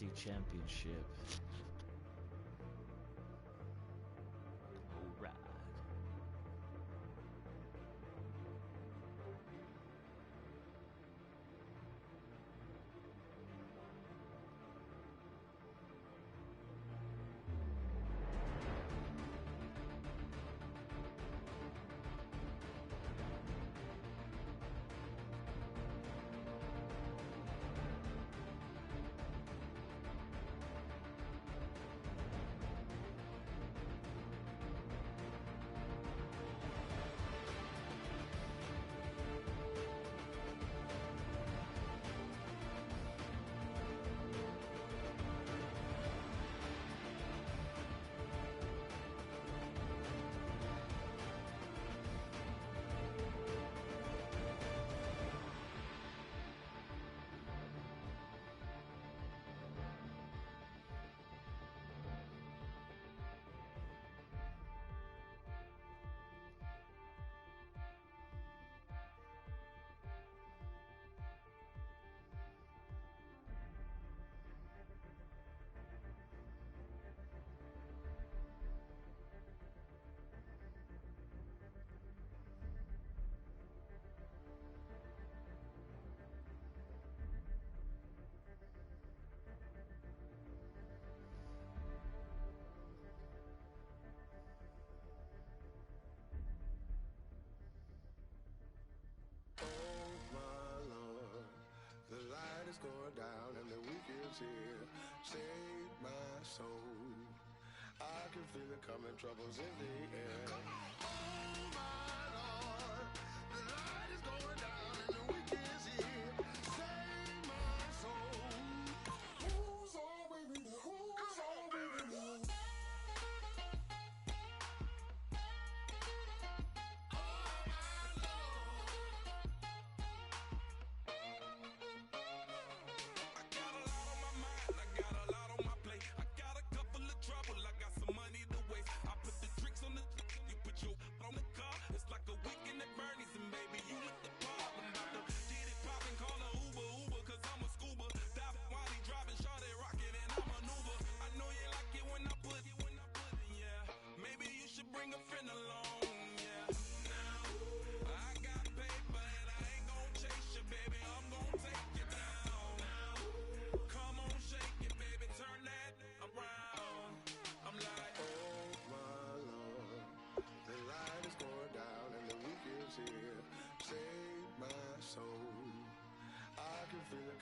AFC Championship. All right. Going down and the weekend's here. Save my soul. I can feel it coming, troubles in the air. Oh my Lord, the light is going down and the weekend's here. Save my soul. Who's all with me? Who's all with me?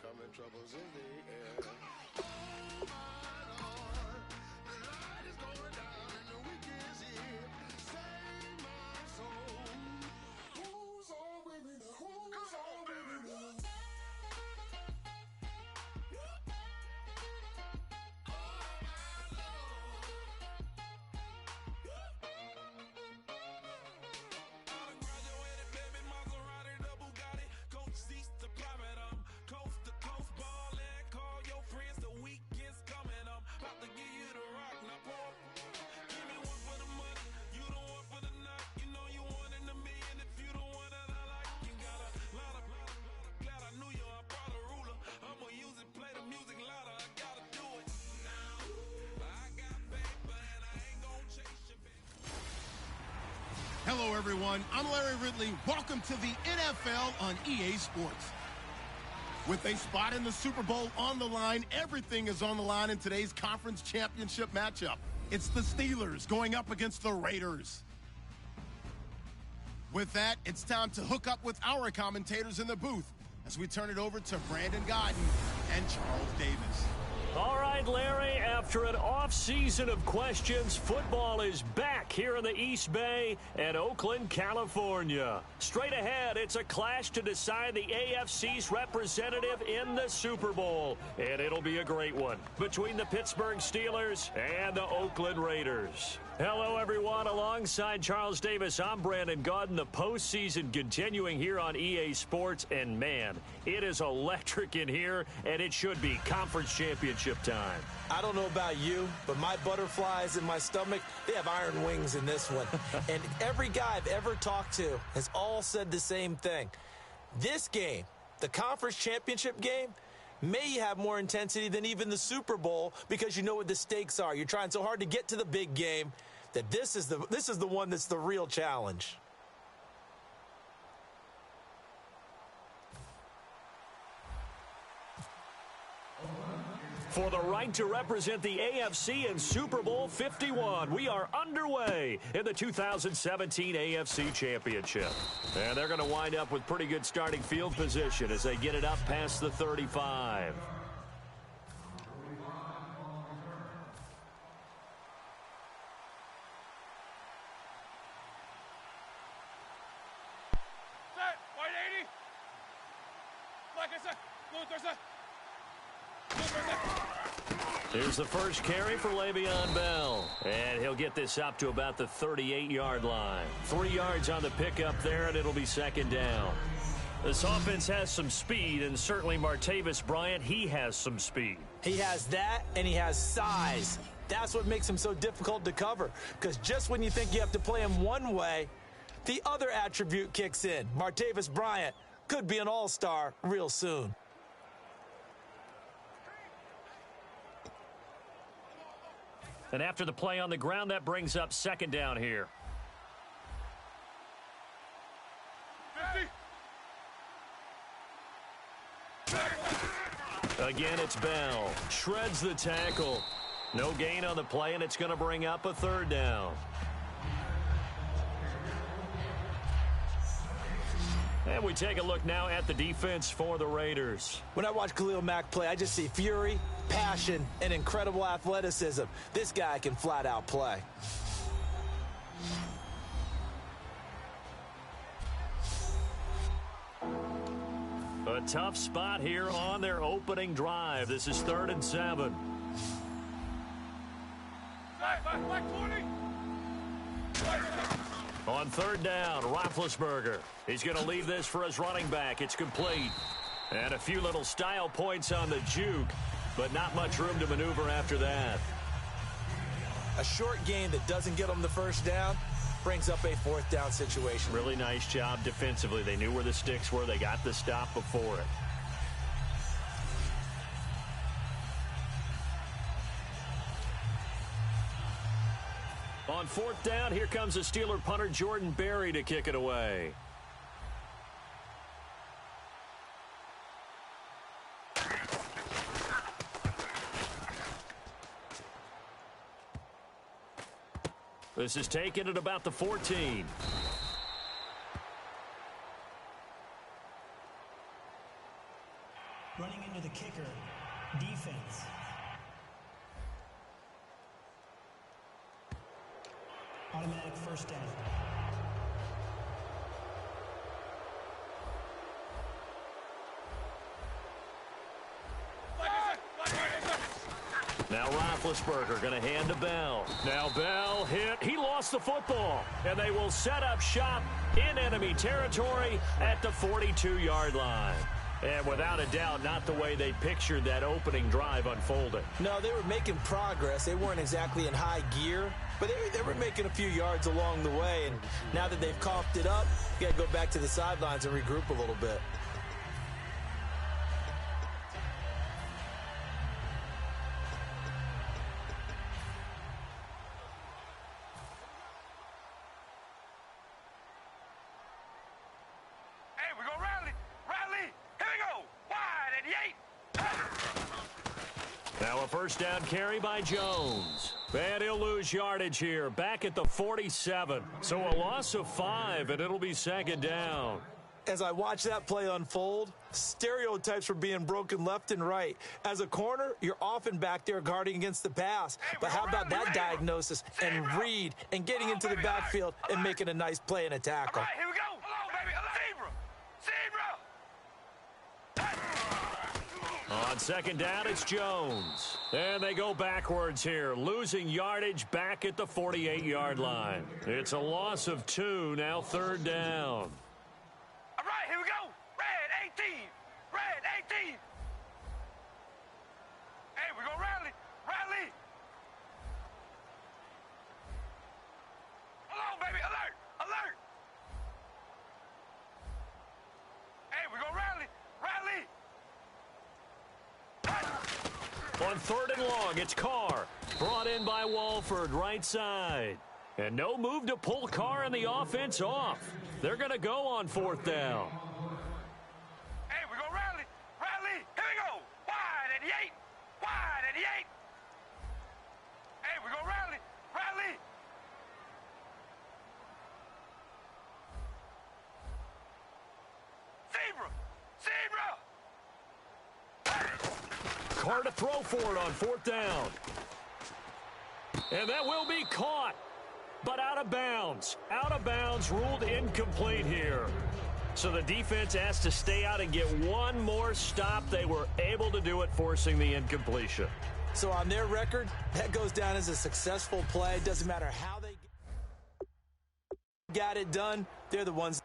Coming, troubles in the air. Oh my Lord, the light is going down and the weekend's here. Save my soul. Who's all with me? Who's all with me? Hello, everyone. I'm Larry Ridley. Welcome to the NFL on EA Sports. With a spot in the Super Bowl on the line, everything is on the line in today's conference championship matchup. It's the Steelers going up against the Raiders. With that, it's time to hook up with our commentators in the booth as we turn it over to Brandon Godden and Charles Davis. All right, Larry, after an off-season of questions, football is back here in the East Bay and Oakland, California. Straight ahead, it's a clash to decide the AFC's representative in the Super Bowl, and it'll be a great one between the Pittsburgh Steelers and the Oakland Raiders. Hello, everyone. Alongside Charles Davis, I'm Brandon Godden. The postseason continuing here on EA Sports, and man, it is electric in here, and it should be conference championship time. I don't know about you, but my butterflies in my stomach, they have iron wings in this one. And every guy I've ever talked to has all said the same thing. This game, the conference championship game, may have more intensity than even the Super Bowl because you know what the stakes are. You're trying so hard to get to the big game that this is the one that's the real challenge. For the right to represent the AFC in Super Bowl 51, we are underway in the 2017 AFC Championship. And they're going to wind up with pretty good starting field position as they get it up past the 35. Set, 180. Like I said, Luther set. Here's the first carry for Le'Veon Bell. And he'll get this up to about the 38-yard line. 3 yards on the pickup there, and it'll be second down. This offense has some speed, and certainly Martavis Bryant, he has some speed. He has that, and he has size. That's what makes him so difficult to cover, because just when you think you have to play him one way, the other attribute kicks in. Martavis Bryant could be an all-star real soon. And after the play on the ground, that brings up second down here. 50. Again, it's Bell. Shreds the tackle. No gain on the play, and it's going to bring up a third down. And we take a look now at the defense for the Raiders. When I watch Khalil Mack play, I just see fury, passion, and incredible athleticism. This guy can flat out play. A tough spot here on their opening drive. This is 3rd and 7. Back 20. On 3rd down, Roethlisberger. He's going to leave this for his running back. It's complete. And a few little style points on the juke, but not much room to maneuver after that. A short gain that doesn't get them the first down brings up a 4th down situation. Really nice job defensively. They knew where the sticks were. They got the stop before it. On 4th down, here comes the Steeler punter Jordan Berry to kick it away. This is taken at about the 14. Running into the kicker, defense. Automatic first down. Now Roethlisberger going to hand to Bell. Now Bell hit. He lost the football. And they will set up shop in enemy territory at the 42-yard line. And without a doubt, not the way they pictured that opening drive unfolding. No, they were making progress. They weren't exactly in high gear, but they were making a few yards along the way. And now that they've coughed it up, you got to go back to the sidelines and regroup a little bit. Now a first down carry by Jones. And he'll lose yardage here, back at the 47. So a loss of 5, and it'll be second down. As I watch that play unfold, stereotypes were being broken left and right. As a corner, you're often back there guarding against the pass. But how about that diagnosis and read and getting into the backfield and making a nice play and a tackle? All right, here we go. Hello, baby. Zebra. On second down, it's Jones. And they go backwards here, losing yardage back at the 48-yard line. It's a loss of 2, now third down. All right, here we go. Red 18. Red 18. Hey, we're going to rally. Rally. Hello, baby. Alert. Alert. Hey, we're going to rally. Rally. On 3rd and long, it's Carr. Brought in by Walford, right side. And no move to pull Carr and the offense off. They're going to go on 4th down. Hey, we're going to rally. Rally. Here we go. Wide 88. Wide 88. Hey, we're going to rally. Rally. Zebra. Zebra. Carr to throw for it on 4th down. And that will be caught, but out of bounds. Out of bounds, ruled incomplete here. So the defense has to stay out and get one more stop. They were able to do it, forcing the incompletion. So on their record, that goes down as a successful play. Doesn't matter how they got it done. They're the ones.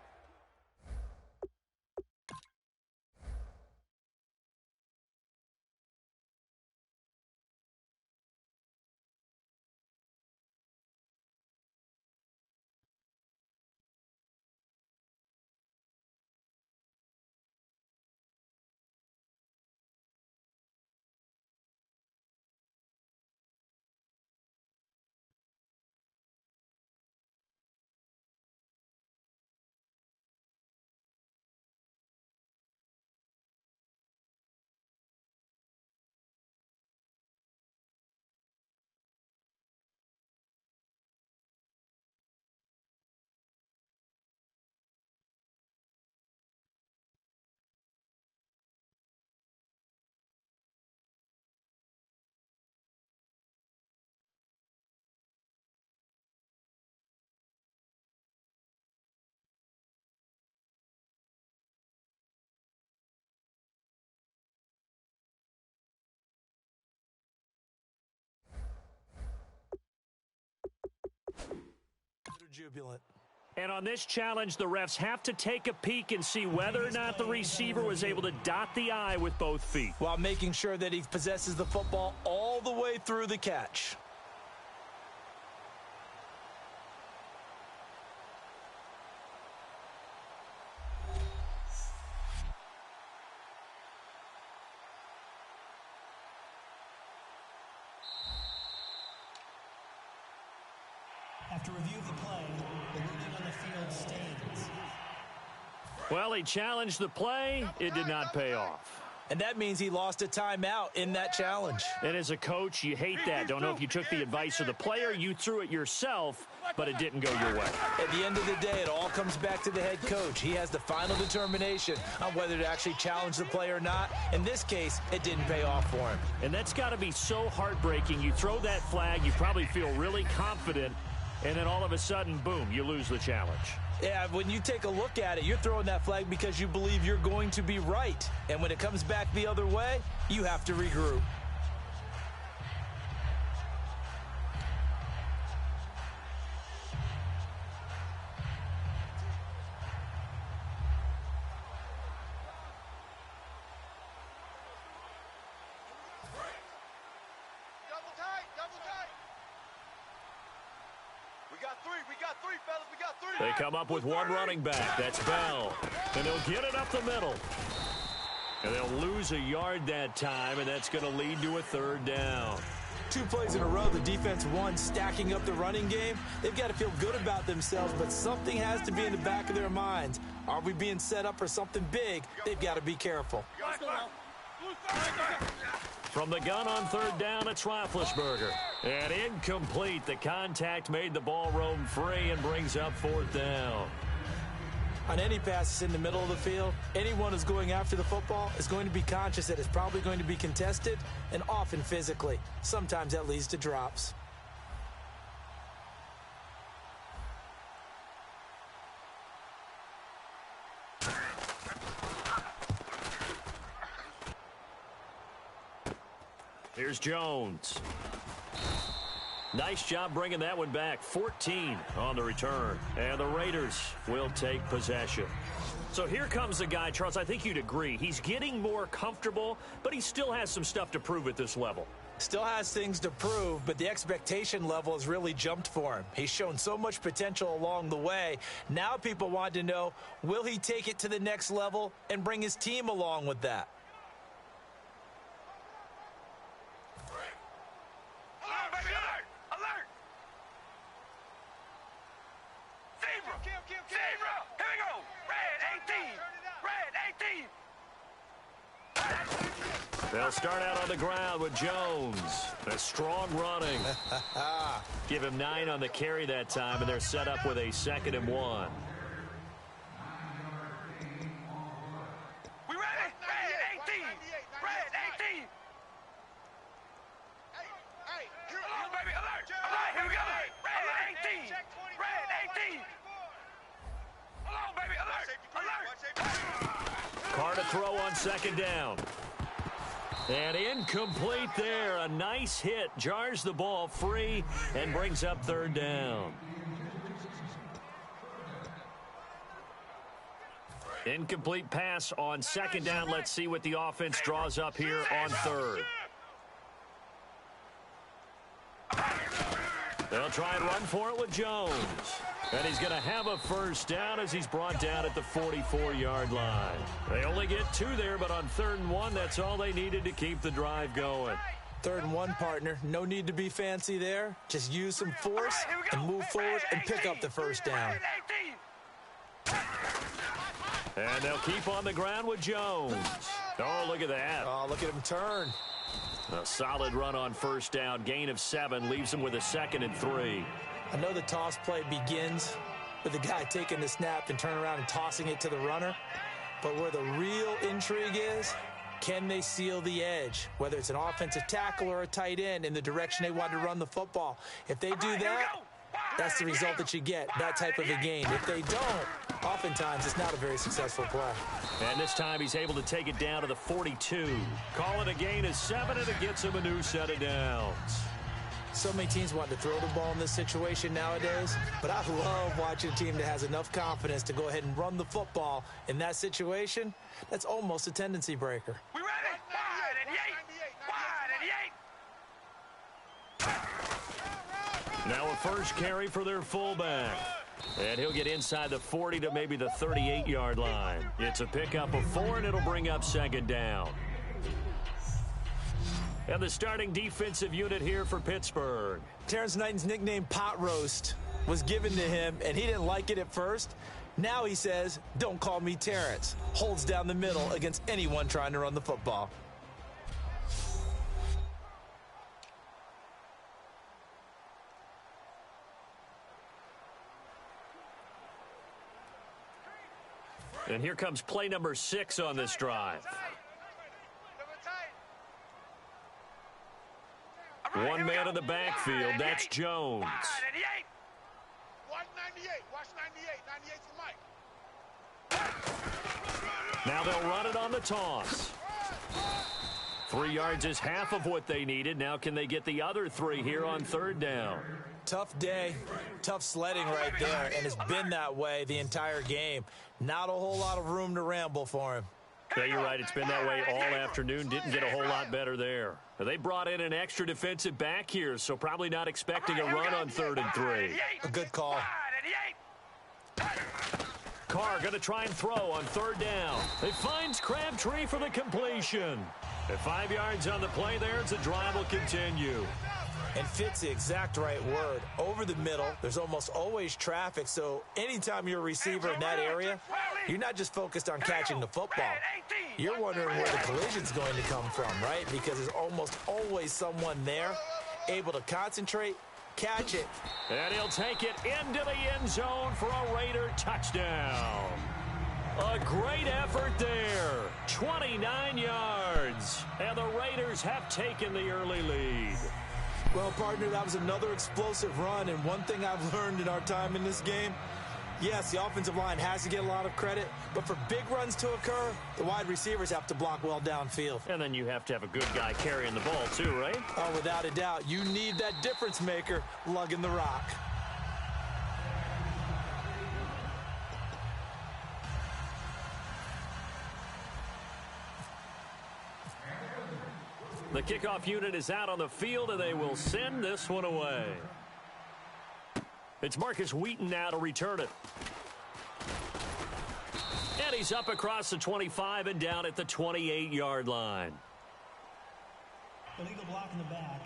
Jubilant. And on this challenge, the refs have to take a peek and see whether or not the receiver was able to dot the I with both feet, while making sure that he possesses the football all the way through the catch. After review of the play, the ruling on the field stands. Well, he challenged the play. It did not pay off. And that means he lost a timeout in that challenge. And as a coach, you hate that. Don't know if you took the advice of the player, you threw it yourself, but it didn't go your way. At the end of the day, it all comes back to the head coach. He has the final determination on whether to actually challenge the play or not. In this case, it didn't pay off for him. And that's got to be so heartbreaking. You throw that flag, you probably feel really confident, and then all of a sudden, boom, you lose the challenge. Yeah, when you take a look at it, you're throwing that flag because you believe you're going to be right. And when it comes back the other way, you have to regroup. They come up with one running back. That's Bell. And they'll get it up the middle. And they'll lose a yard that time, and that's going to lead to a 3rd down. 2 plays in a row, the defense won, stacking up the running game. They've got to feel good about themselves, but something has to be in the back of their minds. Are we being set up for something big? They've got to be careful. From the gun on 3rd down, it's Roethlisberger. And incomplete. The contact made the ball roam free and brings up 4th down. On any passes in the middle of the field, anyone who's going after the football is going to be conscious that it's probably going to be contested, and often physically. Sometimes that leads to drops. Here's Jones. Nice job bringing that one back. 14 on the return. And the Raiders will take possession. So here comes the guy, Charles, I think you'd agree. He's getting more comfortable, but he still has some stuff to prove at this level. Still has things to prove, but the expectation level has really jumped for him. He's shown so much potential along the way. Now people want to know, will he take it to the next level and bring his team along with that? They'll start out on the ground with Jones. A strong running. Give him 9 on the carry that time, and they're set up with a 2nd and 1. We ready? Red 18. Red 18. Alert, baby, alert. Alert, here we go. Red 18. Red 18. Alert, baby, alert. Alert. Carr to throw on 2nd down. And incomplete there. A nice hit. Jars the ball free and brings up 3rd down. Incomplete pass on 2nd down. Let's see what the offense draws up here on 3rd. They'll try and run for it with Jones. And he's going to have a 1st down as he's brought down at the 44-yard line. They only get 2 there, but on 3rd and 1, that's all they needed to keep the drive going. 3rd and 1, partner. No need to be fancy there. Just use some force and move forward and pick up the 1st down. And they'll keep on the ground with Jones. Oh, look at that. Oh, look at him turn. A solid run on 1st down. Gain of 7 leaves him with a 2nd and 3. I know the toss play begins with the guy taking the snap and turning around and tossing it to the runner. But where the real intrigue is, can they seal the edge? Whether it's an offensive tackle or a tight end in the direction they want to run the football. If they do that, that's the result that you get, that type of a gain. If they don't, oftentimes it's not a very successful play. And this time he's able to take it down to the 42. Call it a gain of 7, and it gets him a new set of downs. So many teams want to throw the ball in this situation nowadays, but I love watching a team that has enough confidence to go ahead and run the football in that situation. That's almost a tendency breaker. We ready? Wide 88. Now a 1st carry for their fullback. And he'll get inside the 40 to maybe the 38-yard line. It's a pickup of 4, and it'll bring up 2nd down. And the starting defensive unit here for Pittsburgh. Terrence Knighton's nickname, Pot Roast, was given to him, and he didn't like it at first. Now he says, don't call me Terrence. Holds down the middle against anyone trying to run the football. And here comes play number 6 on this drive. One man in the backfield. That's Jones. 198. Watch 98. 98 for Mike. Now they'll run it on the toss. 3 yards is half of what they needed. Now can they get the other 3 here on 3rd down? Tough day, tough sledding right there, and it's been that way the entire game. Not a whole lot of room to ramble for him. Yeah, you're right. It's been that way all afternoon. Didn't get a whole lot better there. They brought in an extra defensive back here, so probably not expecting a run on 3rd and 3. A good call. Carr going to try and throw on 3rd down. It finds Crabtree for the completion. At 5 yards on the play there, the drive will continue. And fits the exact right word. Over the middle, there's almost always traffic, so anytime you're a receiver in that area, you're not just focused on catching the football. You're wondering where the collision's going to come from, right? Because there's almost always someone there able to concentrate, catch it. And he'll take it into the end zone for a Raider touchdown. A great effort there. 29 yards. And the Raiders have taken the early lead. Well, partner, that was another explosive run, and one thing I've learned in our time in this game, yes, the offensive line has to get a lot of credit, but for big runs to occur, the wide receivers have to block well downfield. And then you have to have a good guy carrying the ball too, right? Oh, without a doubt. You need that difference maker lugging the rock. The kickoff unit is out on the field, and they will send this one away. It's Marcus Wheaton now to return it. And he's up across the 25 and down at the 28-yard line. Illegal block in the back.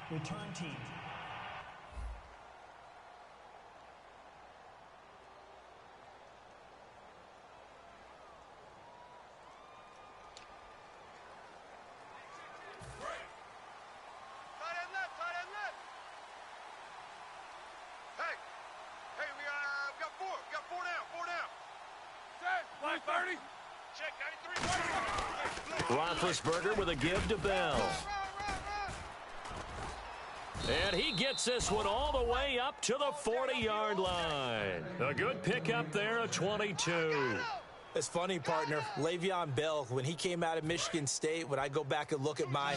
Return team. You got 4 down, 4 down. Set. Black 30. Check 93. Roethlisberger with a give to Bell. And he gets this one all the way up to the 40-yard line. A good pickup there, a 22. It's funny, partner. Le'Veon Bell, when he came out of Michigan State, when I go back and look at my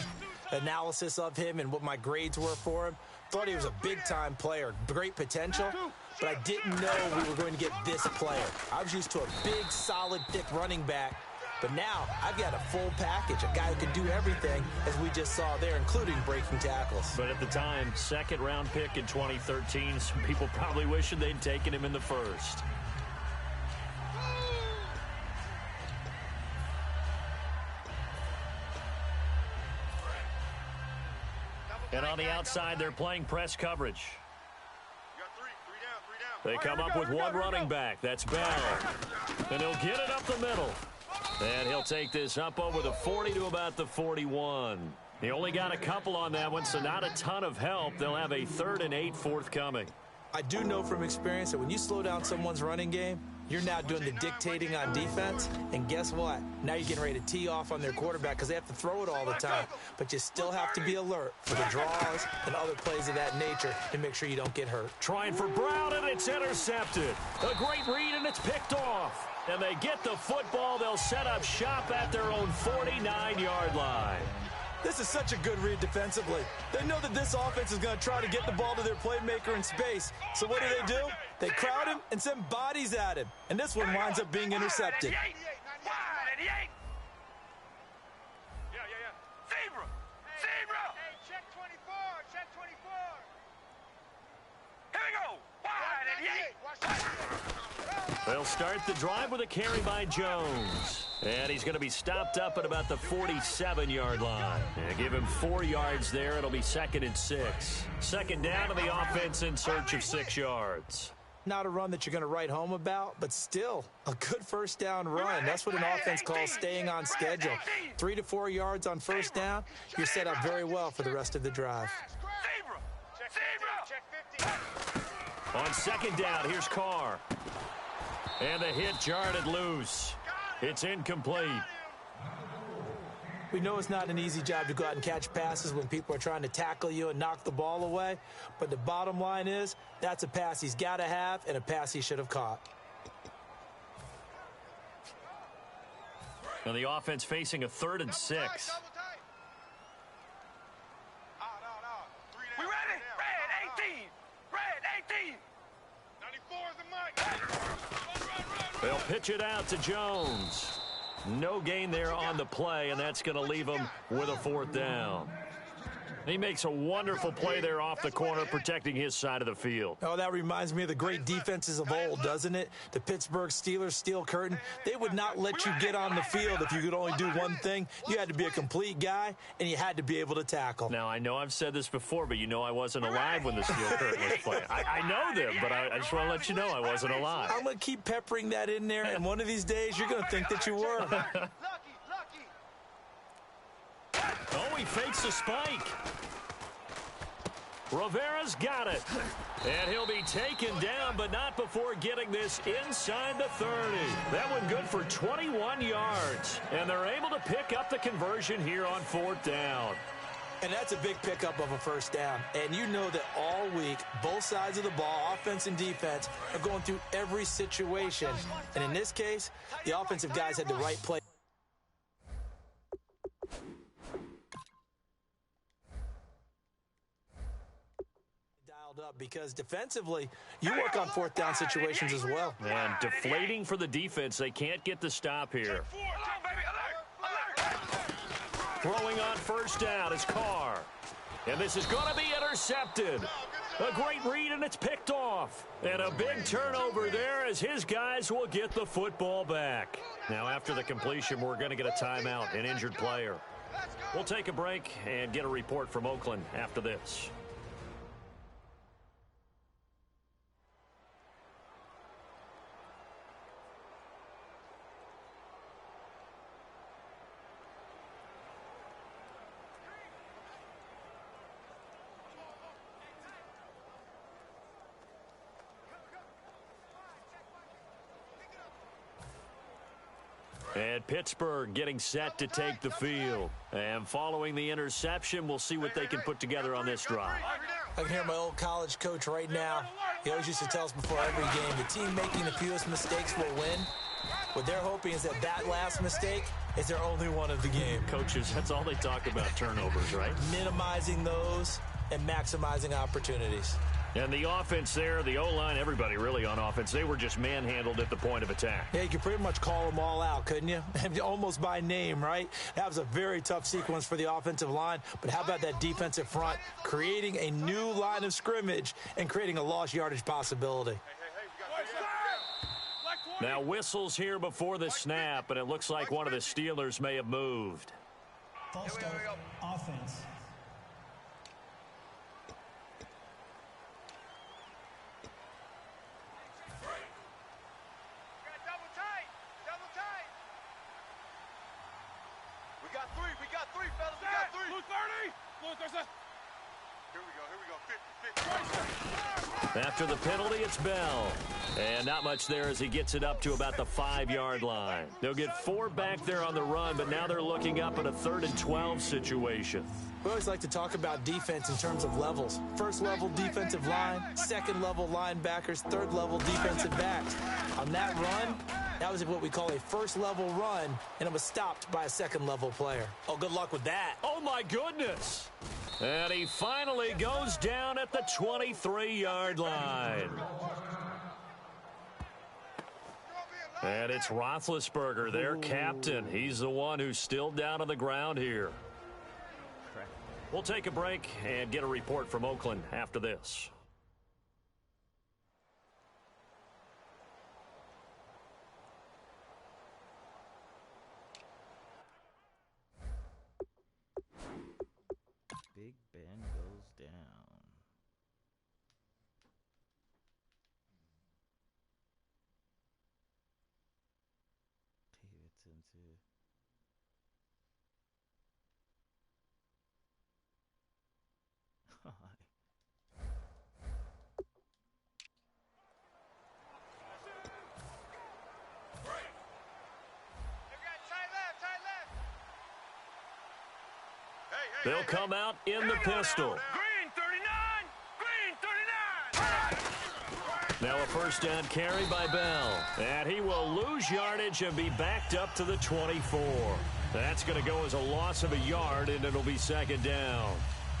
analysis of him and what my grades were for him, thought he was a big-time player, great potential, but I didn't know we were going to get this player. I was used to a big, solid, thick running back, but now I've got a full package, a guy who can do everything, as we just saw there, including breaking tackles. But at the time, second-round pick in 2013, some people probably wishing they'd taken him in the first. And on the outside, they're playing press coverage. They come up with one running back. That's Bell. And he'll get it up the middle. And he'll take this up over the 40 to about the 41. He only got a couple on that one, so not a ton of help. They'll have a 3rd and 8 forthcoming. I do know from experience that when you slow down someone's running game, you're now doing the dictating on defense, and guess what? Now you're getting ready to tee off on their quarterback because they have to throw it all the time. But you still have to be alert for the draws and other plays of that nature to make sure you don't get hurt. Trying for Brown, and it's intercepted. A great read, and it's picked off. And they get the football. They'll set up shop at their own 49-yard line. This is such a good read defensively. They know that this offense is going to try to get the ball to their playmaker in space. So what do? They crowd him and send bodies at him. And this one winds up being intercepted. Wide 88. Yeah. Zebra. Hey, check 24. Check 24. Here we go. Wide 88. They'll start the drive with a carry by Jones. And he's going to be stopped up at about the 47-yard line. And give him 4 yards there. It'll be 2nd and 6. Second down to the offense in search of 6 yards. Not a run that you're going to write home about, but still a good first down run. That's what an offense calls staying on schedule. 3 to 4 yards on first down. You're set up very well for the rest of the drive. On second down, here's Carr. And the hit jarred it loose. It's incomplete. We know it's not an easy job to go out and catch passes when people are trying to tackle you and knock the ball away. But the bottom line is, that's a pass he's got to have and a pass he should have caught. And the offense facing a 3rd and 6. We ready? Red 18. Red 18. 94 is the mic. They'll pitch it out to Jones. No gain there on the play, and that's going to leave him with a 4th down. He makes a wonderful play there off the corner, protecting his side of the field. Oh, that reminds me of the great defenses of old, doesn't it? The Pittsburgh Steelers steel curtain. They would not let you get on the field if you could only do one thing. You had to be a complete guy, and you had to be able to tackle. Now, I know I've said this before, but you know I wasn't alive when the steel curtain was playing. I know them, but I just want to let you know I wasn't alive. I'm going to keep peppering that in there, and one of these days you're going to think that you were. Oh, he fakes a spike. Rivera's got it. And he'll be taken down, but not before getting this inside the 30. That one good for 21 yards. And they're able to pick up the conversion here on 4th down. And that's a big pickup of a first down. And you know that all week, both sides of the ball, offense and defense, are going through every situation. And in this case, the offensive guys had the right play. Up because defensively, you work on 4th down situations as well. And deflating for the defense. They can't get the stop here. Throwing on first down is Carr. And this is going to be intercepted. A great read, and it's picked off. And a big turnover there as his guys will get the football back. Now, after the completion, we're going to get a timeout, an injured player. We'll take a break and get a report from Oakland after this. And Pittsburgh getting set to take the field. And following the interception, we'll see what they can put together on this drive. I can hear my old college coach right now. He always used to tell us before every game, the team making the fewest mistakes will win. What they're hoping is that last mistake is their only one of the game. Coaches, that's all they talk about, turnovers, right? Minimizing those and maximizing opportunities. And the offense there, the O-line, everybody really on offense, they were just manhandled at the point of attack. Yeah, you could pretty much call them all out, couldn't you? Almost by name, right? That was a very tough sequence for the offensive line. But how about that defensive front creating a new line of scrimmage and creating a lost yardage possibility? Now whistles here before the snap, and it looks like one of the Steelers may have moved. False start, offense. We got three, fellas. We got three. Blue 30. Blue 30. Here we go. 50. After the penalty, it's Bell. And not much there as he gets it up to about the 5-yard line. They'll get 4 back there on the run, but now they're looking up at a 3rd and 12 situation. We always like to talk about defense in terms of levels. First level defensive line, second level linebackers, third level defensive backs. On that run, that was what we call a first level run, and it was stopped by a second level player. Oh, good luck with that. Oh, my goodness. And he finally goes down at the 23-yard line. And it's Roethlisberger, their captain. He's the one who's still down on the ground here. We'll take a break and get a report from Oakland after this. Big Ben goes down. Davidson too. They'll come out in the pistol. Green 39. Green 39. Now a first down carry by Bell. And he will lose yardage and be backed up to the 24. That's going to go as a loss of a yard, and it'll be 2nd down.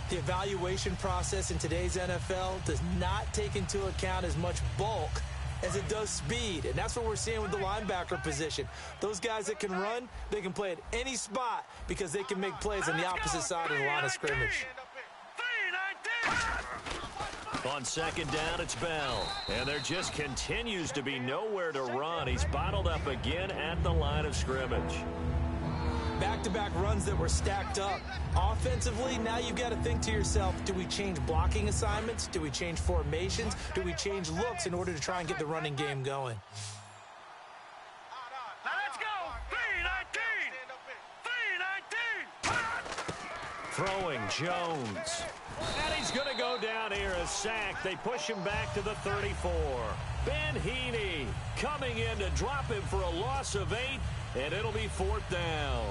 The evaluation process in today's NFL does not take into account as much bulk as it does speed, and that's what we're seeing with the linebacker position. Those guys that can run, they can play at any spot because they can make plays on the opposite side of the line of scrimmage. On 2nd down, it's Bell, and there just continues to be nowhere to run. He's bottled up again at the line of scrimmage. Back-to-back runs that were stacked up. Offensively, now you've got to think to yourself, do we change blocking assignments? Do we change formations? Do we change looks in order to try and get the running game going? Now let's go. 319. Throwing Jones. And he's going to go down here as sacked. They push him back to the 34. Ben Heaney coming in to drop him for a loss of 8. And it'll be 4th down.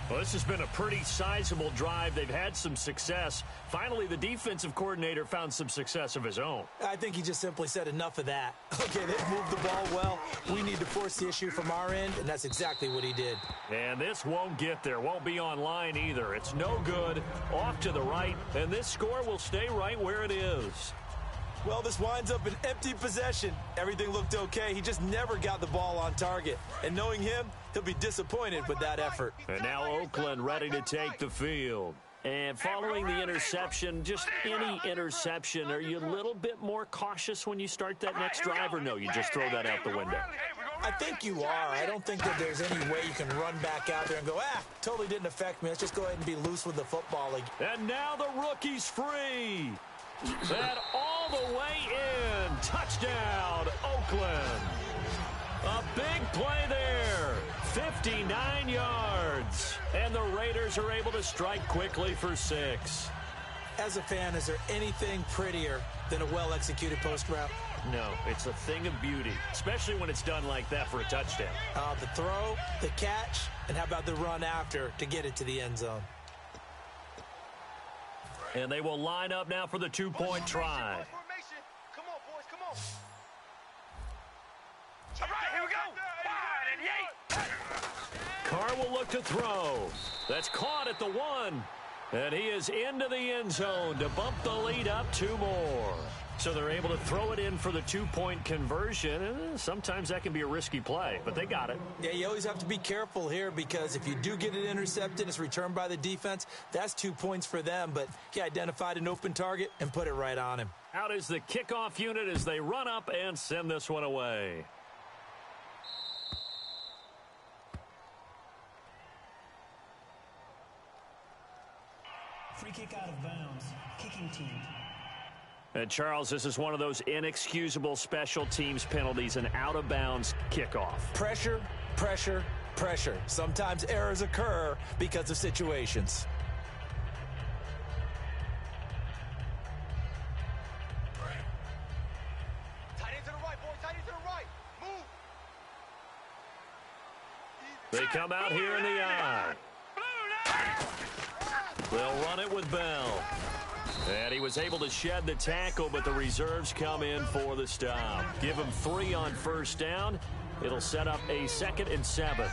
Well, this has been a pretty sizable drive. They've had some success. Finally, the defensive coordinator found some success of his own. I think he just simply said enough of that. Okay, they've moved the ball well. We need to force the issue from our end, and that's exactly what he did. And this won't get there. Won't be online either. It's no good. Off to the right, and this score will stay right where it is. Well, this winds up an empty possession. Everything looked okay. He just never got the ball on target. And knowing him, he'll be disappointed with that effort. And now Oakland ready to take the field. And following the interception, just any interception, are you a little bit more cautious when you start that next drive, or no, you just throw that out the window? I think you are. I don't think that there's any way you can run back out there and go, totally didn't affect me. Let's just go ahead and be loose with the football again. And now the rookie's free. And all the way in. Touchdown, Oakland. A big play there. 59 yards. And the Raiders are able to strike quickly for 6. As a fan, is there anything prettier than a well-executed post route? No, it's a thing of beauty, especially when it's done like that for a touchdown. The throw, the catch, and how about the run after to get it to the end zone? And they will line up now for the two-point try. Come on, boys, come on. All right, here we go. 5 and 8. Carr will look to throw. That's caught at the 1. And he is into the end zone to bump the lead up 2 more. So they're able to throw it in for the two-point conversion. Sometimes that can be a risky play, but they got it. Yeah, you always have to be careful here because if you do get it intercepted, it's returned by the defense. That's 2 points for them, but he identified an open target and put it right on him. Out is the kickoff unit as they run up and send this one away. Free kick out of bounds. Kicking team. And, Charles, this is one of those inexcusable special teams penalties, an out-of-bounds kickoff. Pressure, pressure, pressure. Sometimes errors occur because of situations. Tight end to the right, boys. Tight end to the right. Move. They come out here in the eye. They'll run it with Bell. And he was able to shed the tackle, but the reserves come in for the stop. Give him 3 on first down. It'll set up a 2nd and 7.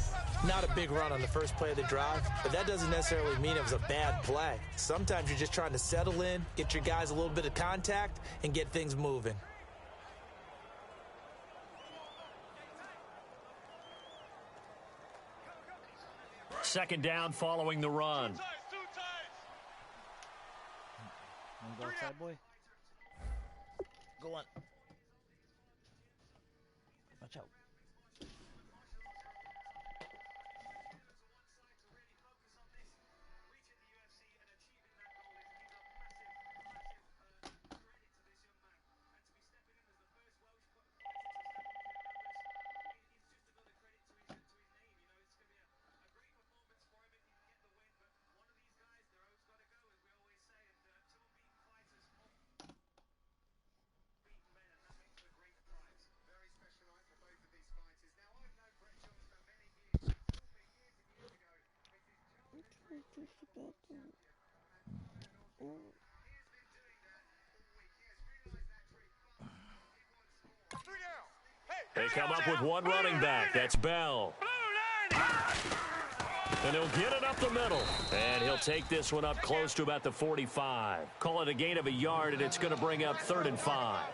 Not a big run on the first play of the drive, but that doesn't necessarily mean it was a bad play. Sometimes you're just trying to settle in, get your guys a little bit of contact, and get things moving. Second down following the run. Wanna go outside, boy? Go on. Watch out. They come up with one running back. That's Bell. And he'll get it up the middle. And he'll take this one up close to about the 45. Call it a gain of a yard, and it's going to bring up 3rd and 5.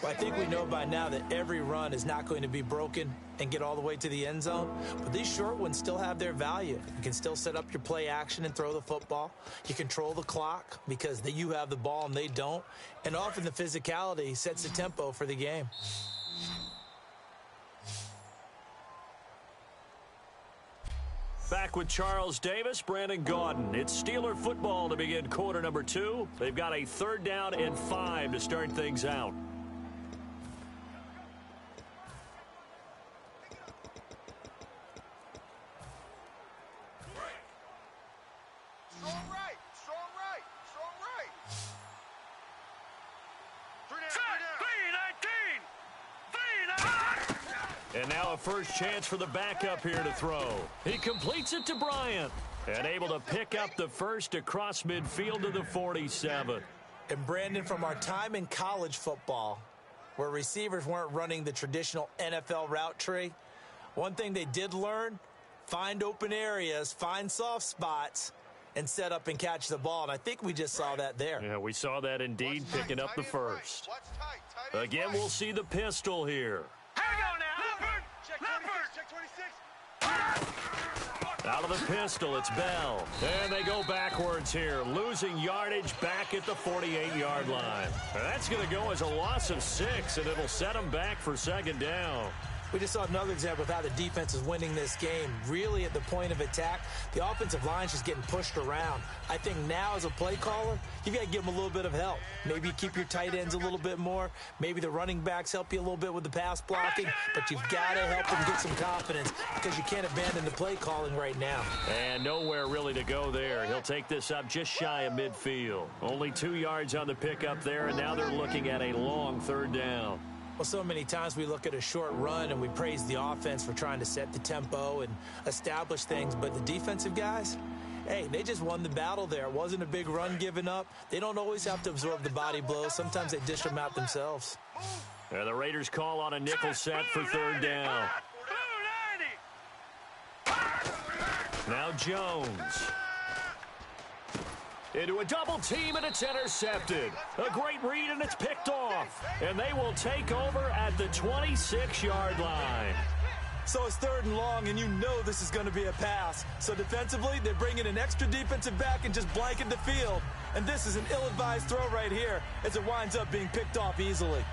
Well, I think we know by now that every run is not going to be broken and get all the way to the end zone. But these short ones still have their value. You can still set up your play action and throw the football. You control the clock because you have the ball and they don't. And often the physicality sets the tempo for the game. Back with Charles Davis, Brandon Gaudin. It's Steeler football to begin quarter number 2. They've got a 3rd down and 5 to start things out. Strong right. Strong right. Strong right. 3 down. And now a first chance for the backup here to throw. He completes it to Bryant. And able to pick up the first across midfield to the 47. And Brandon, from our time in college football, where receivers weren't running the traditional NFL route tree, one thing they did learn, find open areas, find soft spots, and set up and catch the ball. And I think we just saw that there. Yeah, we saw that indeed, picking up the first. Again, we'll see the pistol here. Here we go now. Leopard. Check 26. Out of the pistol, it's Bell. And they go backwards here, losing yardage back at the 48-yard line. And that's going to go as a loss of 6, and it'll set them back for 2nd down. We just saw another example of how the defense is winning this game. Really at the point of attack, the offensive line's just getting pushed around. I think now as a play caller, you've got to give them a little bit of help. Maybe you keep your tight ends a little bit more. Maybe the running backs help you a little bit with the pass blocking. But you've got to help them get some confidence because you can't abandon the play calling right now. And nowhere really to go there. He'll take this up just shy of midfield. Only 2 yards on the pickup there, and now they're looking at a long third down. Well, so many times we look at a short run and we praise the offense for trying to set the tempo and establish things, but the defensive guys, hey, they just won the battle there. It wasn't a big run given up. They don't always have to absorb the body blows. Sometimes they dish them out themselves. And the Raiders call on a nickel set for third down. Now Jones. Into a double team, and it's intercepted. A great read, and it's picked off. And they will take over at the 26-yard line. So it's third and long, and you know this is going to be a pass. So defensively, they bring in an extra defensive back and just blanket the field. And this is an ill-advised throw right here as it winds up being picked off easily.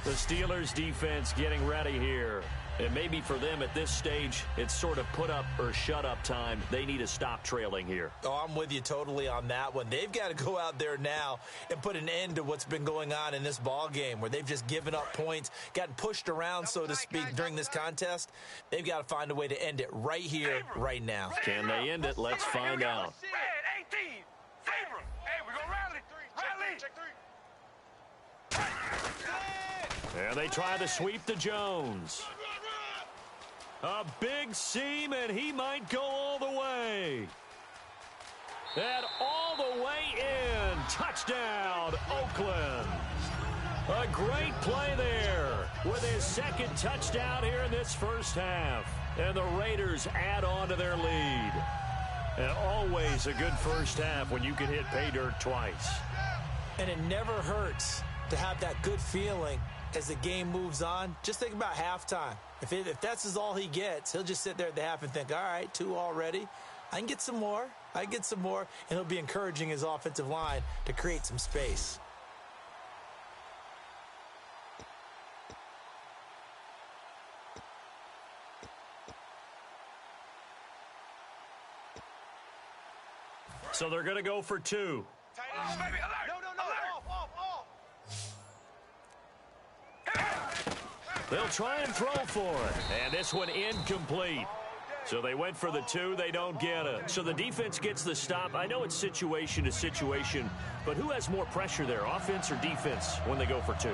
The Steelers defense getting ready here. And maybe for them at this stage, it's sort of put up or shut up time. They need to stop trailing here. Oh, I'm with you totally on that one. They've got to go out there now and put an end to what's been going on in this ball game where they've just given up points, gotten pushed around, so to speak, during this contest. They've got to find a way to end it right here, right now. Can they end it? Let's find out. Red 18. Zebra. Hey, we're going to rally. Rally. Check 3. And they try to sweep to Jones. A big seam, and he might go all the way. And all the way in. Touchdown, Oakland. A great play there with his second touchdown here in this first half. And the Raiders add on to their lead. And always a good first half when you can hit pay dirt twice. And it never hurts to have that good feeling as the game moves on. Just think about halftime. If that's all he gets, he'll just sit there at the half and think, all right, 2 already. I can get some more. And he'll be encouraging his offensive line to create some space. So they're going to go for 2. Oh, baby, alert. No. Off. They'll try and throw for it. And this one incomplete. So they went for the 2. They don't get it. So the defense gets the stop. I know it's situation to situation, but who has more pressure there, offense or defense, when they go for 2?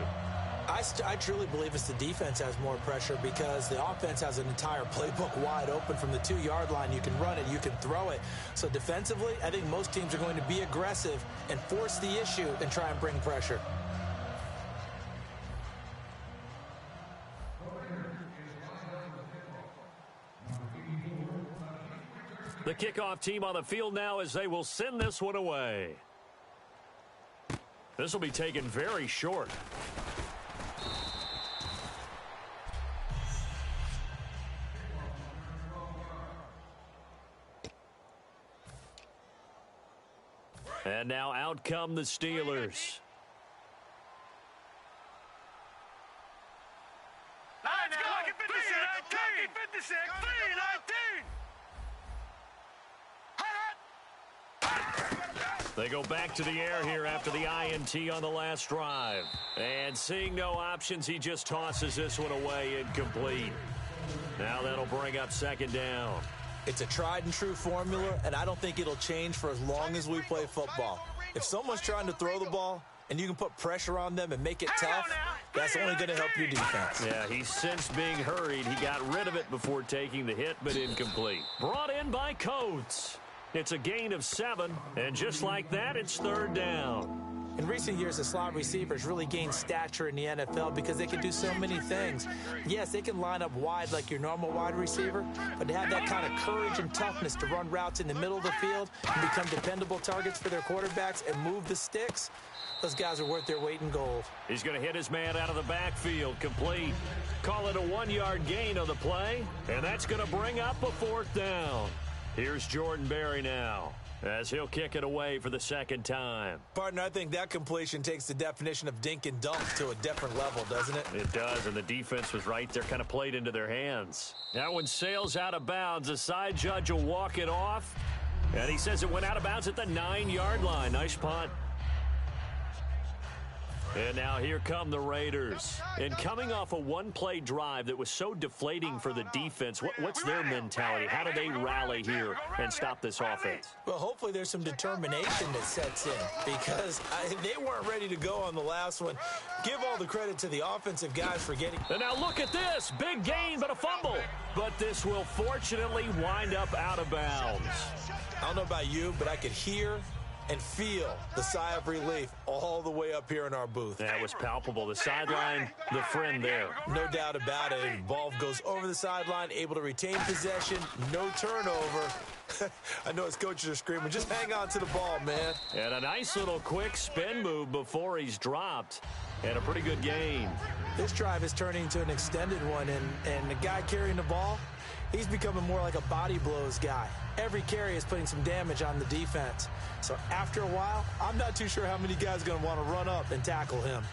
I truly believe it's the defense has more pressure because the offense has an entire playbook wide open from the 2-yard line. You can run it, you can throw it. So defensively, I think most teams are going to be aggressive and force the issue and try and bring pressure. The kickoff team on the field now as they will send this one away. This will be taken very short. And now out come the Steelers. Let's go. 56. 3-19. They go back to the air here after the INT on the last drive. And seeing no options, he just tosses this one away, incomplete. Now that'll bring up second down. It's a tried and true formula, and I don't think it'll change for as long as we play football. If someone's trying to throw the ball and you can put pressure on them and make it tough, that's only going to help your defense. Yeah, he's since being hurried. He got rid of it before taking the hit, but incomplete. Brought in by Coates. It's a gain of 7, and just like that, it's third down. In recent years, the slot receivers really gained stature in the NFL because they can do so many things. Yes, they can line up wide like your normal wide receiver, but to have that kind of courage and toughness to run routes in the middle of the field and become dependable targets for their quarterbacks and move the sticks, those guys are worth their weight in gold. He's going to hit his man out of the backfield, complete. Call it a 1-yard gain on the play, and that's going to bring up a fourth down. Here's Jordan Berry now. as he'll kick it away for the second time. Partner, I think that completion takes the definition of dink and dunk to a different level, doesn't it? It does, and the defense was right there, kind of played into their hands. That one sails out of bounds. The side judge will walk it off, and he says it went out of bounds at the 9-yard line. Nice punt. And now here come the Raiders. And coming off a one-play drive that was so deflating for the defense, what's their mentality? How do they rally here and stop this offense? Well, hopefully there's some determination that sets in because they weren't ready to go on the last one. Give all the credit to the offensive guys for getting... And now look at this. Big gain, but a fumble. But this will fortunately wind up out of bounds. I don't know about you, but I could hear and feel the sigh of relief all the way up here in our booth. That was palpable. The sideline, the friend there. No doubt about it. Ball goes over the sideline, able to retain possession, no turnover. I know his coaches are screaming, just hang on to the ball, man. And a nice little quick spin move before he's dropped. And a pretty good gain. This drive is turning into an extended one, and the guy carrying the ball, he's becoming more like a body blows guy. Every carry is putting some damage on the defense. So after a while, I'm not too sure how many guys are going to want to run up and tackle him.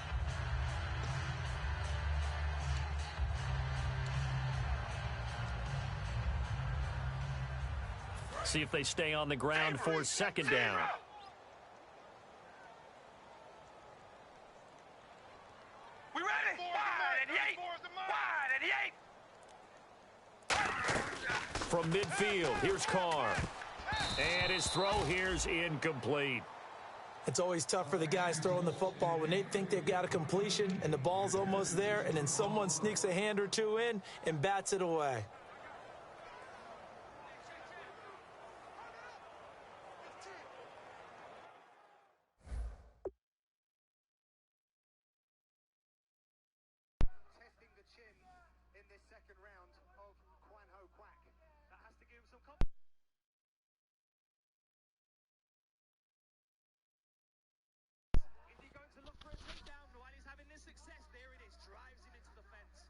See if they stay on the ground for second down. We ready? Wide at the 8. Wide at the 8. From midfield, here's Carr. And his throw here's incomplete. It's always tough for the guys throwing the football when they think they've got a completion and the ball's almost there, and then someone sneaks a hand or two in and bats it away. Testing the chin in this second round of Quanho Quack. That has to give him some confidence. Is he going to look for a takedown while he's having this success? There it is, drives him into the fence.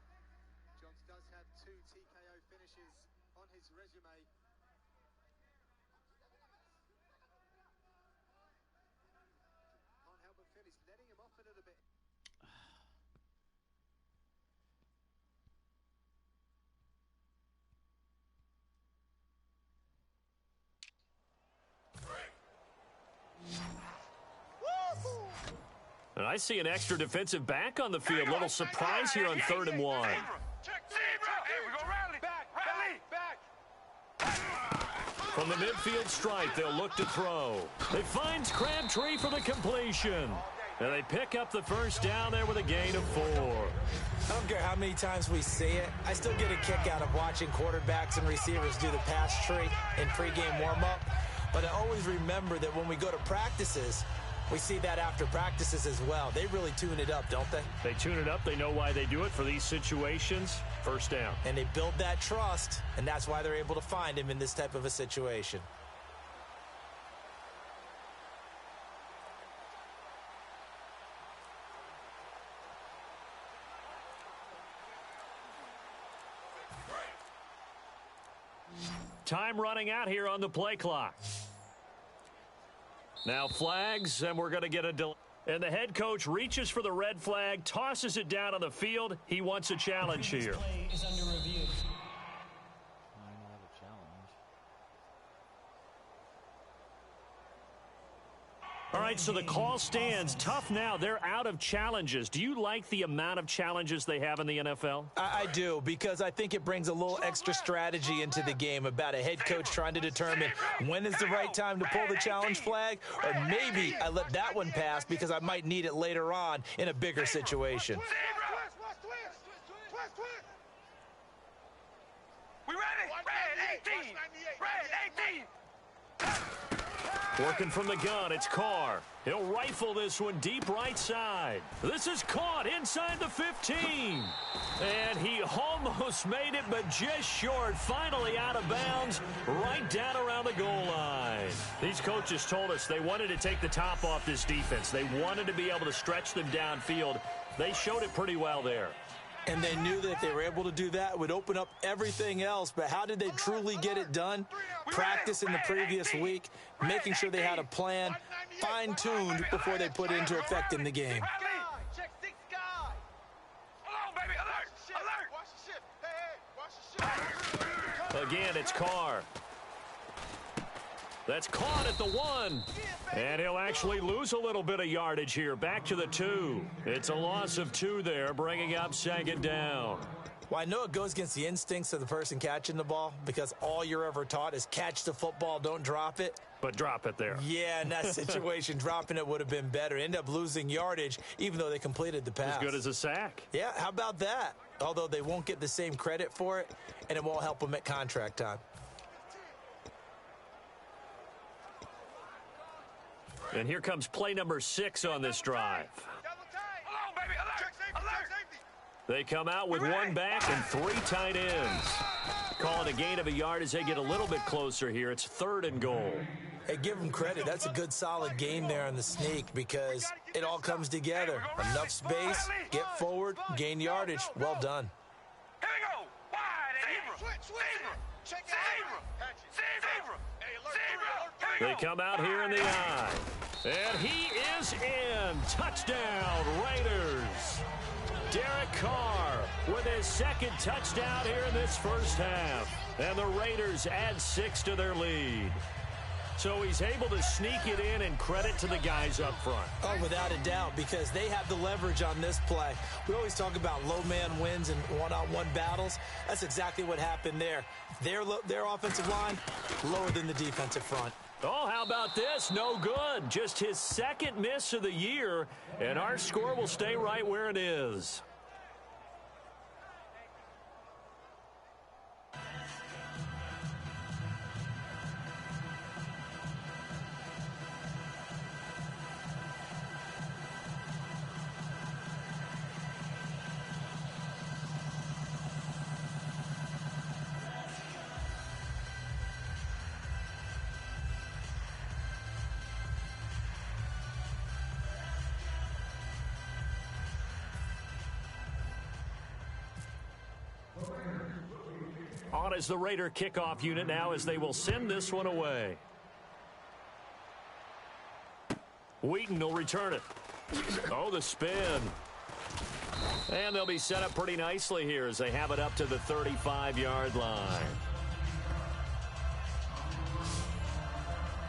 Johns does have 2 TKO finishes on his resume. Can't help but feel he's letting him off a little bit. And I see an extra defensive back on the field. Little surprise here on 3rd and 1. Hey, we go rally. Back. From the midfield stripe, they'll look to throw. They find Crabtree for the completion. And they pick up the first down there with a gain of 4. I don't care how many times we see it. I still get a kick out of watching quarterbacks and receivers do the pass tree in pregame warm-up. But I always remember that when we go to practices, we see that after practices as well. They really tune it up, don't they? They tune it up. They know why they do it for these situations. First down. And they build that trust, and that's why they're able to find him in this type of a situation. Time running out here on the play clock. Now flags, and we're going to get a delay. And the head coach reaches for the red flag, tosses it down on the field. He wants a challenge here. Play is under review. All right, so the call stands. Tough now. They're out of challenges. Do you like the amount of challenges they have in the NFL? I do, because I think it brings a little extra strategy into the game about a head coach trying to determine when is the right time to pull the challenge flag, or maybe I let that one pass because I might need it later on in a bigger situation. We ready? Red 18. Red 18. Working from the gun, it's Carr. He'll rifle this one deep right side. This is caught inside the 15. And he almost made it, but just short. Finally out of bounds, right down around the goal line. These coaches told us they wanted to take the top off this defense. They wanted to be able to stretch them downfield. They showed it pretty well there. And they knew that if they were able to do that, it would open up everything else. But how did they truly get it done? Practice in the previous week, making sure they had a plan fine-tuned before they put it into effect in the game. Check 6 guy. Hold on, baby. Alert. Watch the ship. Hey, watch the ship. Again, it's Carr. That's caught at the 1. And he'll actually lose a little bit of yardage here. Back to the 2. It's a loss of 2 there, bringing up 2nd down. Well, I know it goes against the instincts of the person catching the ball because all you're ever taught is catch the football, don't drop it. But drop it there. Yeah, in that situation, dropping it would have been better. End up losing yardage, even though they completed the pass. As good as a sack. Yeah, how about that? Although they won't get the same credit for it, and it won't help them at contract time. And here comes play number 6 on this drive. Hold on, baby. Alert. They come out with 1 back and 3 tight ends. Call it a gain of a yard as they get a little bit closer here. It's 3rd and goal. Hey, give them credit. That's a good, solid game there on the sneak because it all comes together. Enough space, get forward, gain yardage. Well done. Here we go. Wide. Zebra. They come out here in the eye. And he is in. Touchdown, Raiders. Derek Carr with his 2nd touchdown here in this first half. And the Raiders add 6 to their lead. So he's able to sneak it in, and credit to the guys up front. Oh, without a doubt, because they have the leverage on this play. We always talk about low man wins and one-on-one battles. That's exactly what happened there. Their offensive line, lower than the defensive front. Oh, how about this? No good. Just his 2nd miss of the year, and our score will stay right where it is. On as the Raider kickoff unit now as they will send this one away. Wheaton will return it. Oh, the spin. And they'll be set up pretty nicely here as they have it up to the 35-yard line.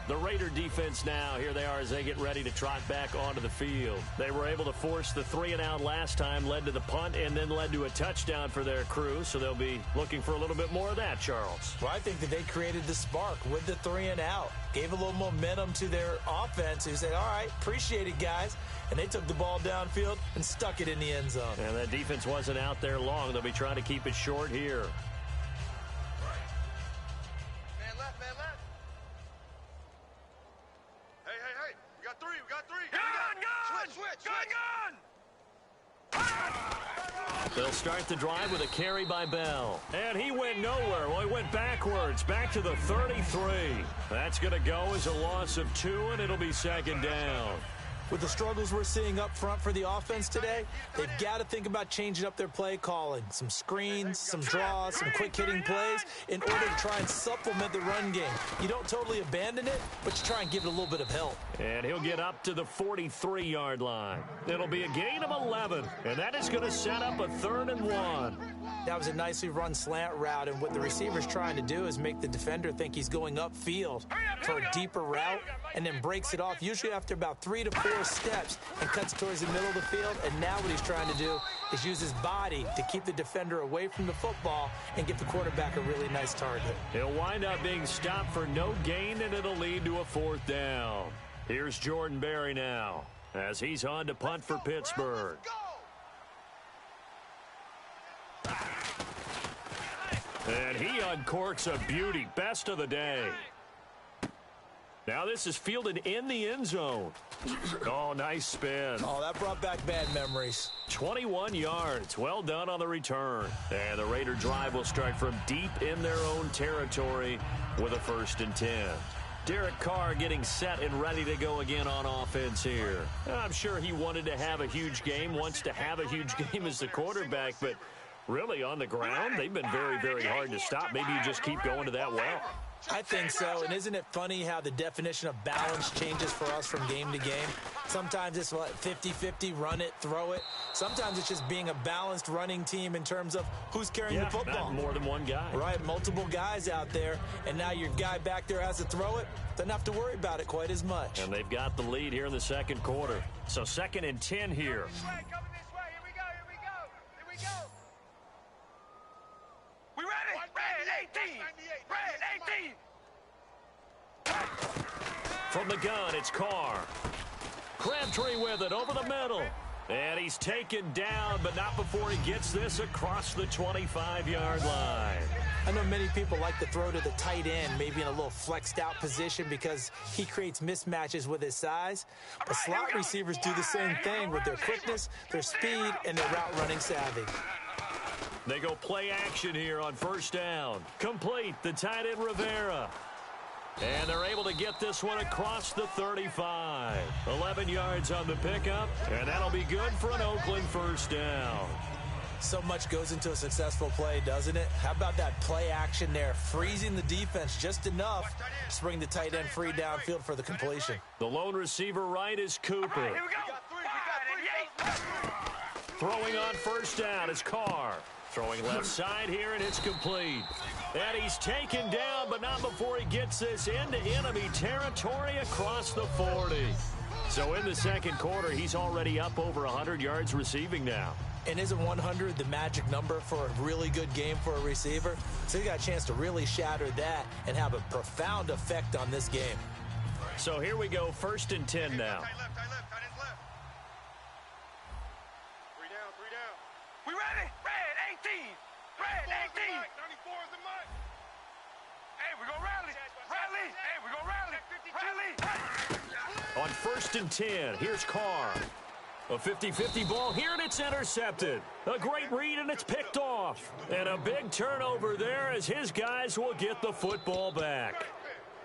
The Raider defense now, here they are as they get ready to trot back onto the field. They were able to force the 3-and-out last time, led to the punt, and then led to a touchdown for their crew, so they'll be looking for a little bit more of that, Charles. Well, I think that they created the spark with the 3-and-out, gave a little momentum to their offense, who said, all right, appreciate it, guys, and they took the ball downfield and stuck it in the end zone. And that defense wasn't out there long. They'll be trying to keep it short here. They'll start the drive with a carry by Bell. And he went nowhere. Well, he went backwards, back to the 33. That's going to go as a loss of 2, and it'll be 2nd down. With the struggles we're seeing up front for the offense today, they've got to think about changing up their play calling. Some screens, some draws, some quick-hitting plays in order to try and supplement the run game. You don't totally abandon it, but you try and give it a little bit of help. And he'll get up to the 43-yard line. It'll be a gain of 11, and that is going to set up a 3rd and 1. That was a nicely run slant route, and what the receiver's trying to do is make the defender think he's going upfield for a deeper route and then breaks it off, usually after about 3 to 4 steps, and cuts towards the middle of the field. And now what he's trying to do is use his body to keep the defender away from the football and give the quarterback a really nice target. He'll wind up being stopped for no gain, and it'll lead to a 4th down. Here's Jordan Berry now as he's on to punt for Pittsburgh. And he uncorks a beauty. Best of the day. Now this is fielded in the end zone. Oh, nice spin. Oh, that brought back bad memories. 21 yards. Well done on the return. And the Raider drive will start from deep in their own territory with a 1st and 10. Derek Carr getting set and ready to go again on offense here. I'm sure he wanted to have a huge game, wants to have a huge game as the quarterback, but really on the ground, they've been very, very hard to stop. Maybe you just keep going to that well. I think so, and isn't it funny how the definition of balance changes for us from game to game? Sometimes it's 50-50, run it, throw it. Sometimes it's just being a balanced running team in terms of who's carrying the football. Not more than one guy. Right, multiple guys out there, and now your guy back there has to throw it. Doesn't have to worry about it quite as much. And they've got the lead here in the second quarter. So 2nd and 10 here. We ready? Red 18. Red 18. From the gun, it's Carr. Crabtree with it over the middle. And he's taken down, but not before he gets this across the 25-yard line. I know many people like to throw to the tight end, maybe in a little flexed out position because he creates mismatches with his size. But slot receivers do the same thing with their quickness, their speed, and their route running savvy. They go play action here on 1st down. Complete, the tight end Rivera. And they're able to get this one across the 35. 11 yards on the pickup, and that'll be good for an Oakland 1st down. So much goes into a successful play, doesn't it? How about that play action there, freezing the defense just enough to bring the tight end free downfield for the completion. The lone receiver right is Cooper. Here we go. Throwing on 1st down is Carr. Throwing left side here, and it's complete. And he's taken down, but not before he gets this into enemy territory across the 40. So in the second quarter, he's already up over 100 yards receiving now. And isn't 100 the magic number for a really good game for a receiver? So he got a chance to really shatter that and have a profound effect on this game. So here we go, 1st and 10 now. Tight left. Three down. We ready? Red 18. Red 18. 94 is the mark. Hey, we gonna rally. Rally. Hey, we gonna rally. Rally. On 1st and 10, here's Carr. A 50-50 ball here, and it's intercepted. A great read, and it's picked off. And a big turnover there as his guys will get the football back.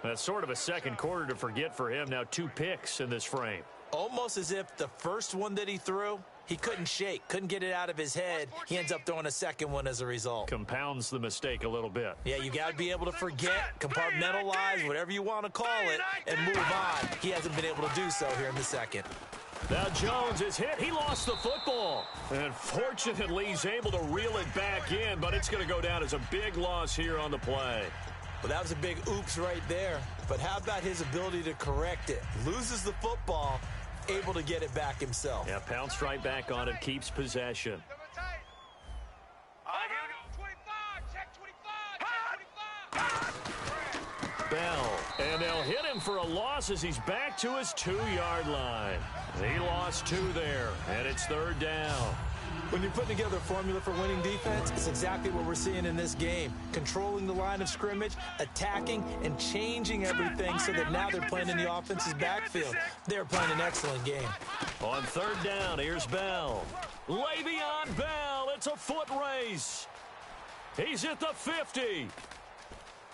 That's sort of a second quarter to forget for him. Now 2 picks in this frame. Almost as if the first one that he threw, he couldn't shake, couldn't get it out of his head. He ends up throwing a second one as a result. Compounds the mistake a little bit. Yeah, you got to be able to forget, compartmentalize, whatever you want to call it, and move on. He hasn't been able to do so here in the second. Now Jones is hit. He lost the football. And fortunately, he's able to reel it back in, but it's going to go down as a big loss here on the play. Well, that was a big oops right there. But how about his ability to correct it? Loses the football, able to get it back himself. Yeah, pounced right back on it, keeps possession. Bell, and they'll hit him for a loss as he's back to his 2-yard line. He lost 2 there, and it's 3rd down. When you're putting together a formula for winning defense, it's exactly what we're seeing in this game. Controlling the line of scrimmage, attacking, and changing everything so that now they're playing in the offense's backfield. They're playing an excellent game. On 3rd down, here's Bell. Le'Veon Bell, it's a foot race. He's at the 50.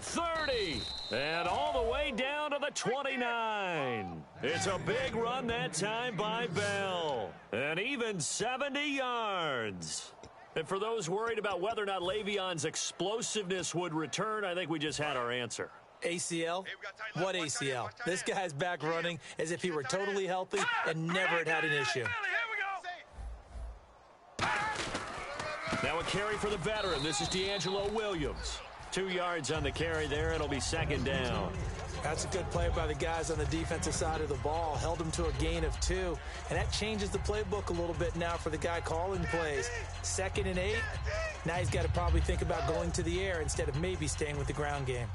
30, and all the way down to the 29. It's a big run that time by Bell, and even 70 yards. And for those worried about whether or not Le'Veon's explosiveness would return, I think we just had our answer. ACL? What ACL? This guy's back running as if he were totally healthy and never had an issue. Now a carry for the veteran. This is D'Angelo Williams. 2 yards on the carry there. It'll be 2nd down. That's a good play by the guys on the defensive side of the ball. Held him to a gain of 2. And that changes the playbook a little bit now for the guy calling plays. 2nd and 8. Now he's got to probably think about going to the air instead of maybe staying with the ground game.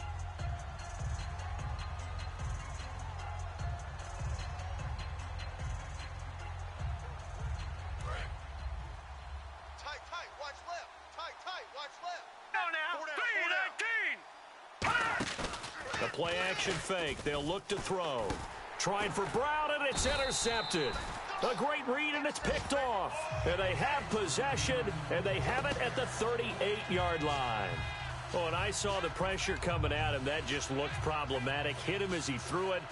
The play action fake. They'll look to throw. Trying for Brown, and it's intercepted. A great read, and it's picked off. And they have possession, and they have it at the 38-yard line. Oh, and I saw the pressure coming at him. That just looked problematic. Hit him as he threw it,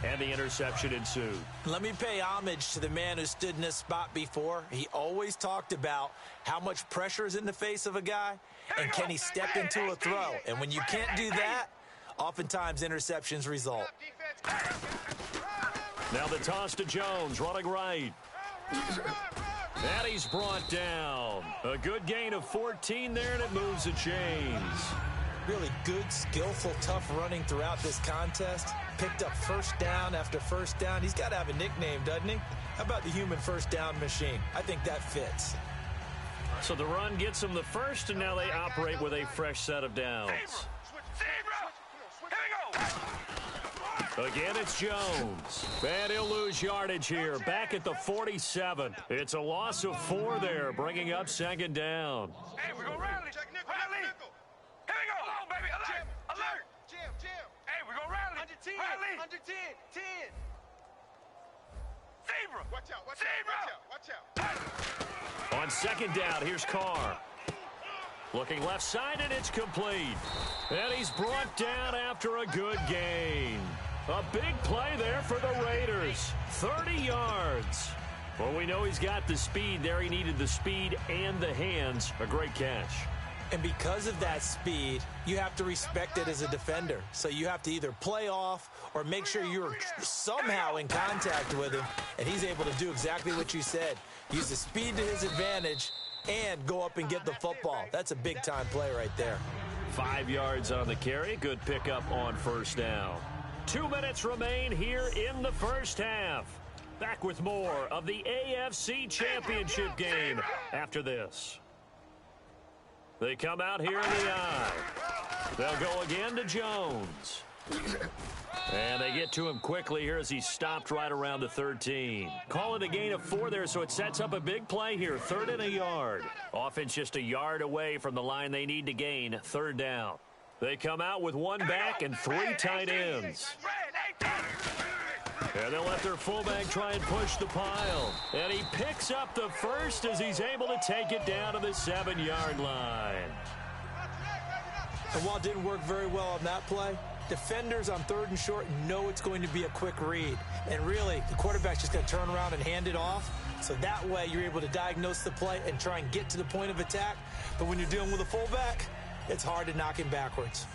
and the interception ensued. Let me pay homage to the man who stood in this spot before. He always talked about how much pressure is in the face of a guy, and can he step into a throw. And when you can't do that, oftentimes interceptions result. Now the toss to Jones, running right. And he's brought down. A good gain of 14 there, and it moves the chains. Really good, skillful, tough running throughout this contest. Picked up first down after first down. He's got to have a nickname, doesn't he? How about the human first down machine? I think that fits. So the run gets them the first, and now they operate with a fresh set of downs. Again, it's Jones. And he'll lose yardage here. Back at the 47. It's a loss of 4 there, bringing up second down. Hey, we're going to rally. Rally. Here we go. Come on, baby. Alert. Alert. Jam. Hey, we're going to rally. Under 10. Rally. Under 10. 10. Zebra. Watch out. On second down, here's Carr. Looking left side, and it's complete. And he's brought down after a good gain. A big play there for the Raiders. 30 yards. Well, we know he's got the speed there. He needed the speed and the hands. A great catch. And because of that speed, you have to respect it as a defender. So you have to either play off or make sure you're somehow in contact with him. And he's able to do exactly what you said. Use the speed to his advantage and go up and get the football. That's a big-time play right there. 5 yards on the carry. Good pickup on first down. 2 minutes remain here in the first half. Back with more of the AFC Championship game after this. They come out here in the eye. They'll go again to Jones. And they get to him quickly here as he stopped right around the 13. Call it a gain of 4 there, so it sets up a big play here. 3rd and a yard. Offense just a yard away from the line they need to gain. 3rd down. They come out with 1 back and 3 tight ends. And they'll let their fullback try and push the pile. And he picks up the first as he's able to take it down to the 7-yard line. And while it didn't work very well on that play, defenders on 3rd and short know it's going to be a quick read. And really, the quarterback's just going to turn around and hand it off. So that way, you're able to diagnose the play and try and get to the point of attack. But when you're dealing with a fullback, it's hard to knock him backwards.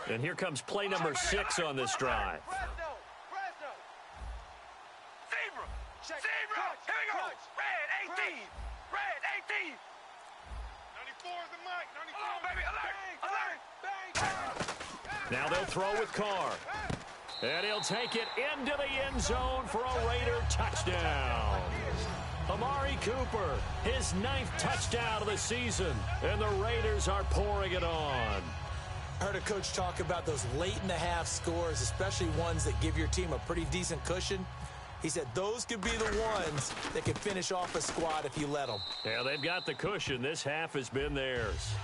And here comes play number 6 on this drive. Zebra. Here we go. Red 18. Red 18. 94 is the mic. 94. Oh, baby. Alert. Now they'll throw with Carr. And he'll take it into the end zone for a Raider touchdown. Amari Cooper, his 9th touchdown of the season. And the Raiders are pouring it on. I heard a coach talk about those late-in-the-half scores, especially ones that give your team a pretty decent cushion. He said those could be the ones that can finish off a squad if you let them. Yeah, they've got the cushion. This half has been theirs.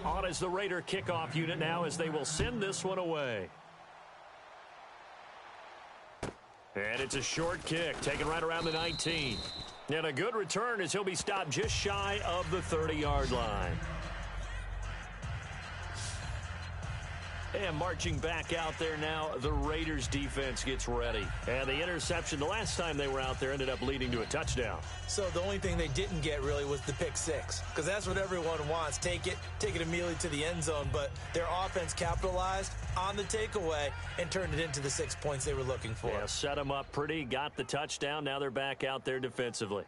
On is the Raider kickoff unit now as they will send this one away. And it's a short kick, taken right around the 19. And a good return as he'll be stopped just shy of the 30-yard line. And marching back out there now, the Raiders defense gets ready. And the interception the last time they were out there ended up leading to a touchdown. So the only thing they didn't get really was the pick 6, because that's what everyone wants. Take it immediately to the end zone. But their offense capitalized on the takeaway and turned it into the 6 points they were looking for. Yeah, set them up pretty, got the touchdown. Now they're back out there defensively.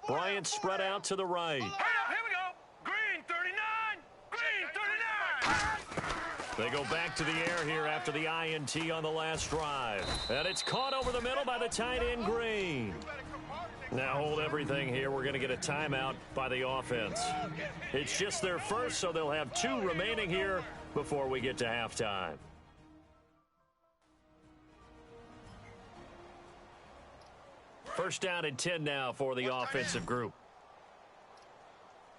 Bryant spread out to the right. Hurry up, here we go. Green 39. Green 39. They go back to the air here after the INT on the last drive. And it's caught over the middle by the tight end, Green. Now hold everything here. We're going to get a timeout by the offense. It's just their first, so they'll have 2 remaining here before we get to halftime. First down and 10 now for the offensive group.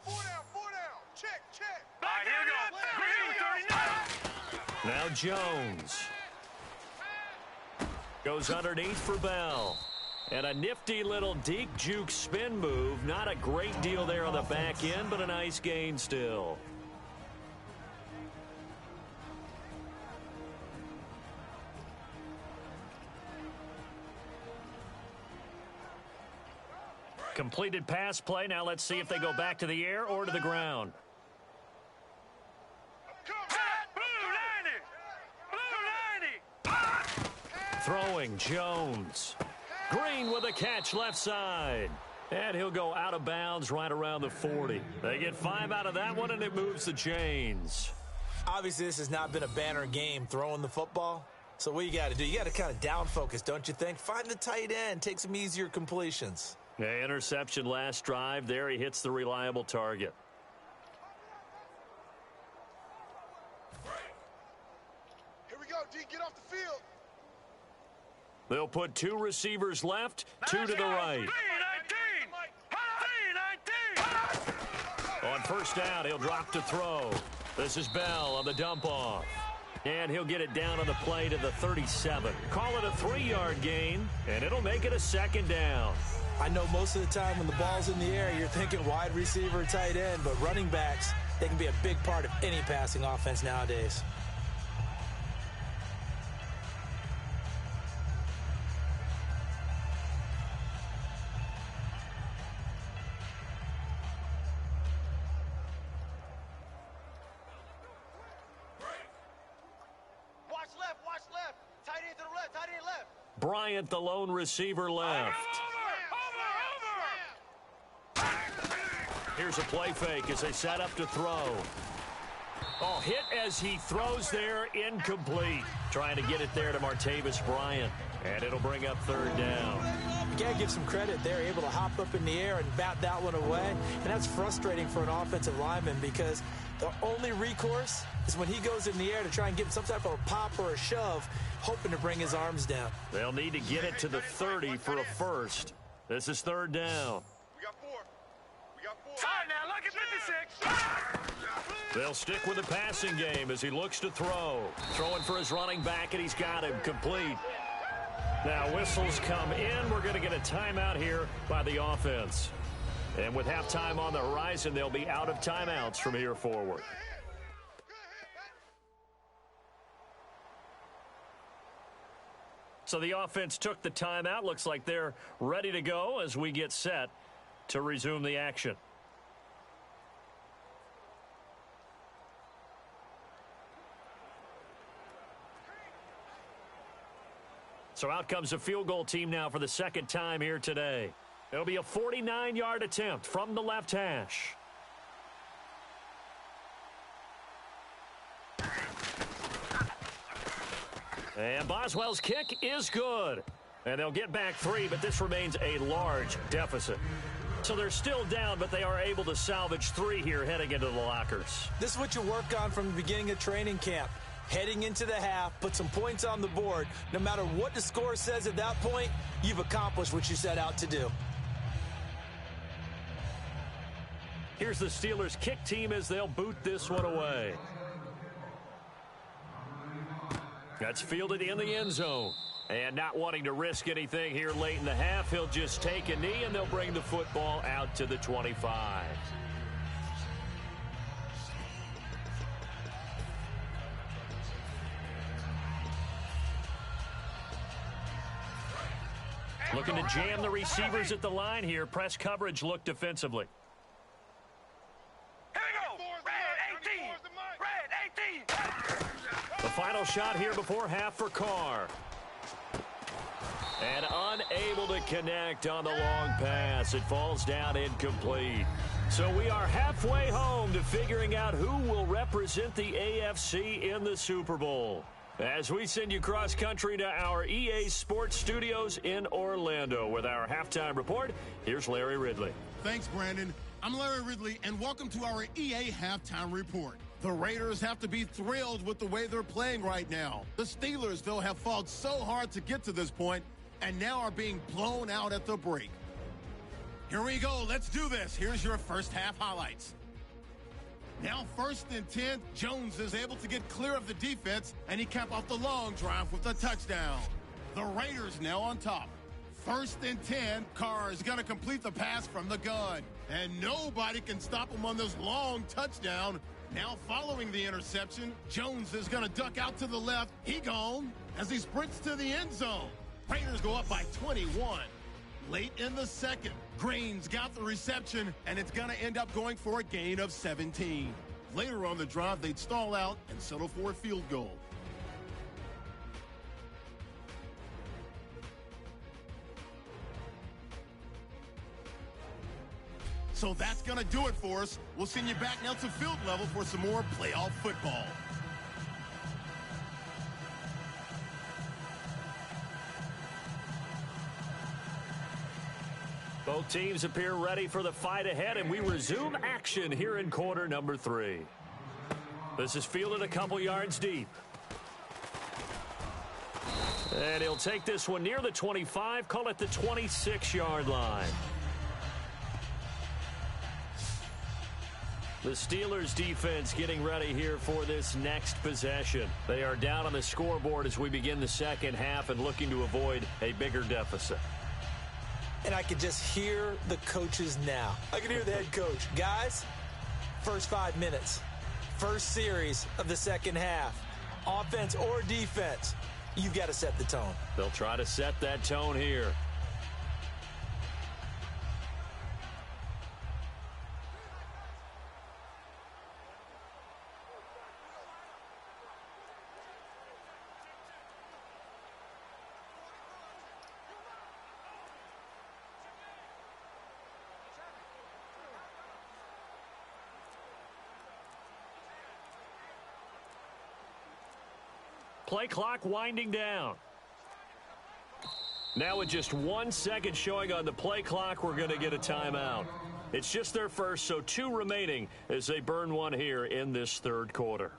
4 down. Check. All right, here we go. Green 39. Now Jones. Goes underneath for Bell. And a nifty little deke juke spin move. Not a great deal there on the back end, but a nice gain still. Completed pass play. Now let's see if they go back to the air or to the ground. Blue 90. Throwing Jones. Green with a catch left side. And he'll go out of bounds right around the 40. They get 5 out of that one, and it moves the chains. Obviously, this has not been a banner game throwing the football. So what you got to do, you got to kind of down focus, don't you think? Find the tight end, take some easier completions. Yeah, interception last drive. There he hits the reliable target. Here we go, D. Get off the field. They'll put 2 receivers left, 2 to the right. On first down, he'll drop to throw. This is Bell on the dump off. And he'll get it down on the play to the 37. Call it a 3-yard gain, and it'll make it a second down. I know most of the time when the ball's in the air, you're thinking wide receiver, tight end, but running backs, they can be a big part of any passing offense nowadays. Watch left. Tight end to the left, tight end left. Bryant, the lone receiver, left. Here's a play fake as they set up to throw. Oh, hit as he throws there, incomplete. Trying to get it there to Martavis Bryant. And it'll bring up 3rd down. You got to give some credit. They're able to hop up in the air and bat that one away. And that's frustrating for an offensive lineman because the only recourse is when he goes in the air to try and get some type of a pop or a shove, hoping to bring his arms down. They'll need to get it to the 30 for a first. This is 3rd down. We got 4. Fine now, look at 56. They'll stick with the passing game as he looks to throw. Throwing for his running back, and he's got him complete. Now whistles come in. We're going to get a timeout here by the offense. And with halftime on the horizon, they'll be out of timeouts from here forward. So the offense took the timeout. Looks like they're ready to go as we get set to resume the action. So out comes a field goal team now for the 2nd time here today. It'll be a 49-yard attempt from the left hash. And Boswell's kick is good. And they'll get back 3, but this remains a large deficit. So they're still down, but they are able to salvage 3 here heading into the lockers. This is what you work on from the beginning of training camp. Heading into the half, put some points on the board. No matter what the score says at that point, you've accomplished what you set out to do. Here's the Steelers' kick team as they'll boot this one away. That's fielded in the end zone. And not wanting to risk anything here late in the half, he'll just take a knee and they'll bring the football out to the 25. Looking to jam the receivers at the line here. Press coverage look defensively. Here we go. Red 18. Red 18. The final shot here before half for Carr. And unable to connect on the long pass. It falls down incomplete. So we are halfway home to figuring out who will represent the AFC in the Super Bowl. As we send you cross-country to our EA Sports Studios in Orlando with our halftime report, here's Larry Ridley. Thanks, Brandon. I'm Larry Ridley, and welcome to our EA halftime report. The Raiders have to be thrilled with the way they're playing right now. The Steelers, though, have fought so hard to get to this point, and now are being blown out at the break. Here we go. Let's do this. Here's your first half highlights. Now 1st and 10, Jones is able to get clear of the defense, and he capped off the long drive with a touchdown. The Raiders now on top. 1st and 10, Carr is going to complete the pass from the gun, and nobody can stop him on this long touchdown. Now following the interception, Jones is going to duck out to the left. He gone as he sprints to the end zone. Raiders go up by 21. Late in the second, Green's got the reception, and it's going to end up going for a gain of 17. Later on the drive, they'd stall out and settle for a field goal. So that's going to do it for us. We'll send you back now to field level for some more playoff football. Both teams appear ready for the fight ahead, and we resume action here in quarter number 3. This is fielded a couple yards deep. And he'll take this one near the 25, call it the 26-yard line. The Steelers defense getting ready here for this next possession. They are down on the scoreboard as we begin the second half and looking to avoid a bigger deficit. And I can just hear the coaches now. I can hear the head coach. Guys, first 5 minutes, first series of the second half, offense or defense, you've got to set the tone. They'll try to set that tone here. Play clock winding down. Now with just 1 second showing on the play clock, we're going to get a timeout. It's just their first, so 2 remaining as they burn one here in this third quarter.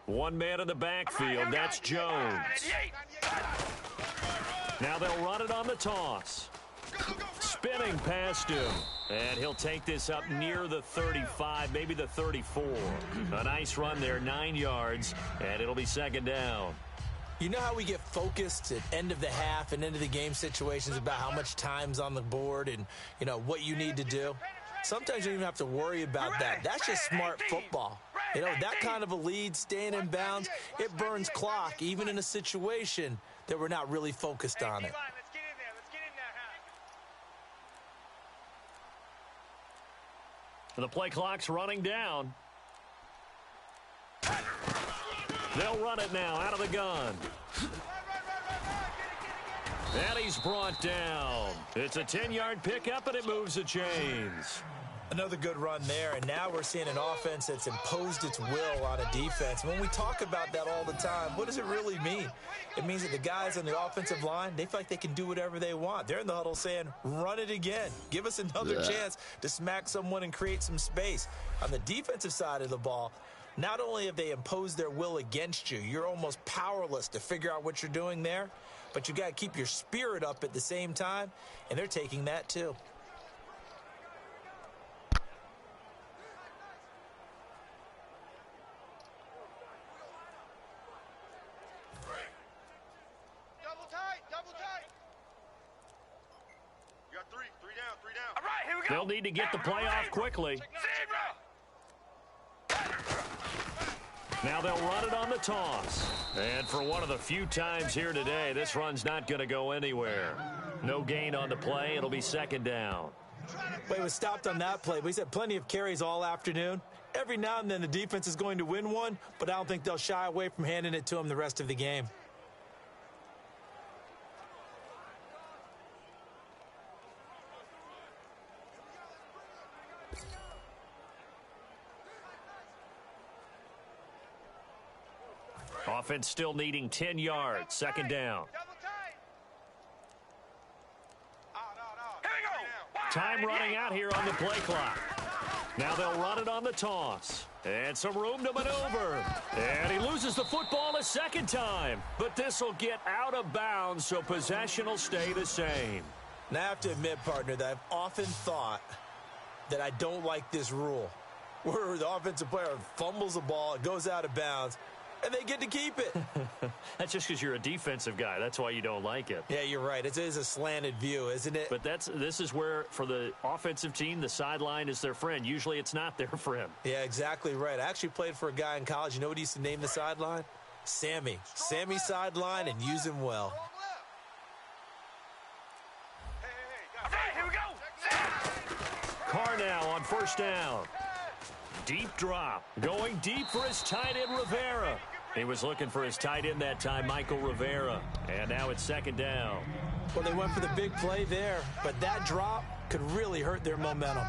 One man in the backfield, that's Jones. Now they'll run it on the toss. Spinning past him. And he'll take this up near the 35, maybe the 34. A nice run there, 9 yards, and it'll be second down. You know how we get focused at end of the half and end of the game situations about how much time's on the board and, you know, what you need to do? Sometimes you don't even have to worry about that. That's just smart football. You know, that kind of a lead, staying in bounds, it burns clock, even in a situation that we're not really focused on it. The play clock's running down. They'll run it now out of the gun. And he's brought down. It's a 10-yard pickup, and it moves the chains. Another good run there, and now we're seeing an offense that's imposed its will on a defense. When we talk about that all the time, what does it really mean? It means that the guys on the offensive line, they feel like they can do whatever they want. They're in the huddle saying, run it again. Give us another chance to smack someone and create some space. On the defensive side of the ball, not only have they imposed their will against you, you're almost powerless to figure out what you're doing there, but you got to keep your spirit up at the same time, and they're taking that too. All right, here we go. They'll need to get the play off quickly. Now they'll run it on the toss. And for one of the few times here today, this run's not going to go anywhere. No gain on the play. It'll be second down. Well, he was stopped on that play, but he's had plenty of carries all afternoon. Every now and then the defense is going to win one, but I don't think they'll shy away from handing it to him the rest of the game. Offense still needing 10 yards. Second down. Time running out here on the play clock. Now they'll run it on the toss. And some room to maneuver. And he loses the football a second time. But this will get out of bounds, so possession will stay the same. Now, I have to admit, partner, that I've often thought that I don't like this rule, where the offensive player fumbles the ball, it goes out of bounds, and they get to keep it. That's just because you're a defensive guy. That's why you don't like it. Yeah, you're right. It is a slanted view, isn't it? But this is where, for the offensive team, the sideline is their friend. Usually it's not their friend. Yeah, exactly right. I actually played for a guy in college. You know what he used to name the sideline? Sammy. Sammy sideline, and use him well. All right, here we go. Carr now on first down. Deep drop. Going deep for his tight end, Rivera. He was looking for his tight end that time, Michael Rivera. And now it's second down. Well, they went for the big play there, but that drop could really hurt their momentum.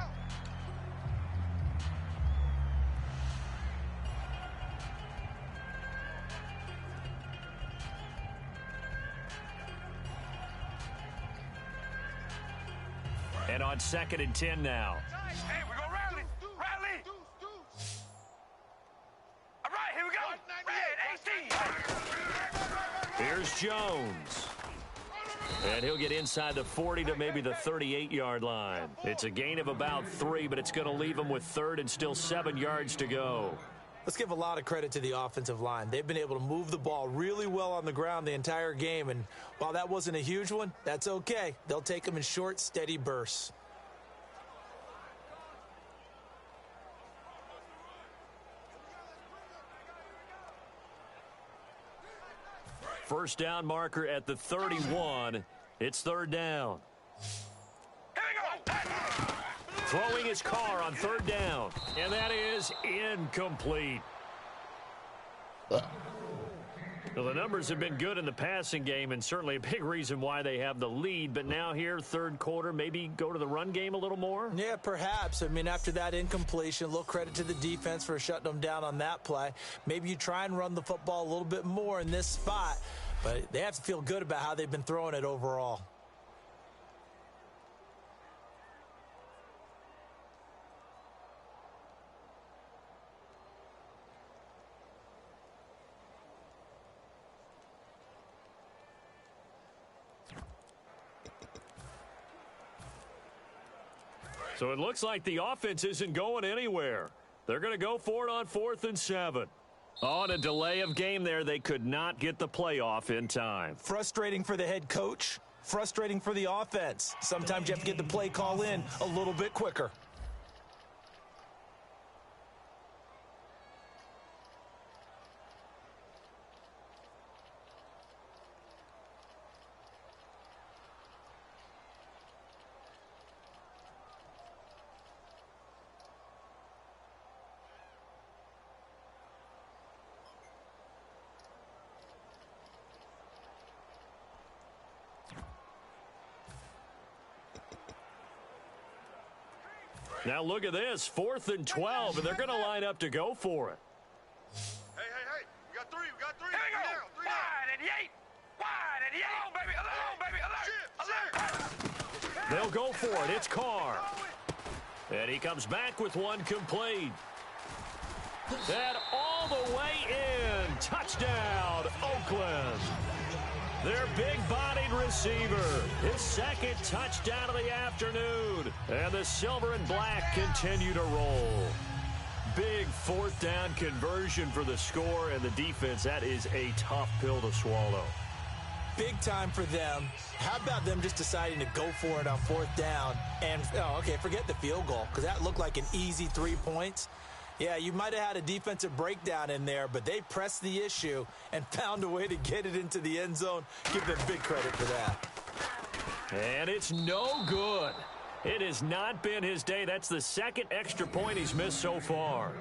And on 2nd and 10 now. Hey, we're going to rally. Rally. All right, here we go. Red 18. Here's Jones. And he'll get inside the 40 to maybe the 38-yard line. It's a gain of about 3, but it's going to leave him with 3rd and still 7 yards to go. Let's give a lot of credit to the offensive line. They've been able to move the ball really well on the ground the entire game, and while that wasn't a huge one, that's okay. They'll take them in short, steady bursts. First down marker at the 31. It's 3rd down. Here we go. Throwing his car on 3rd down. And that is incomplete. Well, the numbers have been good in the passing game, and certainly a big reason why they have the lead. But now here, 3rd quarter, maybe go to the run game a little more? Yeah, perhaps. I mean, after that incompletion, a little credit to the defense for shutting them down on that play. Maybe you try and run the football a little bit more in this spot. But they have to feel good about how they've been throwing it overall. So it looks like the offense isn't going anywhere. They're going to go for it on 4th and 7. On a delay of game there, they could not get the playoff in time. Frustrating for the head coach, frustrating for the offense. Sometimes you have to get the play call in a little bit quicker. Now look at this, 4th and 12, and they're going to line up to go for it. Hey, we got 3. Here we go. Wide at the 8. Wide at the 8. Alone, baby. Alert. They'll go for it. It's Carr. And he comes back with one complete. And all the way in. Touchdown, Oakland. Their big-bodied receiver. His 2nd touchdown of the afternoon. And the silver and black continue to roll. Big 4th down conversion for the score and the defense. That is a tough pill to swallow. big time for them. How about them just deciding to go for it on 4th down? And, forget the field goal, because that looked like an easy 3 points. Yeah, you might have had a defensive breakdown in there, but they pressed the issue and found a way to get it into the end zone. Give them big credit for that. And it's no good. It has not been his day. That's the second extra point he's missed so far.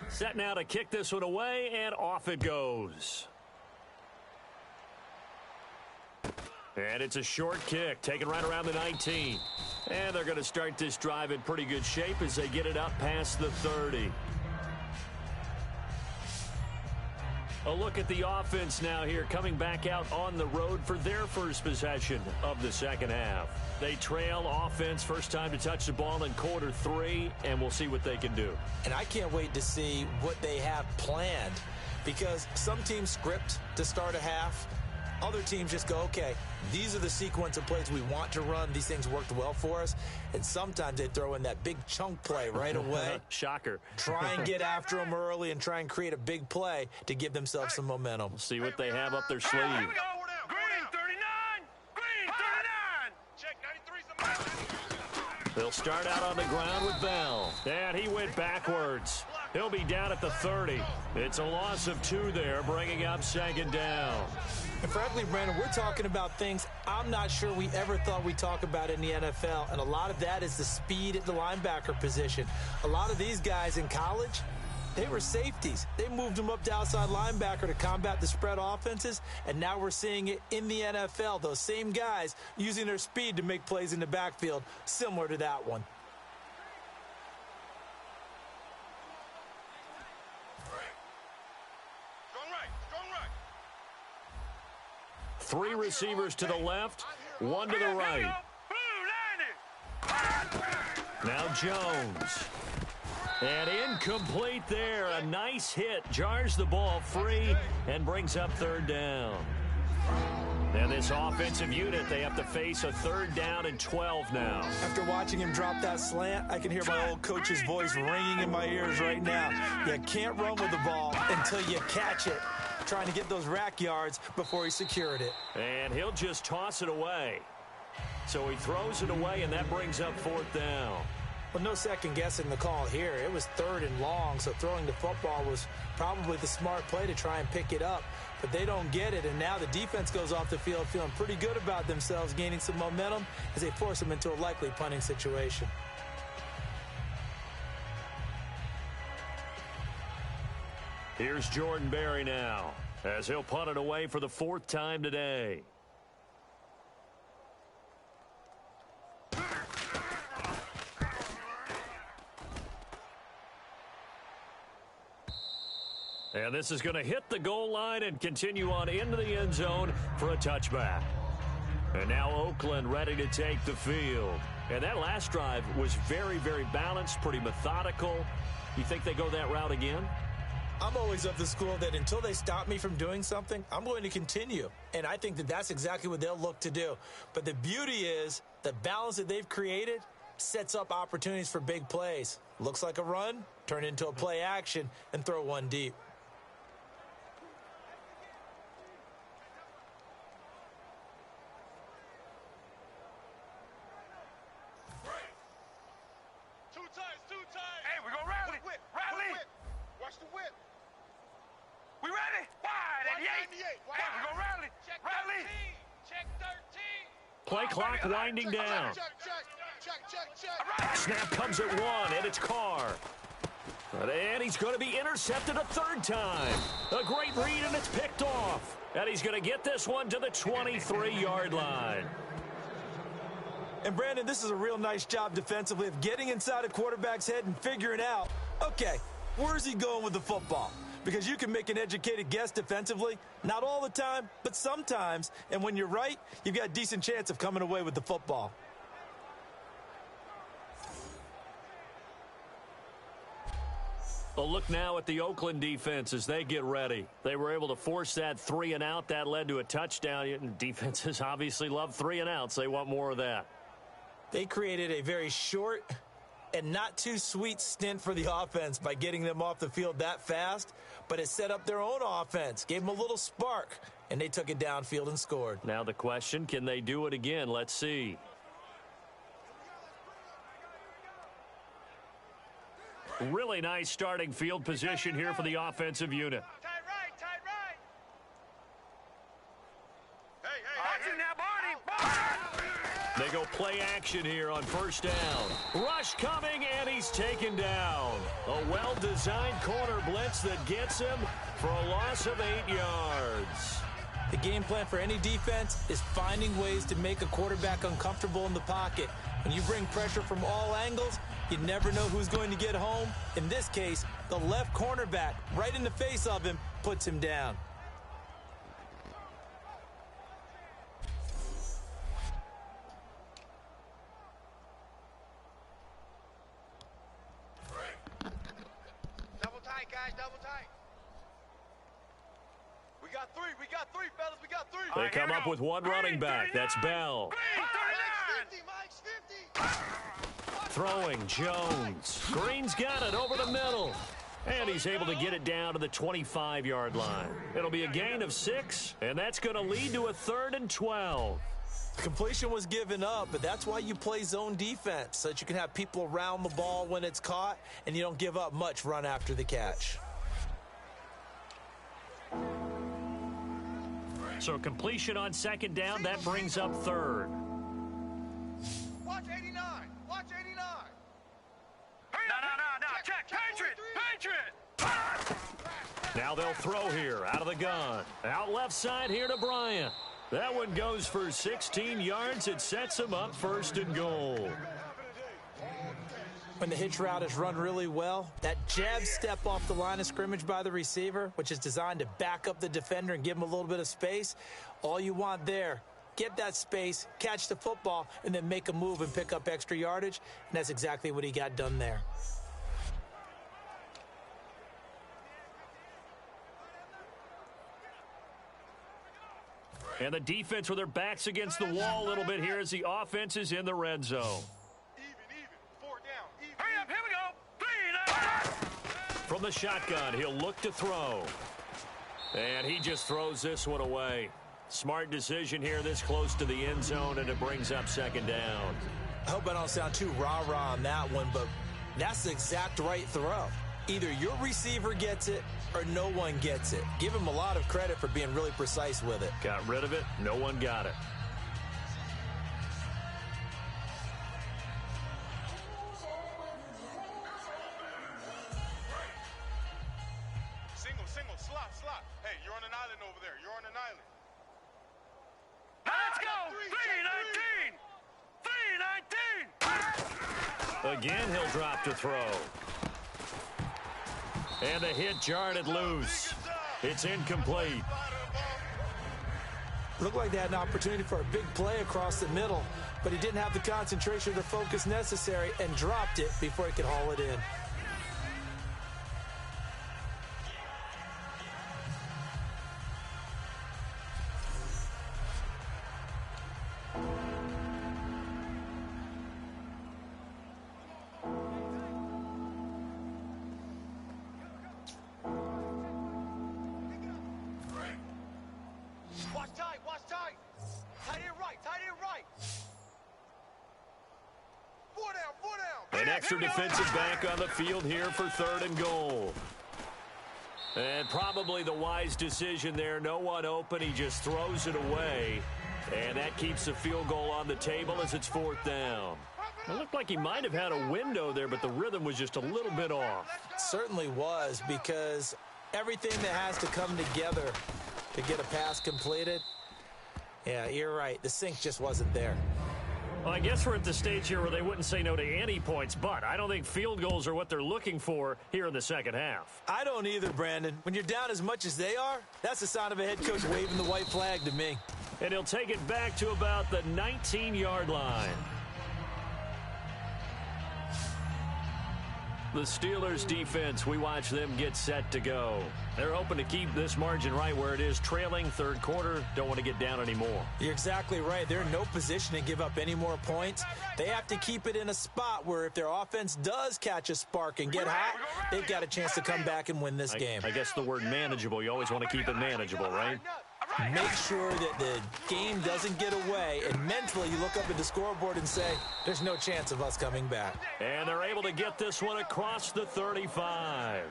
Set now to kick this one away, and off it goes. And it's a short kick, taken right around the 19. And they're going to start this drive in pretty good shape as they get it up past the 30. A look at the offense now here, coming back out on the road for their first possession of the second half. They trail offense, first time to touch the ball in quarter 3, and we'll see what they can do. And I can't wait to see what they have planned, because some teams script to start a half. Other teams just go, okay, these are the sequence of plays we want to run. These things worked well for us. And sometimes they throw in that big chunk play right away. Shocker. Try and get after them early and try and create a big play to give themselves some momentum. We'll see what they have up their sleeve. Here we go. Green 39. Green 39. Check 93. They'll start out on the ground with Bell. And he went backwards. He'll be down at the 30. It's a loss of 2 there, bringing up second down. And frankly, Brandon, we're talking about things I'm not sure we ever thought we'd talk about in the NFL. And a lot of that is the speed at the linebacker position. A lot of these guys in college, they were safeties. They moved them up to outside linebacker to combat the spread offenses. And now we're seeing it in the NFL. Those same guys using their speed to make plays in the backfield, similar to that one. Three receivers to the left, 1 to the right. Now Jones. And incomplete there. A nice hit. Jars the ball free and brings up third down. And this offensive unit, they have to face a 3rd down and 12 now. After watching him drop that slant, I can hear my old coach's voice ringing in my ears right now. You can't run with the ball until you catch it. Trying to get those rack yards before he secured it. And he'll just toss it away. So he throws it away, and that brings up 4th down. Well, no second guessing the call here. It was 3rd and long, so throwing the football was probably the smart play to try and pick it up. But they don't get it, and now the defense goes off the field feeling pretty good about themselves, gaining some momentum as they force them into a likely punting situation. Here's Jordan Berry now, as he'll punt it away for the 4th time today. And this is going to hit the goal line and continue on into the end zone for a touchback. And now Oakland ready to take the field. And that last drive was very, very balanced, pretty methodical. You think they go that route again? I'm always of the school that until they stop me from doing something, I'm going to continue. And I think that that's exactly what they'll look to do. But the beauty is the balance that they've created sets up opportunities for big plays. Looks like a run, turn into a play action, and throw one deep. Hey, we're going to rally. Rally. Watch the whip. We ready? Wide at the Hey, we gonna rally. Rally. Check 13. Play clock winding down. Snap comes at 1, and it's Carr. And he's going to be intercepted a third time. A great read, and it's picked off. And he's going to get this one to the 23-yard line. And, Brandon, this is a real nice job defensively of getting inside a quarterback's head and figuring out, okay, where's he going with the football? Because you can make an educated guess defensively, not all the time, but sometimes. And when you're right, you've got a decent chance of coming away with the football. A look now at the Oakland defense as they get ready. They were able to force that 3-and-out. That led to a touchdown. Defenses obviously love 3-and-outs. They want more of that. They created a very short and not too sweet stint for the offense by getting them off the field that fast, but it set up their own offense, gave them a little spark, and they took it downfield and scored. Now the question, can they do it again? Let's see. Really nice starting field position here for the offensive unit. Tight right. Watching now, Barney. They go play action here on first down. Rush coming, and he's taken down. A well-designed corner blitz that gets him for a loss of 8 yards. The game plan for any defense is finding ways to make a quarterback uncomfortable in the pocket. When you bring pressure from all angles, you never know who's going to get home. In this case, the left cornerback, right in the face of him, puts him down. Double tight, guys, double tight. We got three, fellas, we got three. They come up with one running back. That's Bell. Mike's 50. Throwing Jones. Green's got it over the middle. And he's able to get it down to the 25-yard line. It'll be a gain of 6, and that's going to lead to a 3rd and 12. Completion was given up, but that's why you play zone defense, so that you can have people around the ball when it's caught, and you don't give up much run after the catch. So completion on 2nd down, that brings up 3rd. Watch 89. Watch 89. No. Check. Patriot. Now they'll throw here out of the gun. Out left side here to Bryant. That one goes for 16 yards. It sets him up 1st and goal. When the hitch route is run really well, that jab step off the line of scrimmage by the receiver, which is designed to back up the defender and give him a little bit of space, all you want there, get that space, catch the football, and then make a move and pick up extra yardage, and that's exactly what he got done there. And the defense with their backs against the wall a little bit here as the offense is in the red zone. Even. 4 down. Hurry up, here we go. 3 From the shotgun, he'll look to throw. And he just throws this one away. Smart decision here this close to the end zone, and it brings up 2nd down. I hope I don't sound too rah-rah on that one, but that's the exact right throw. Either your receiver gets it or no one gets it. Give him a lot of credit for being really precise with it. Got rid of it. No one got it. Single, slot. Hey, you're on an island over there. You're on an island. Let's go. 3-19. Again, he'll drop to throw. And the hit jarred it loose. It's incomplete. Looked like they had an opportunity for a big play across the middle, but he didn't have the concentration or the focus necessary and dropped it before he could haul it in. Watch tight. Tight end right. 4 down. An extra defensive back on the field here for 3rd and goal. And probably the wise decision there. No one open. He just throws it away. And that keeps the field goal on the table as it's 4th down. It looked like he might have had a window there, but the rhythm was just a little bit off. Certainly was, because everything that has to come together to get a pass completed, yeah, you're right. The sync just wasn't there. Well, I guess we're at the stage here where they wouldn't say no to any points, but I don't think field goals are what they're looking for here in the second half. I don't either, Brandon. When you're down as much as they are, that's the sign of a head coach waving the white flag to me. And he'll take it back to about the 19-yard line. The Steelers defense, we watch them get set to go. They're hoping to keep this margin right where it is, trailing third quarter. Don't want to get down anymore. You're exactly right. They're in no position to give up any more points. They have to keep it in a spot where if their offense does catch a spark and get hot, they've got a chance to come back and win this game. I guess the word manageable, you always want to keep it manageable, right? Make sure that the game doesn't get away, and mentally you look up at the scoreboard and say, there's no chance of us coming back. And they're able to get this one across the 35.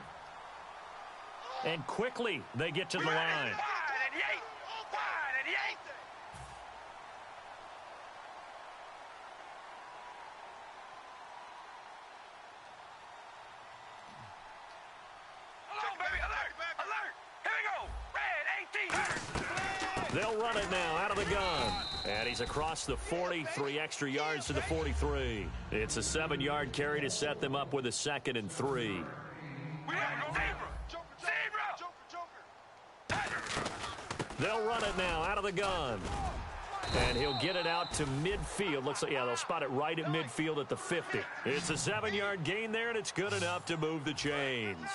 And quickly they get to the line. They'll run it now out of the gun. And he's across the 40, 3 extra yards to the 43. It's a 7-yard carry to set them up with a 2nd and 3. They'll run it now out of the gun. And he'll get it out to midfield. Looks like, yeah, they'll spot it right at midfield at the 50. It's a 7-yard gain there, and it's good enough to move the chains.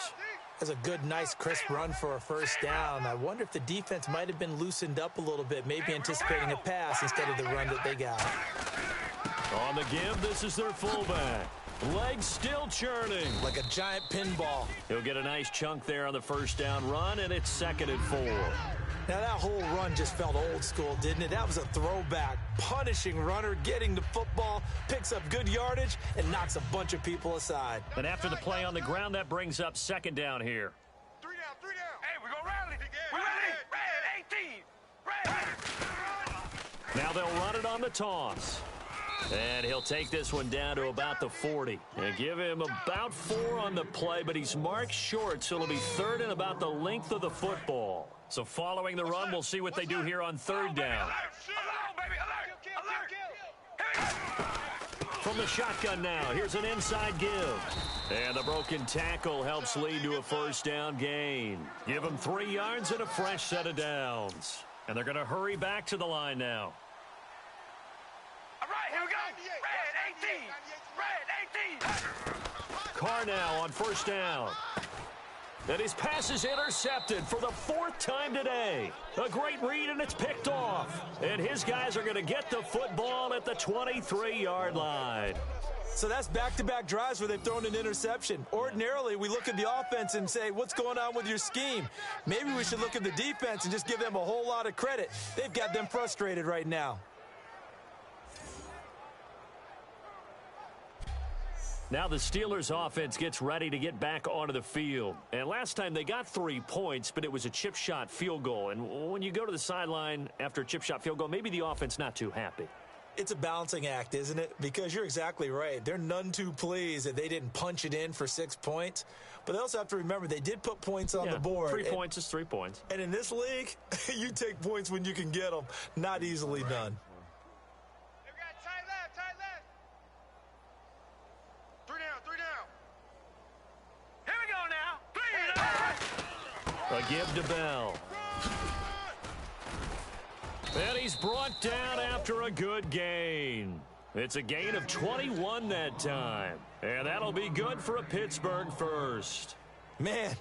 That's a good, nice, crisp run for a first down. I wonder if the defense might have been loosened up a little bit, maybe anticipating a pass instead of the run that they got. On the give, this is their fullback. Legs still churning. Like a giant pinball. He'll get a nice chunk there on the first down run, and it's 2nd and 4. Now, that whole run just felt old school, didn't it? That was a throwback. Punishing runner, getting the football, picks up good yardage, and knocks a bunch of people aside. And after the play on the ground, that brings up 2nd down here. 3 down, 3 down. Hey, we're going to rally. We're ready. Red 18. Red. Now they'll run it on the toss. And he'll take this one down to about the 40. And give him about 4 on the play, but he's marked short, so it'll be 3rd and about the length of the football. So following the run, we'll see what they do here on 3rd down. From the shotgun now, here's an inside give. And the broken tackle helps lead to a first down gain. Give them 3 yards and a fresh set of downs. And they're going to hurry back to the line now. All right, here we go. Red 18. Red 18. Carr now on first down. And his pass is intercepted for the 4th time today. A great read, and it's picked off. And his guys are going to get the football at the 23-yard line. So that's back-to-back drives where they've thrown an interception. Ordinarily, we look at the offense and say, what's going on with your scheme? Maybe we should look at the defense and just give them a whole lot of credit. They've got them frustrated right now. Now the Steelers offense gets ready to get back onto the field. And last time they got 3 points, but it was a chip shot field goal. And when you go to the sideline after a chip shot field goal, maybe the offense not too happy. It's a balancing act, isn't it? Because you're exactly right. They're none too pleased that they didn't punch it in for 6 points. But they also have to remember they did put points on the board. 3 points is 3 points. And in this league, you take points when you can get them. Not easily done. A give to Bell. And he's brought down after a good gain. It's a gain of 21 that time. And that'll be good for a Pittsburgh first. Man,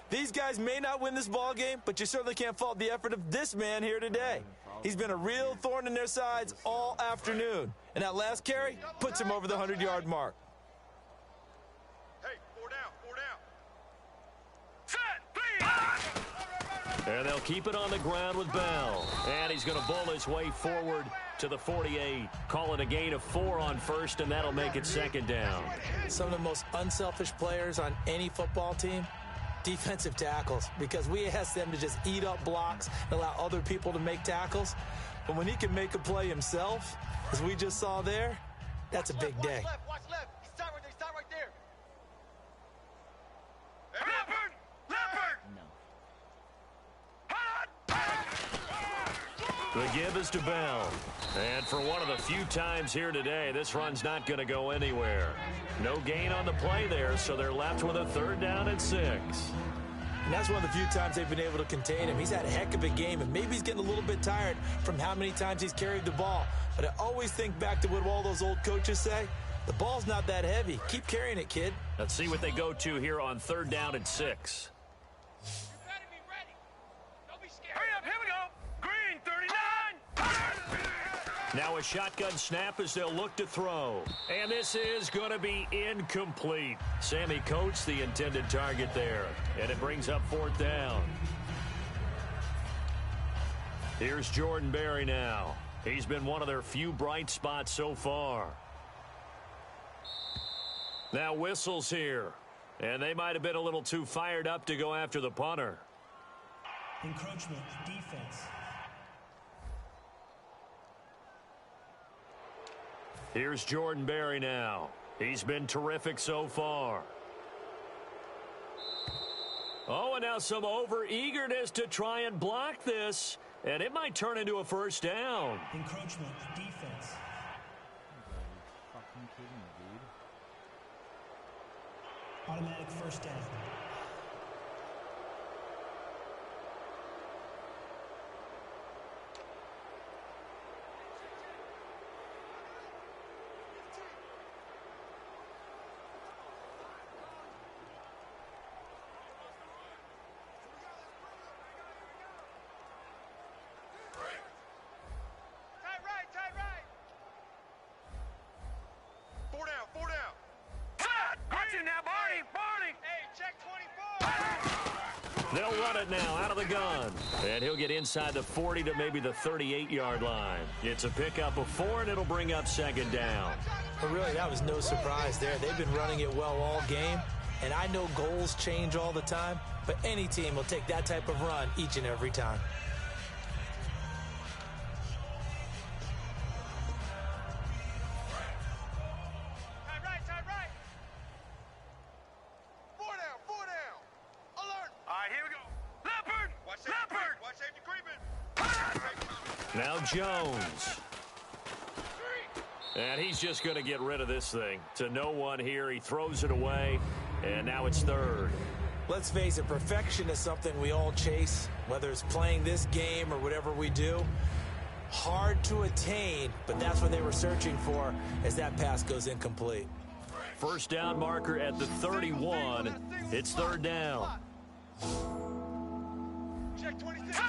these guys may not win this ball game, but you certainly can't fault the effort of this man here today. He's been a real thorn in their sides all afternoon. And that last carry puts him over the 100-yard mark. And they'll keep it on the ground with Bell. And he's going to bowl his way forward to the 48. Call it a gain of 4 on first, and that'll make it 2nd down. Some of the most unselfish players on any football team, defensive tackles, because we asked them to just eat up blocks and allow other people to make tackles. But when he can make a play himself, as we just saw there, that's a big day. Watch left. He's tied right there. Leopard! Leopard! No. The give is to Bell. And for one of the few times here today, this run's not going to go anywhere. No gain on the play there, so they're left with a 3rd down and 6. And that's one of the few times they've been able to contain him. He's had a heck of a game, and maybe he's getting a little bit tired from how many times he's carried the ball. But I always think back to what all those old coaches say. The ball's not that heavy. Keep carrying it, kid. Let's see what they go to here on 3rd down and 6. You better be ready. Don't be scared. Hurry up, here we go. Green, 39. Now a shotgun snap as they'll look to throw. And this is going to be incomplete. Sammy Coates, the intended target there. And it brings up 4th down. Here's Jordan Berry now. He's been one of their few bright spots so far. Now whistles here. And they might have been a little too fired up to go after the punter. Encroachment, defense. Here's Jordan Berry now. He's been terrific so far. Oh, and now some over-eagerness to try and block this. And it might turn into a 1st down. Encroachment, defense. Fucking kidding me, dude. Automatic 1st down. Tight right. 4 down. Watch it now, Barney. Hey, check 24. They'll run it now out of the gun. And he'll get inside the 40 to maybe the 38-yard line. It's a pickup of 4, and it'll bring up 2nd down. But really, that was no surprise there. They've been running it well all game. And I know goals change all the time, but any team will take that type of run each and every time. Tight right. 4 down. Alert. All right, here we go. Leopard! Watch safety creeping. Now Jones. And he's just going to get rid of this thing. To no one here. He throws it away, and now it's 3rd. Let's face it, perfection is something we all chase, whether it's playing this game or whatever we do. Hard to attain, but that's what they were searching for as that pass goes incomplete. 1st down marker at the 31. It's 3rd down. Check 26.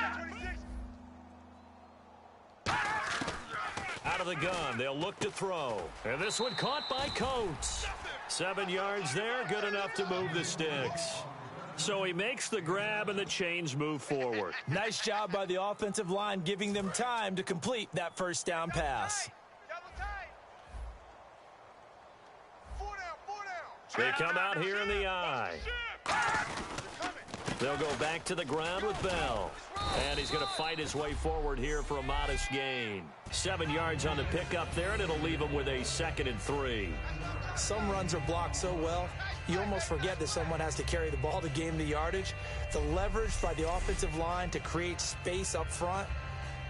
Out of the gun, they'll look to throw. And this one caught by Coates. 7 yards there, good enough to move the sticks. So he makes the grab and the chains move forward. Nice job by the offensive line giving them time to complete that 1st down pass. Double tight. 4 down. They come out here in the eye. They'll go back to the ground with Bell. And he's going to fight his way forward here for a modest gain. 7 yards on the pickup there, and it'll leave him with a 2nd and 3. Some runs are blocked so well, you almost forget that someone has to carry the ball to gain the yardage. The leverage by the offensive line to create space up front,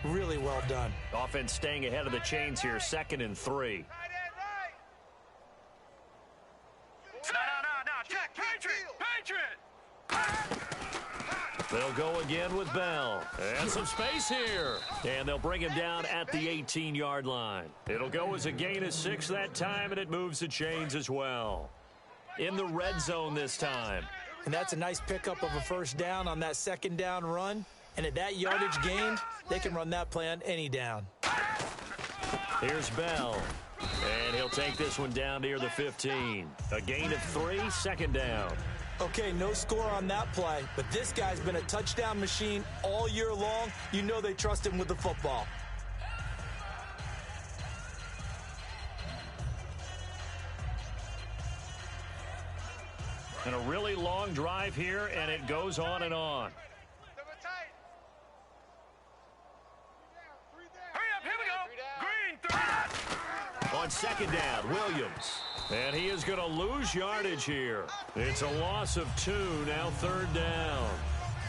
really well done. Offense staying ahead of the chains here, 2nd and 3. No. Check. Patriot. They'll go again with Bell. And some space here. And they'll bring him down at the 18-yard line. It'll go as a gain of 6 that time, and it moves the chains as well. In the red zone this time. And that's a nice pickup of a 1st down on that 2nd down run. And at that yardage gained, they can run that play on any down. Here's Bell. And he'll take this one down near the 15. A gain of 3, 2nd down. Okay, no score on that play, but this guy's been a touchdown machine all year long. You know they trust him with the football. And a really long drive here, and it goes on and on. Hurry up, here we go. Green, 3. On second down, Williams. And he is going to lose yardage here. It's a loss of 2, now third down.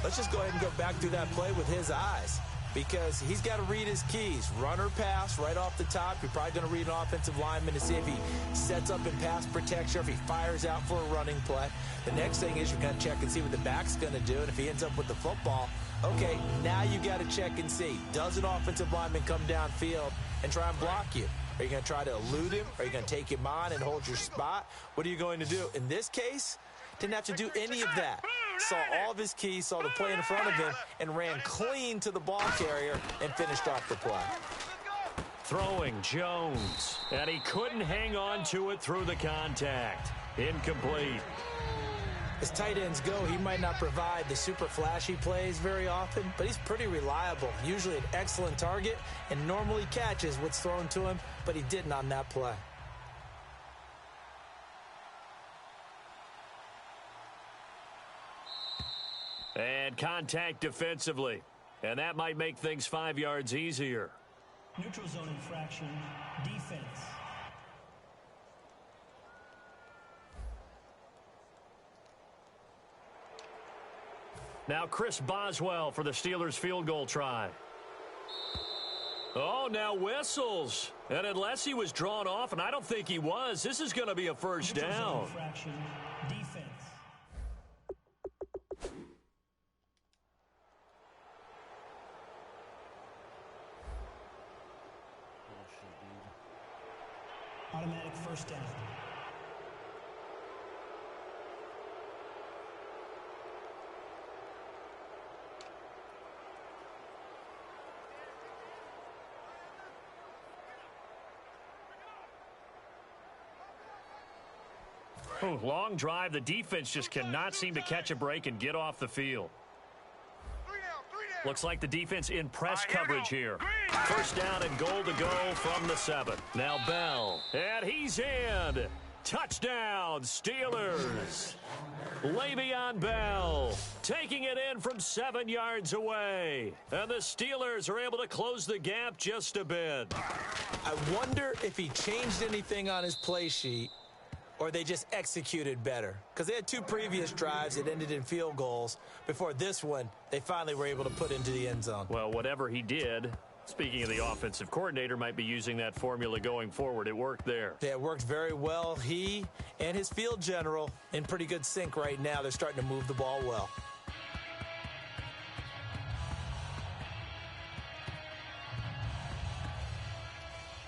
Let's just go ahead and go back through that play with his eyes, because he's got to read his keys. Run or pass right off the top. You're probably going to read an offensive lineman to see if he sets up in pass protection, or if he fires out for a running play. The next thing is you're going to check and see what the back's going to do, and if he ends up with the football, okay, now you got to check and see. Does an offensive lineman come downfield and try and block you? Are you going to try to elude him? Are you going to take him on and hold your spot? What are you going to do? In this case, didn't have to do any of that. Saw all of his keys, saw the play in front of him, and ran clean to the ball carrier and finished off the play. Throwing Jones, and he couldn't hang on to it through the contact. Incomplete. As tight ends go, he might not provide the super flashy plays very often, but he's pretty reliable. Usually an excellent target, and normally catches what's thrown to him, but he didn't on that play. And contact defensively. And that might make things 5 yards easier. Neutral zone infraction, defense. Now Chris Boswell for the Steelers field goal try. Oh, now whistles. And unless he was drawn off, and I don't think he was, this is going to be a first Neutral zone down. infraction, defense. Automatic first down. Ooh, long drive. The defense just cannot seem to catch a break and get off the field. Looks like the defense in press coverage here. First down and goal to go from the 7. Now Bell, and he's in. Touchdown, Steelers. Le'Veon Bell taking it in from 7 yards away. And the Steelers are able to close the gap just a bit. I wonder if he changed anything on his play sheet, or they just executed better. Because they had 2 previous drives that ended in field goals. Before this one, they finally were able to put into the end zone. Well, whatever he did, speaking of the offensive coordinator, might be using that formula going forward. It worked there. Yeah, it worked very well. He and his field general in pretty good sync right now. They're starting to move the ball well.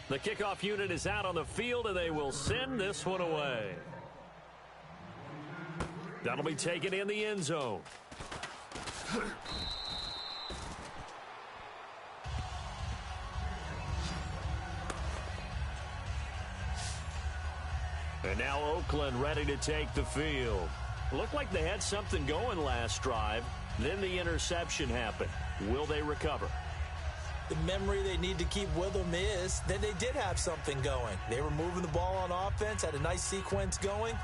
The kickoff unit is out on the field, and they will send this one away. That'll be taken in the end zone. And now Oakland ready to take the field. Looked like they had something going last drive. Then the interception happened. Will they recover? The memory they need to keep with them is that they did have something going. They were moving the ball on offense, had a nice sequence going.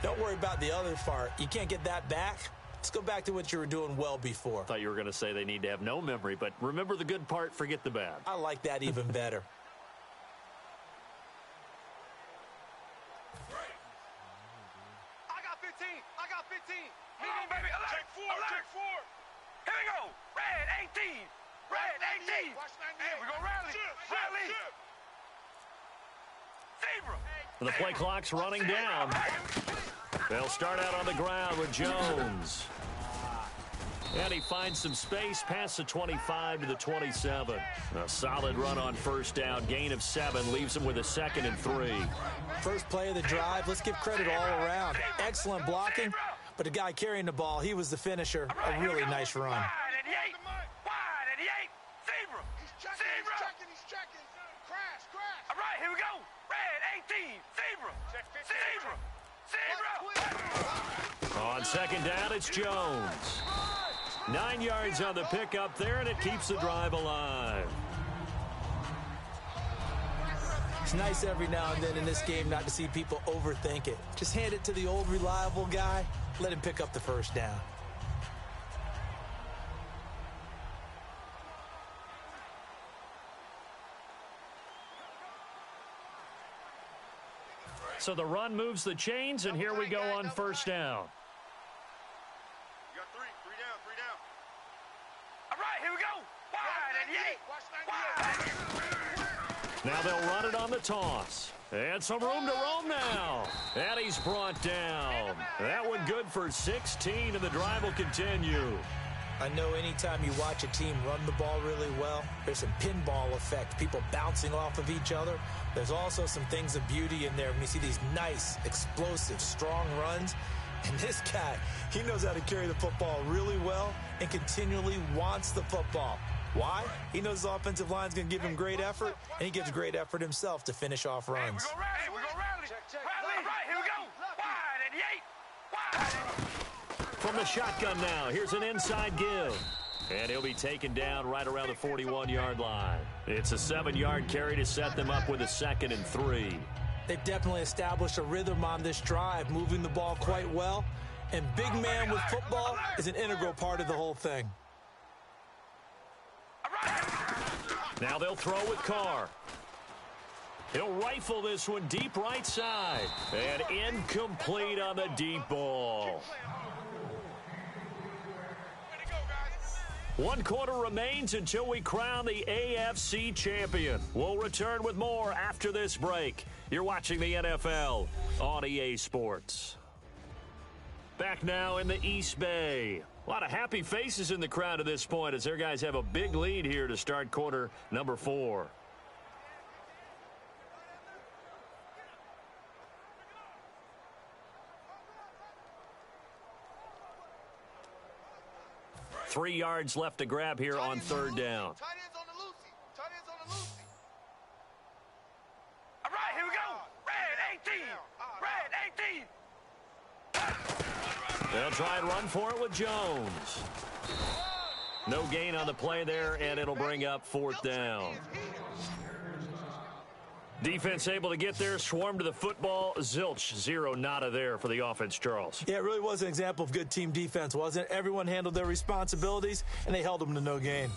Don't worry about the other part. You can't get that back. Let's go back to what you were doing well before. I thought you were going to say they need to have no memory, but remember the good part, forget the bad. I like that even better. I got 15. I got 15. Come on, baby. Alert. Check 4. Alert. Check 4. Here we go. Red 18. Red 18. Hey, we're going to rally. Rally. Zebra. The play clock's running down. They'll start out on the ground with Jones. And he finds some space past the 25 to the 27. A solid run on first down. Gain of 7 leaves him with a 2nd and 3. First play of the drive. Let's give credit all around. Excellent blocking. But the guy carrying the ball, he was the finisher. A really nice run. Wide 88. Wide 88. Zebra. Zebra. He's checking. Crash. All right, here we go. Red 18. Zebra. Zebra. On second down, it's Jones. 9 yards on the pickup there, and it keeps the drive alive. It's nice every now and then in this game not to see people overthink it. Just hand it to the old reliable guy. Let him pick up the first down. So the run moves the chains, and here we go on first down. You got three down. All right, here we go. Wide and Now they'll run it on the toss. And some room to roam now. And he's brought down. That one good for 16, and the drive will continue. I know anytime you watch a team run the ball really well, there's some pinball effect, people bouncing off of each other. There's also some things of beauty in there when you see these nice, explosive, strong runs. And this guy, he knows how to carry the football really well and continually wants the football. Why? He knows his offensive line's going to give him great effort, and he gives great effort himself to finish off runs. We're going to rally. Rally. All right, here we go. Wide and From the shotgun now, here's an inside give. And he'll be taken down right around the 41-yard line. It's a 7-yard carry to set them up with a 2nd and 3. They've definitely established a rhythm on this drive, moving the ball quite well. And big man with football is an integral part of the whole thing. Now they'll throw with Carr. He'll rifle this one deep right side. And incomplete on the deep ball. 1 quarter remains until we crown the AFC champion. We'll return with more after this break. You're watching the NFL on EA Sports. Back now in the East Bay. A lot of happy faces in the crowd at this point as their guys have a big lead here to start quarter number 4. Three yards left to grab here on 3rd down. Tight ends on the loosey. All right, here we go. Red 18. They'll try and run for it with Jones. No gain on the play there, and it'll bring up 4th down. Defense able to get there, swarm to the football. Zilch, 0 nada there for the offense, Charles. Yeah, it really was an example of good team defense, wasn't it? Everyone handled their responsibilities, and they held them to no gain.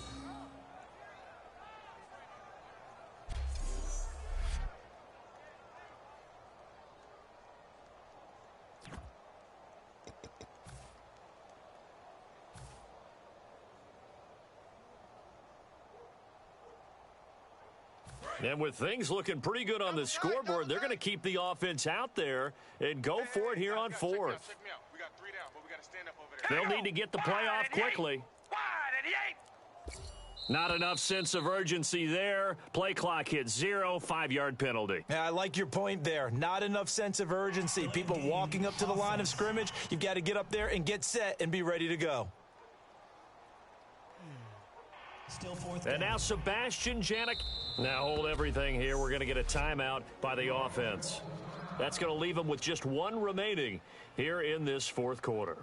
And with things looking pretty good on the scoreboard, they're going to keep the offense out there and go for it here on 4th. Check me out. We got 3 down, but we got to stand up over there. They'll need to get the play off quickly. Not enough sense of urgency there. Play clock hit 0, 5-yard penalty. Yeah, I like your point there. Not enough sense of urgency. People walking up to the line of scrimmage, you've got to get up there and get set and be ready to go. Still 4th. And now Sebastian Janik. Now hold everything here. We're going to get a timeout by the offense. That's going to leave them with just 1 remaining here in this 4th quarter.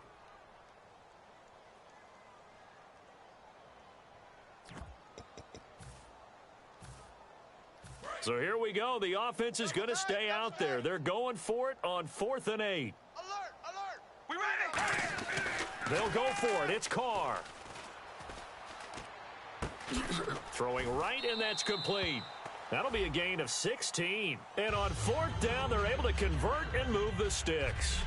So here we go. The offense is going to stay out there. They're going for it on 4th and 8. Alert! We ready? They'll go for it. It's Carr. Throwing right, and that's complete. That'll be a gain of 16. And on 4th down, they're able to convert and move the sticks.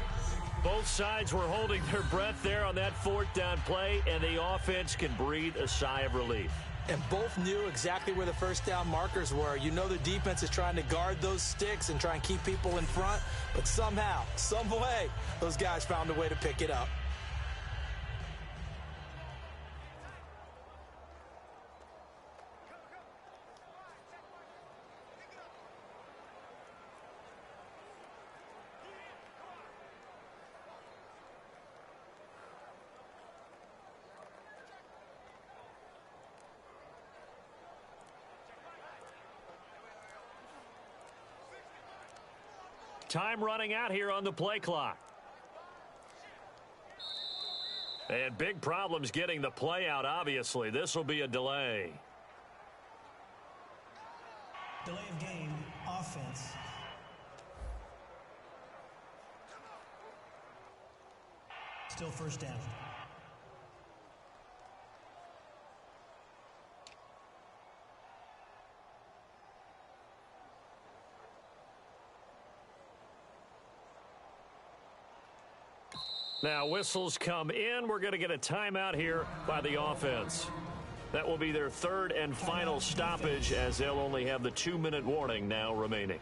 Both sides were holding their breath there on that 4th down play, and the offense can breathe a sigh of relief. And both knew exactly where the first down markers were. You know the defense is trying to guard those sticks and try and keep people in front, but somehow, some way, those guys found a way to pick it up. Time running out here on the play clock. And big problems getting the play out, obviously. This will be a delay. Delay of game, offense. offense. Still first down. Now whistles come in. We're going to get a timeout here by the offense. That will be their third and final stoppage, as they'll only have the 2-minute warning now remaining.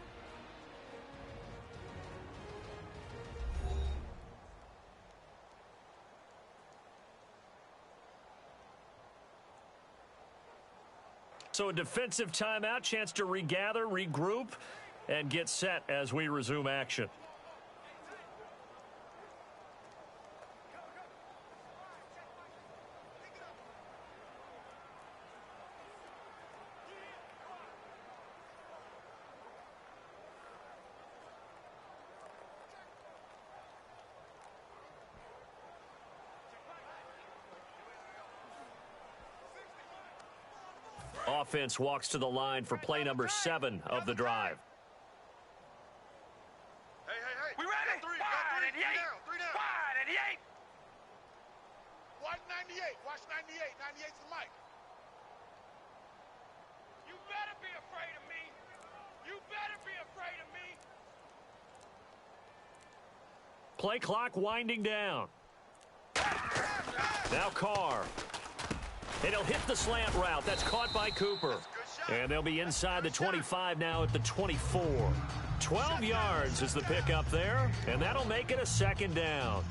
So a defensive timeout, chance to regather, regroup, and get set as we resume action. Offense walks to the line for play number 7 of the drive. Hey. We ready? Wide and 8. Wide and 8. Watch 98. Watch 98. 98's the mic. You better be afraid of me. You better be afraid of me. Play clock winding down. Now Carr. And he'll hit the slant route. That's caught by Cooper. And they'll be inside the 25 now at the 24. 12 yards is the pickup there, and that'll make it a second down.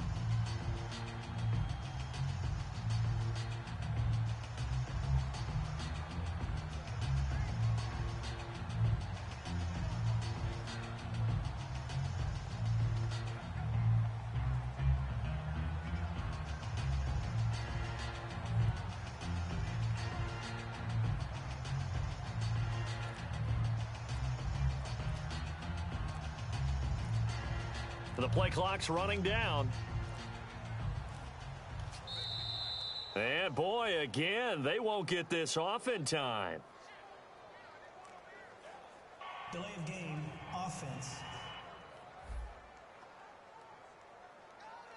The play clock's running down. And boy, again, they won't get this off in time. Delay of game, offense.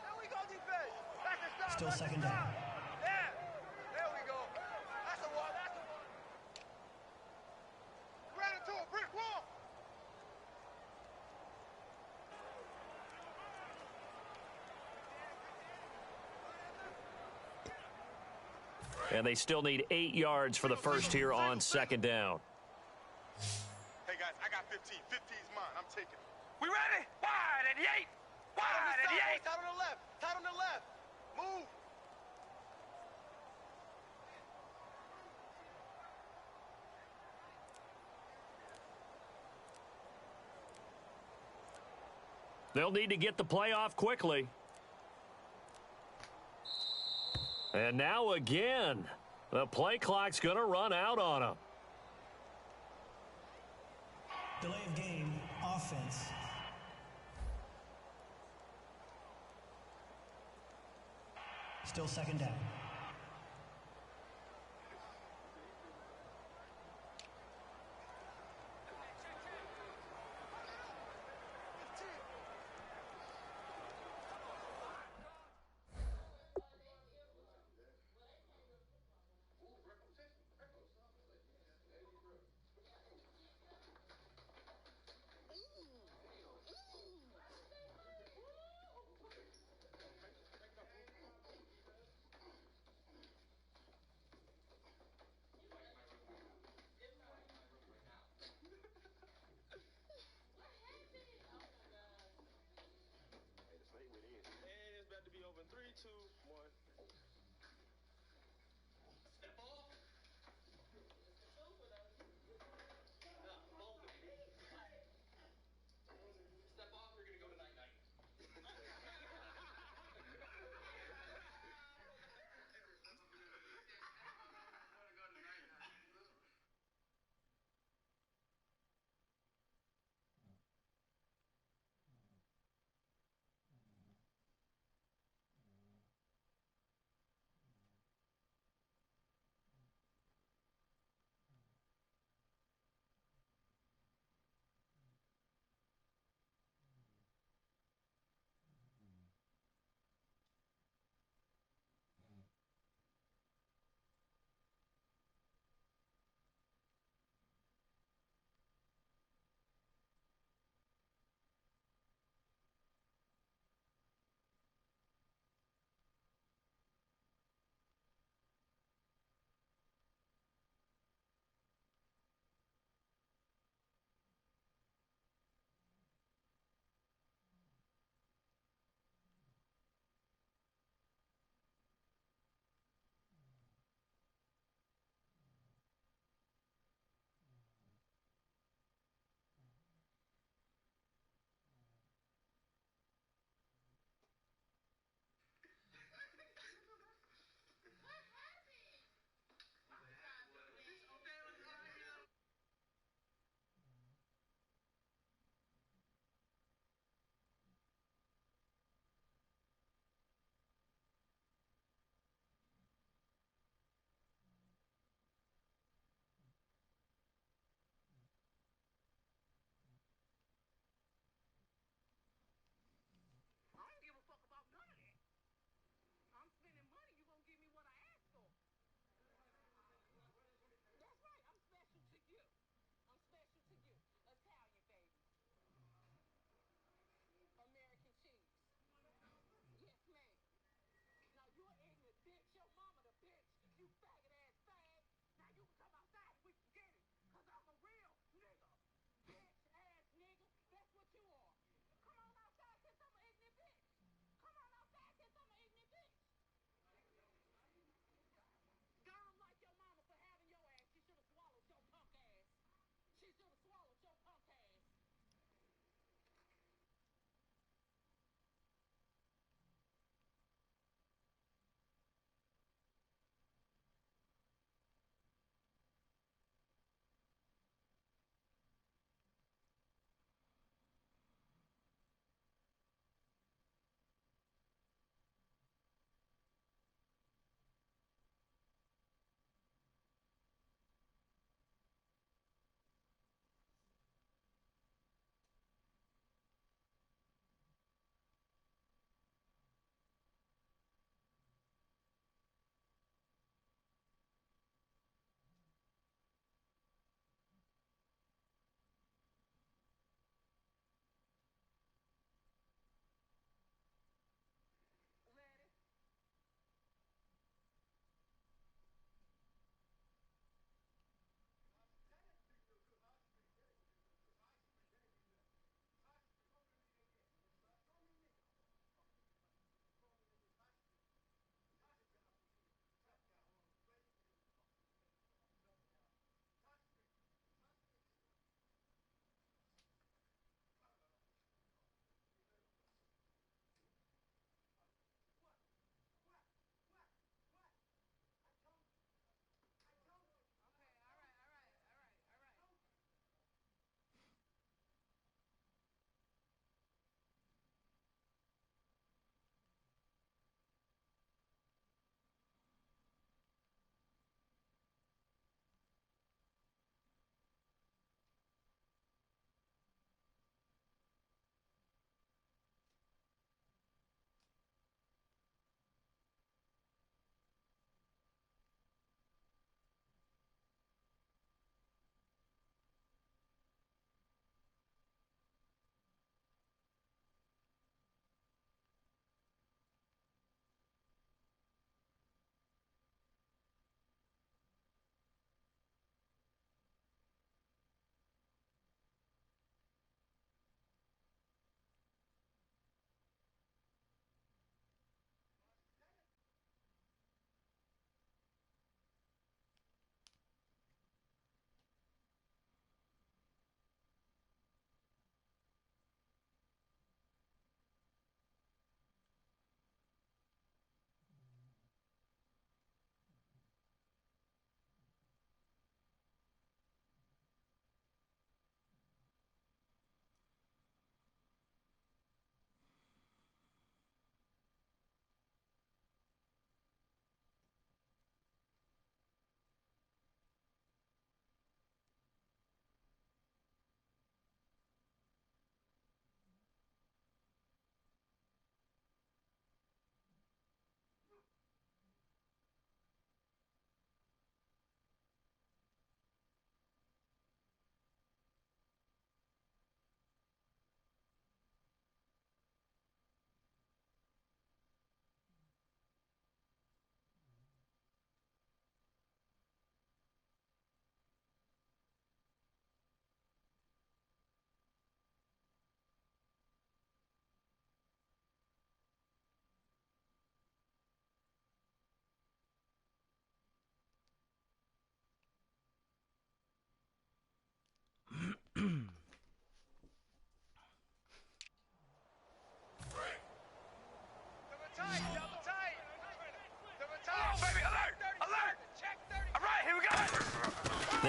There we go, defense. That's the stop. Still second down. There we go. That's the one. Ran into a brick wall. And they still need 8 yards for the first here on second down. Hey, guys, I got 15. 15's mine. I'm taking it. We ready? Wide and 8. Wide and 8. Tight on the left. Tight on the left. Move. They'll need to get the play off quickly. And now again, the play clock's going to run out on them. Delay of game, offense. Still second down.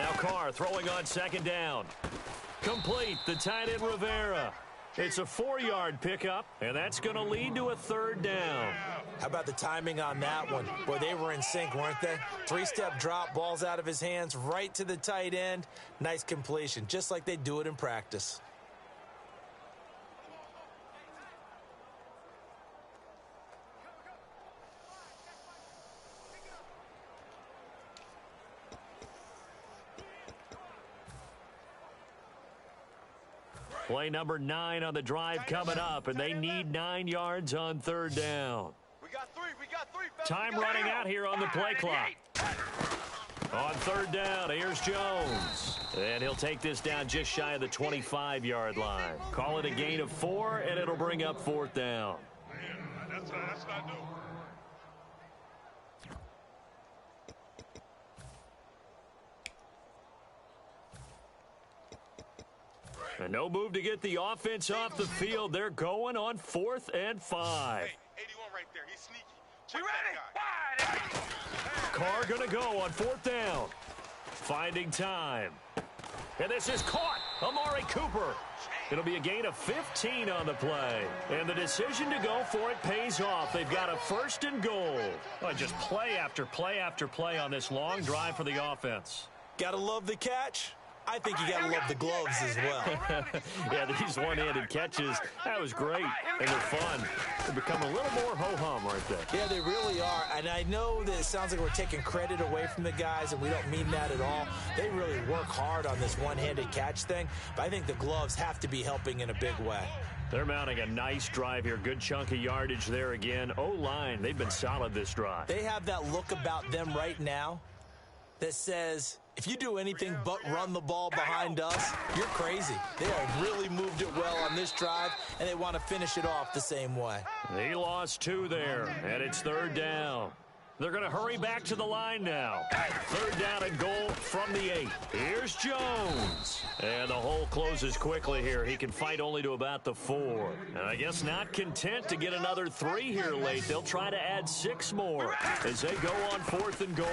Now Carr throwing on second down. Complete, the tight end Rivera. It's a 4-yard pickup, and that's going to lead to a third down. How about the timing on that one? Boy, they were in sync, weren't they? 3-step drop, balls out of his hands, right to the tight end. Nice completion, just like they do it in practice. Play number 9 on the drive coming up, and they need 9 yards on third down. We got three. Time running out here on the play clock. On third down, here's Jones. And he'll take this down just shy of the 25-yard line. Call it a gain of 4, and it'll bring up fourth down. That's what I do. And no move to get the offense off the field. They're going on 4th and 5. Hey, 81 right there. He's sneaky. We ready? Wide. Carr going to go on 4th down. Finding time. And this is caught. Amari Cooper. It'll be a gain of 15 on the play. And the decision to go for it pays off. They've got a 1st and goal. Oh, just play after play after play on this long drive for the offense. Gotta love the catch. I think you got to love the gloves as well. Yeah, these one-handed catches, that was great, and they're fun. They become a little more ho-hum right there. Yeah, they really are, and I know that it sounds like we're taking credit away from the guys, and we don't mean that at all. They really work hard on this one-handed catch thing, but I think the gloves have to be helping in a big way. They're mounting a nice drive here. Good chunk of yardage there again. O-line, they've been solid this drive. They have that look about them right now that says, if you do anything but run the ball behind us, you're crazy. They have really moved it well on this drive, and they want to finish it off the same way. He lost 2 there, and it's third down. They're going to hurry back to the line now. Third down and goal from the 8. Here's Jones. And the hole closes quickly here. He can fight only to about the 4. And I guess not content to get another 3 here late. They'll try to add 6 more as they go on 4th and goal.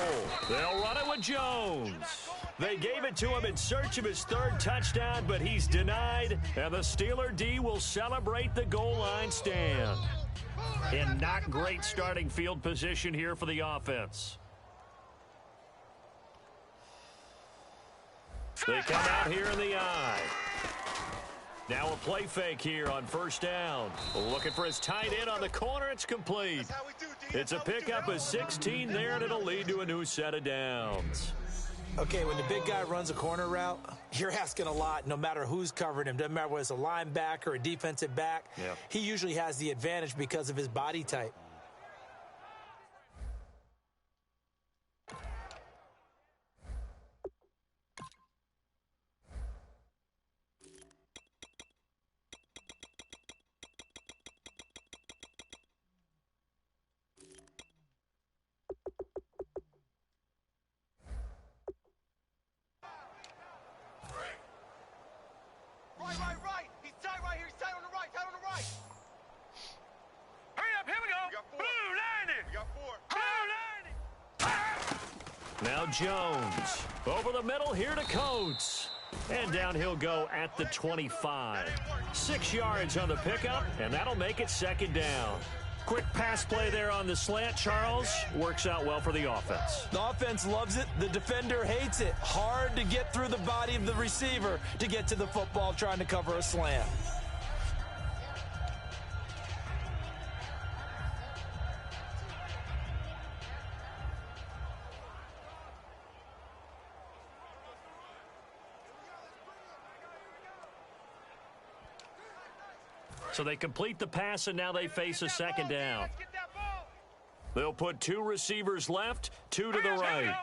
They'll run it with Jones. They gave it to him in search of his 3rd touchdown, but he's denied. And the Steeler D will celebrate the goal line stand. In not great starting field position here for the offense. They come out here in the eye. Now a play fake here on 1st down. Looking for his tight end on the corner. It's complete. It's a pickup of 16 there, and it'll lead to a new set of downs. Okay, when the big guy runs a corner route, you're asking a lot no matter who's covering him. Doesn't matter whether it's a linebacker or a defensive back. Yeah. He usually has the advantage because of his body type. Right. He's tight right here. He's tight on the right. Hurry up. Here we go. We got 4. Blue 90. Now Jones. Over the middle here to Coates. And down he'll go at the 25. 6 yards on the pickup, and that'll make it 2nd down. Quick pass play there on the slant, Charles. Works out well for the offense. The offense loves it. The defender hates it. Hard to get through the body of the receiver to get to the football trying to cover a slant. So they complete the pass, and now they face a 2nd down. They'll put 2 receivers left, 2 to the right.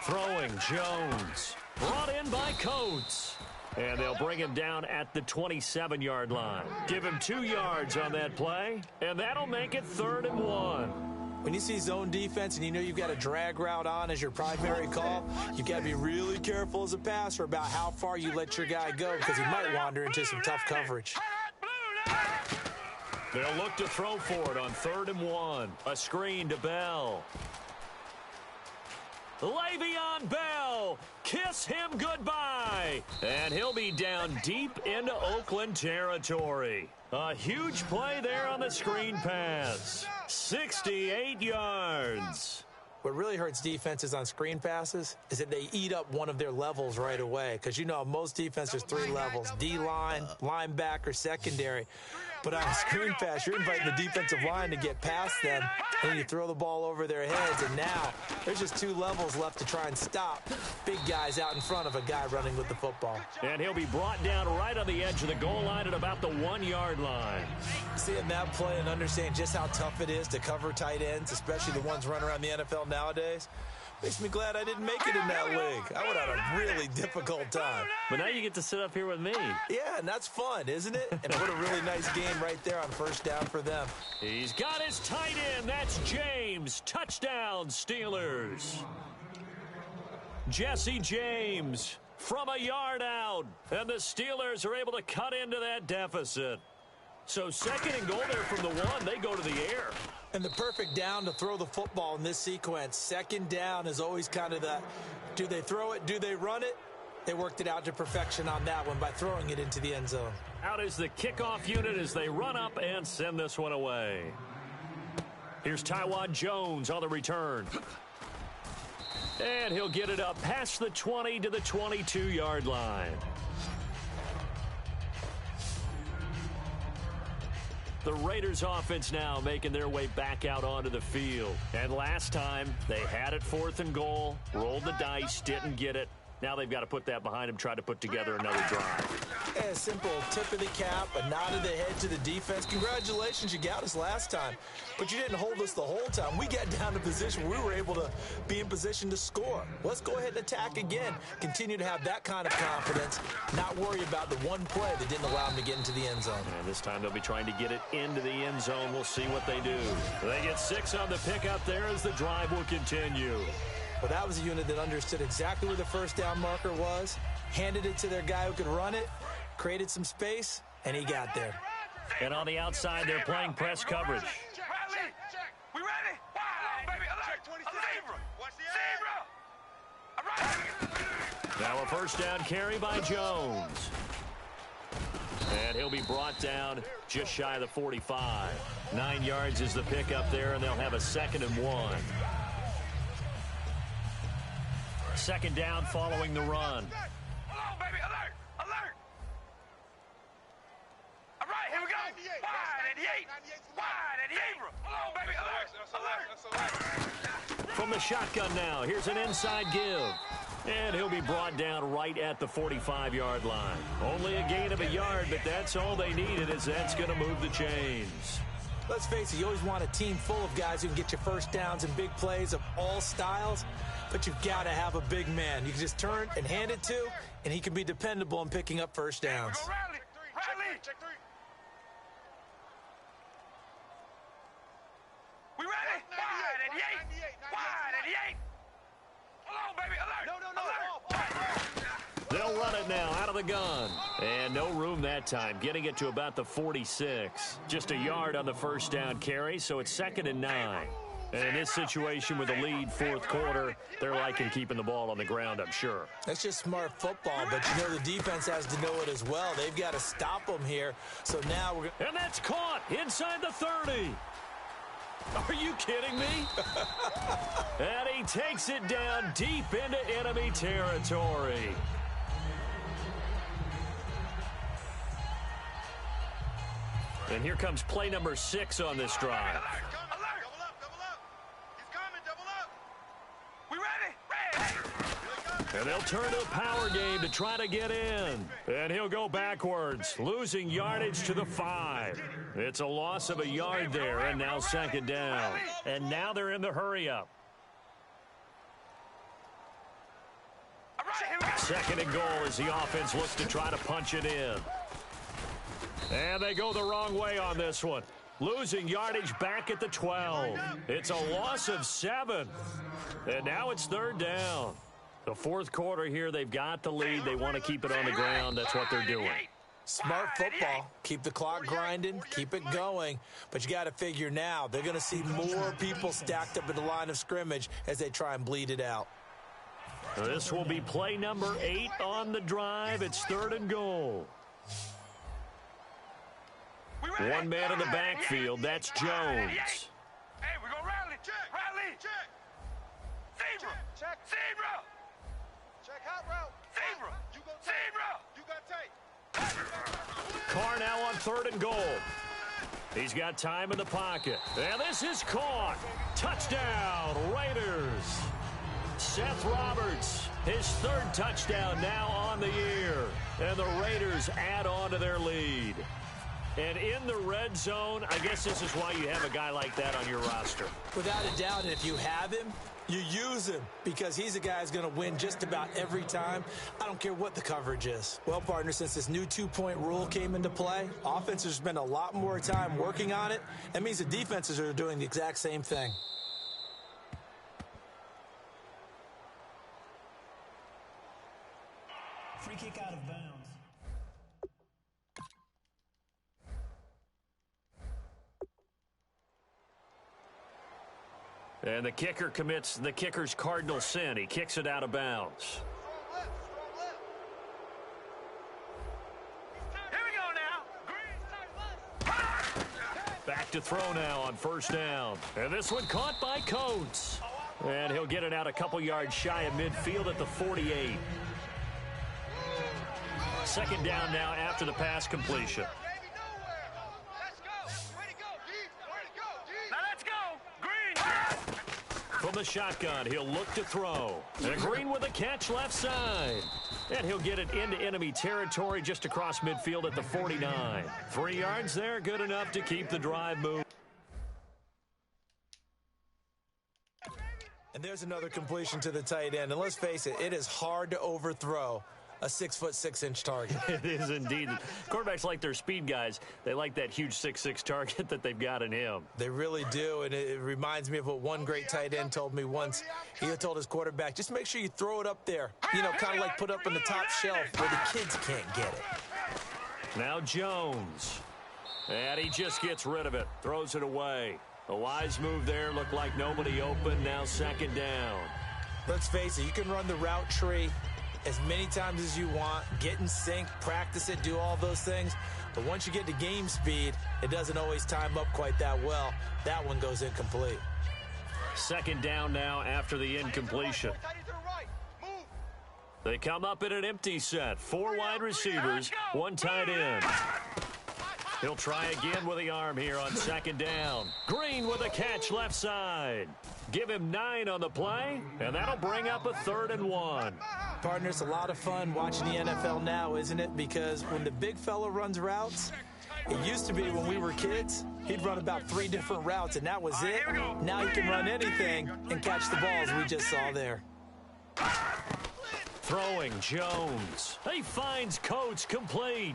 Throwing Jones. Brought in by Coates. And they'll bring him down at the 27-yard line. Give him 2 yards on that play, and that'll make it 3rd and 1. When you see zone defense and you know you've got a drag route on as your primary call, you've got to be really careful as a passer about how far you let your guy go because he might wander into some tough coverage. They'll look to throw for it on 3rd and 1. A screen to Bell. Le'Veon Bell, kiss him goodbye. And he'll be down deep into Oakland territory. A huge play there on the screen pass. 68 yards. What really hurts defenses on screen passes is that they eat up one of their levels right away. Because, you know, most defenses, 3 levels. D-line, linebacker, secondary. But on a screen pass, you're inviting the defensive line to get past them, and you throw the ball over their heads. And now there's just 2 levels left to try and stop big guys out in front of a guy running with the football. And he'll be brought down right on the edge of the goal line at about the 1-yard line. Seeing that play and understanding just how tough it is to cover tight ends, especially the ones running around the NFL nowadays, makes me glad I didn't make it in that league. I would have had a really difficult time. But now you get to sit up here with me. Yeah, and that's fun, isn't it? And what a really nice game right there on first down for them. He's got his tight end. That's James. Touchdown, Steelers. Jesse James from a yard out. And the Steelers are able to cut into that deficit. So 2nd and goal there from the 1. They go to the air. And the perfect down to throw the football in this sequence. 2nd down is always kind of the, do they throw it, do they run it? They worked it out to perfection on that one by throwing it into the end zone. Out is the kickoff unit as they run up and send this one away. Here's Tywod Jones on the return. And he'll get it up past the 20 to the 22-yard line. The Raiders offense now making their way back out onto the field. And last time, they had it 4th and goal, rolled the dice, didn't get it. Now they've got to put that behind them, try to put together another drive. A simple tip of the cap, a nod of the head to the defense. Congratulations, you got us last time. But you didn't hold us the whole time. We got down to position where we were able to be in position to score. Let's go ahead and attack again. Continue to have that kind of confidence. Not worry about the one play that didn't allow them to get into the end zone. And this time they'll be trying to get it into the end zone. We'll see what they do. They get 6 on the pickup there as the drive will continue. Well, that was a unit that understood exactly where the first down marker was, handed it to their guy who could run it, created some space, and he got there. And on the outside, they're playing press coverage. Riley, we ready? Wow, baby, alert! A zebra! Now a first down carry by Jones. And he'll be brought down just shy of the 45. 9 yards is the pickup there, and they'll have a 2nd and 1. 2nd down following the run. Hold on, baby, alert! Alert! All right, here we go. Wide 88. Wide 88. Hold on, baby, alert! Alert! From the shotgun now, here's an inside give. And he'll be brought down right at the 45-yard line. Only a gain of a yard, but that's all they needed, as that's going to move the chains. Let's face it, you always want a team full of guys who can get you first downs and big plays of all styles, but you've got to have a big man. You can just turn and hand it to, and he can be dependable in picking up first downs. Riley! Riley! Check 3. We ready? Wide 88. Wide 88. Hold on, baby, alert! No. They'll run it now out of the gun. And no room that time, getting it to about the 46. Just a yard on the first down carry, so it's 2nd and 9. And in this situation with the lead 4th quarter, they're liking keeping the ball on the ground, I'm sure. That's just smart football, but you know the defense has to know it as well. They've got to stop them here. So now we're going. And that's caught inside the 30. Are you kidding me? And he takes it down deep into enemy territory. And here comes play number 6 on this drive. Alert! Double up! He's coming, double up! We ready? And they'll turn to a power game to try to get in. And he'll go backwards, losing yardage to the 5. It's a loss of a yard there, and now 2nd down. And now they're in the hurry-up. 2nd and goal as the offense looks to try to punch it in. And they go the wrong way on this one. Losing yardage back at the 12. It's a loss of 7. And now it's 3rd down. The 4th quarter here, they've got the lead. They want to keep it on the ground. That's what they're doing. Smart football. Keep the clock grinding. Keep it going. But you got to figure now, they're going to see more people stacked up in the line of scrimmage as they try and bleed it out. This will be play number 8 on the drive. It's 3rd and goal. One man in the backfield. That's Jones. Hey, we're going to rally. Rally. Zebra. Check. Zebra. Check hot route. Zebra. You go Zebra. You got tape. Carr now on 3rd and goal. He's got time in the pocket. And this is caught. Touchdown, Raiders. Seth Roberts, his 3rd touchdown now on the year. And the Raiders add on to their lead. And in the red zone, I guess this is why you have a guy like that on your roster. Without a doubt, and if you have him, you use him because he's a guy who's going to win just about every time. I don't care what the coverage is. Well, partner, since this new 2-point rule came into play, offenses spend a lot more time working on it. That means the defenses are doing the exact same thing. Free kick out of bounds. And the kicker commits the kicker's cardinal sin. He kicks it out of bounds. Here we go now. Back to throw now on 1st down. And this one caught by Coates. And he'll get it out a couple yards shy of midfield at the 48. 2nd down now after the pass completion. From the shotgun, he'll look to throw. And Green with a catch left side. And he'll get it into enemy territory just across midfield at the 49. 3 yards there, good enough to keep the drive moving. And there's another completion to the tight end. And let's face it, it is hard to overthrow a 6'6" target. It is indeed. Quarterbacks like their speed guys. They like that huge 6'6" target that they've got in him. They really do, and it reminds me of what one great tight end told me once. He told his quarterback, just make sure you throw it up there. You know, kind of like put up on the top shelf where the kids can't get it. Now Jones. And he just gets rid of it. Throws it away. A wise move there. Looked like nobody open. Now 2nd down. Let's face it, you can run the route tree as many times as you want, get in sync, practice it, do all those things. But once you get to game speed, it doesn't always time up quite that well. That one goes incomplete. 2nd down now after the incompletion. They come up in an empty set. 4 wide receivers, 1 tight end. He'll try again with the arm here on 2nd down. Green with a catch left side. Give him 9 on the play, and that'll bring up a 3rd and 1. Partner, it's a lot of fun watching the NFL now, isn't it? Because when the big fella runs routes, it used to be when we were kids, he'd run about 3 different routes, and that was it. Now he can run anything and catch the balls we just saw there. Throwing Jones. He finds Coates complete.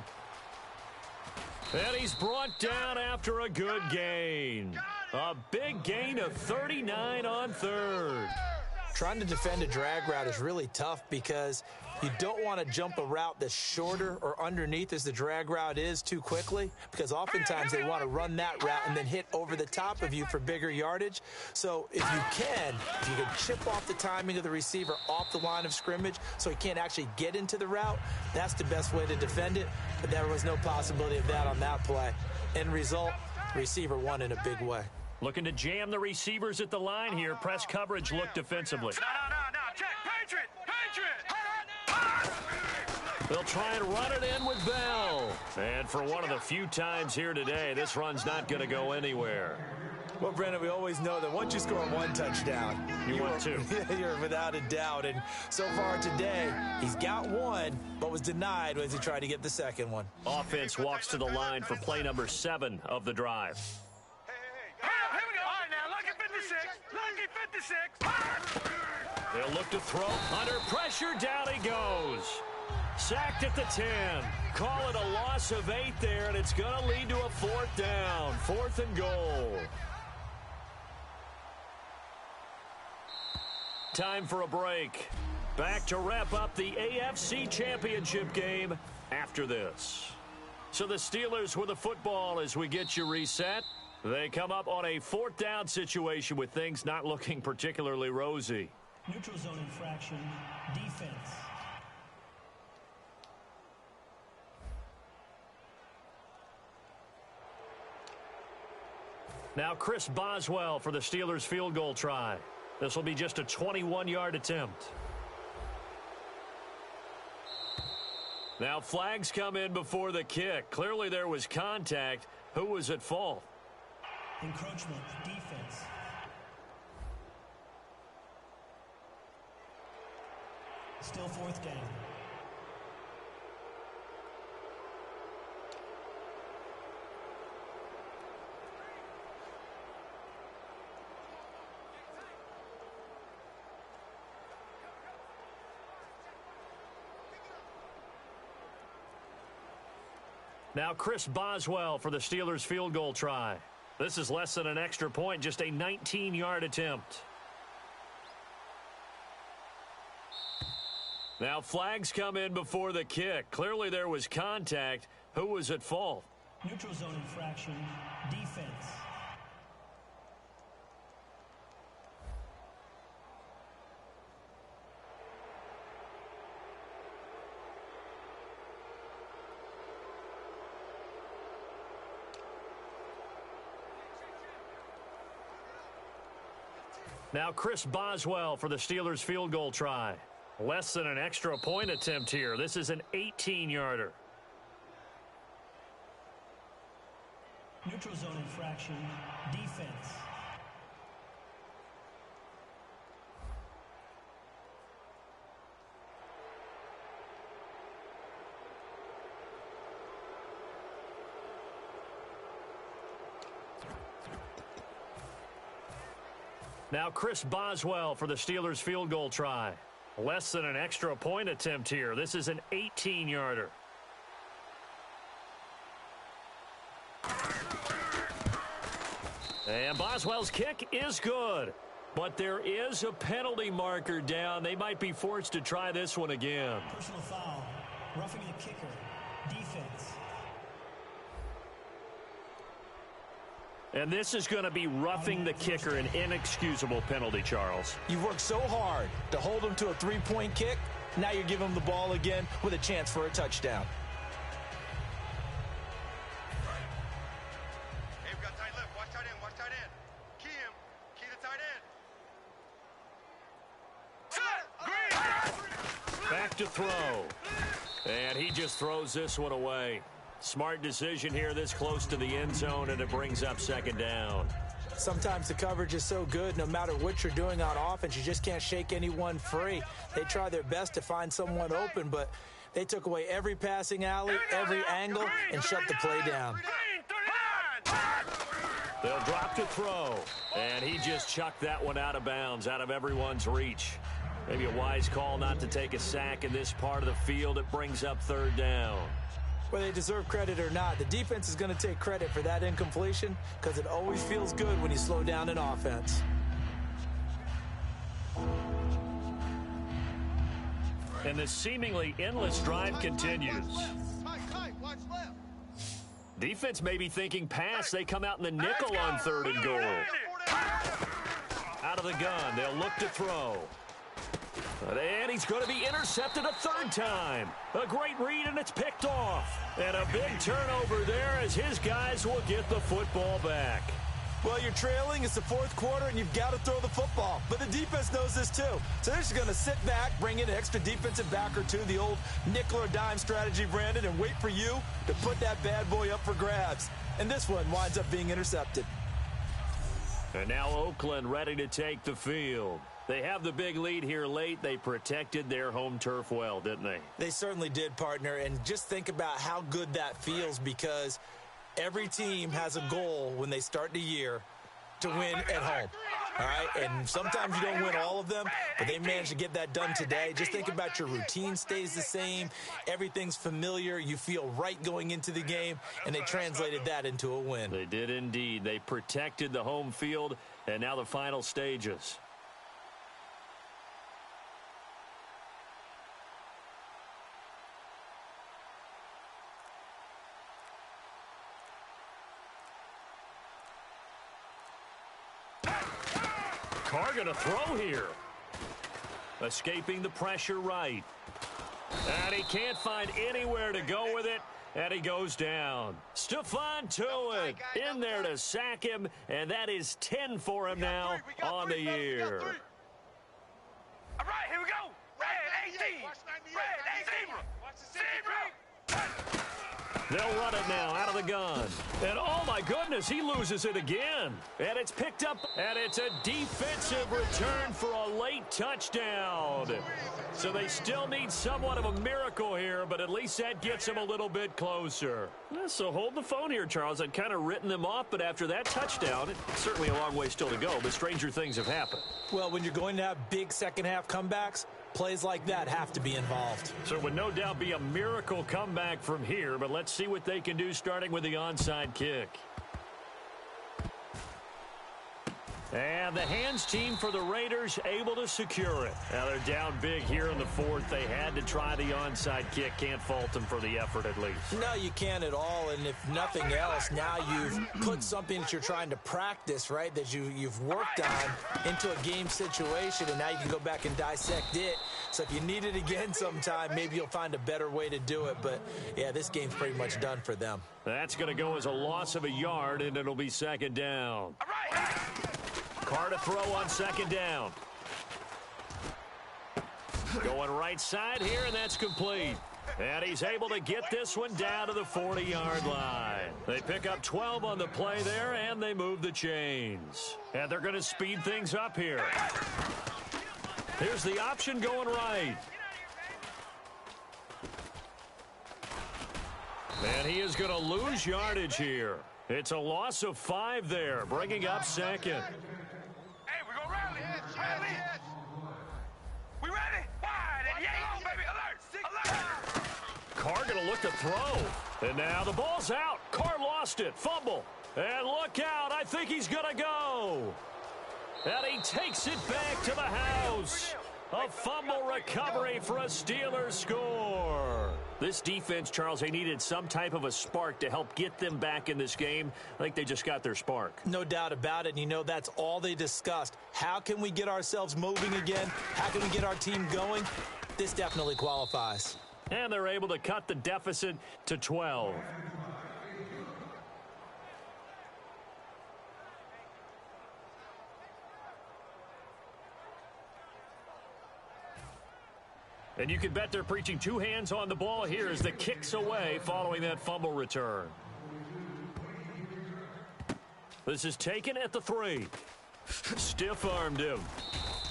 And he's brought down after a good gain. A big gain of 39 on 3rd. Trying to defend a drag route is really tough because you don't want to jump a route that's shorter or underneath as the drag route is too quickly, because oftentimes they want to run that route and then hit over the top of you for bigger yardage. So if you can chip off the timing of the receiver off the line of scrimmage so he can't actually get into the route, that's the best way to defend it. But there was no possibility of that on that play. End result, the receiver won in a big way. Looking to jam the receivers at the line here. Press coverage look defensively. No. Check. Patriot. They'll try and run it in with Bell. And for one of the few times here today, this run's not going to go anywhere. Well, Brendan, we always know that once you score 1 touchdown, you want 2. You're without a doubt. And so far today, he's got 1, but was denied as he tried to get the 2nd one. Offense walks to the line for play number 7 of the drive. Here we go. All right, now, lucky 56. They'll look to throw. Under pressure, down he goes. Sacked at the 10. Call it a loss of 8 there, and it's going to lead to a 4th down. 4th and goal. Time for a break. Back to wrap up the AFC Championship game after this. So the Steelers with the football as we get you reset. They come up on a 4th down situation with things not looking particularly rosy. Neutral zone infraction, defense. Now Chris Boswell for the Steelers field goal try. This will be just a 21-yard attempt. Now flags come in before the kick. Clearly there was contact. Who was at fault? Encroachment, defense. Still fourth down. Now Chris Boswell for the Steelers field goal try. This is less than an extra point, just a 19-yard attempt. Now flags come in before the kick. Clearly there was contact. Who was at fault? Neutral zone infraction, defense. Now Chris Boswell for the Steelers field goal try. Less than an extra point attempt here. This is an 18-yarder. Neutral zone infraction, defense. Now Chris Boswell for the Steelers field goal try. Less than an extra point attempt here. This is an 18-yarder. And Boswell's kick is good. But there is a penalty marker down. They might be forced to try this one again. Personal foul, roughing the kicker, defense. And this is going to be roughing the kicker, an inexcusable penalty, Charles. You've worked so hard to hold him to a three-point kick. Now you're giving him the ball again with a chance for a touchdown. Hey, we got tight left. Watch tight end. Watch tight end. Key him. Key the tight end. Back to throw. And he just throws this one away. Smart decision here this close to the end zone, and it brings up second down. Sometimes the coverage is so good, no matter what you're doing on offense, you just can't shake anyone free. They try their best to find someone open, but they took away every passing alley, every angle, and shut the play down. They'll drop to throw, and he just chucked that one out of bounds, out of everyone's reach. Maybe a wise call not to take a sack in this part of the field. It brings up third down. Whether they deserve credit or not, the defense is going to take credit for that incompletion because it always feels good when you slow down an offense. And the seemingly endless drive continues. Defense may be thinking pass. They come out in the nickel on third and goal. Out of the gun, they'll look to throw. And he's going to be intercepted a third time. A great read, and it's picked off. And a big turnover there as his guys will get the football back. Well, you're trailing. It's the fourth quarter, and you've got to throw the football. But the defense knows this, too. So they're just going to sit back, bring in an extra defensive back or two, the old nickel or dime strategy, Brandon, and wait for you to put that bad boy up for grabs. And this one winds up being intercepted. And now Oakland ready to take the field. They have the big lead here late. They protected their home turf well, didn't they? They certainly did, partner. And just think about how good that feels because every team has a goal when they start the year to win at home. All right? And sometimes you don't win all of them, but they managed to get that done today. Just think about your routine stays the same. Everything's familiar. You feel right going into the game, and they translated that into a win. They did indeed. They protected the home field, and now the final stages. Carr going to throw here. Escaping the pressure right. And he can't find anywhere to go with it. And he goes down. Stephon Tuitt in there to sack him. And that is 10 for him now on the year. All right, here we go. Red 18. Red 18. Zebra. They'll run it now out of the gun. And oh my goodness, he loses it again. And it's picked up, and it's a defensive return for a late touchdown. So they still need somewhat of a miracle here, but at least that gets them a little bit closer. So hold the phone here, Charles. I'd kind of written them off, but after that touchdown, it's certainly a long way still to go, but stranger things have happened. Well, when you're going to have big second-half comebacks, plays like that have to be involved. So it would no doubt be a miracle comeback from here, but let's see what they can do starting with the onside kick. And the hands team for the Raiders able to secure it. Now they're down big here in the fourth. They had to try the onside kick. Can't fault them for the effort at least. No, you can't at all. And if nothing else, now you've put something that you're trying to practice, right, that you've worked on into a game situation, and now you can go back and dissect it. So if you need it again sometime, maybe you'll find a better way to do it. But, yeah, this game's pretty much done for them. That's going to go as a loss of a yard, and it'll be second down. All right. Carr to throw on second down. Going right side here, and that's complete. And he's able to get this one down to the 40-yard line. They pick up 12 on the play there, and they move the chains. And they're going to speed things up here. Here's the option going right. And he is going to lose yardage here. It's a loss of 5 there, bringing up second. Hey, we're going to rally. Rally. We ready? Wide. And yeah, baby. Alert. Alert. Carr going to look to throw. And now the ball's out. Carr lost it. Fumble. And look out. I think he's going to go. And he takes it back to the house. A fumble recovery for a Steelers score. This defense, Charles, they needed some type of a spark to help get them back in this game. I think they just got their spark. No doubt about it. And you know, that's all they discussed. How can we get ourselves moving again? How can we get our team going? This definitely qualifies. And they're able to cut the deficit to 12. And you can bet they're preaching 2 hands on the ball here as the kick's away following that fumble return. This is taken at the 3. Stiff-armed him.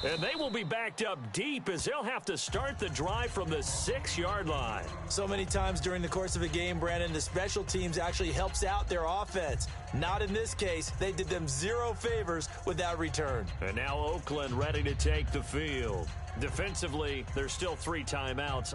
And they will be backed up deep as they'll have to start the drive from the 6-yard line. So many times during the course of a game, Brandon, the special teams actually helps out their offense. Not in this case. They did them 0 favors with that return. And now Oakland ready to take the field. Defensively, there's still 3 timeouts.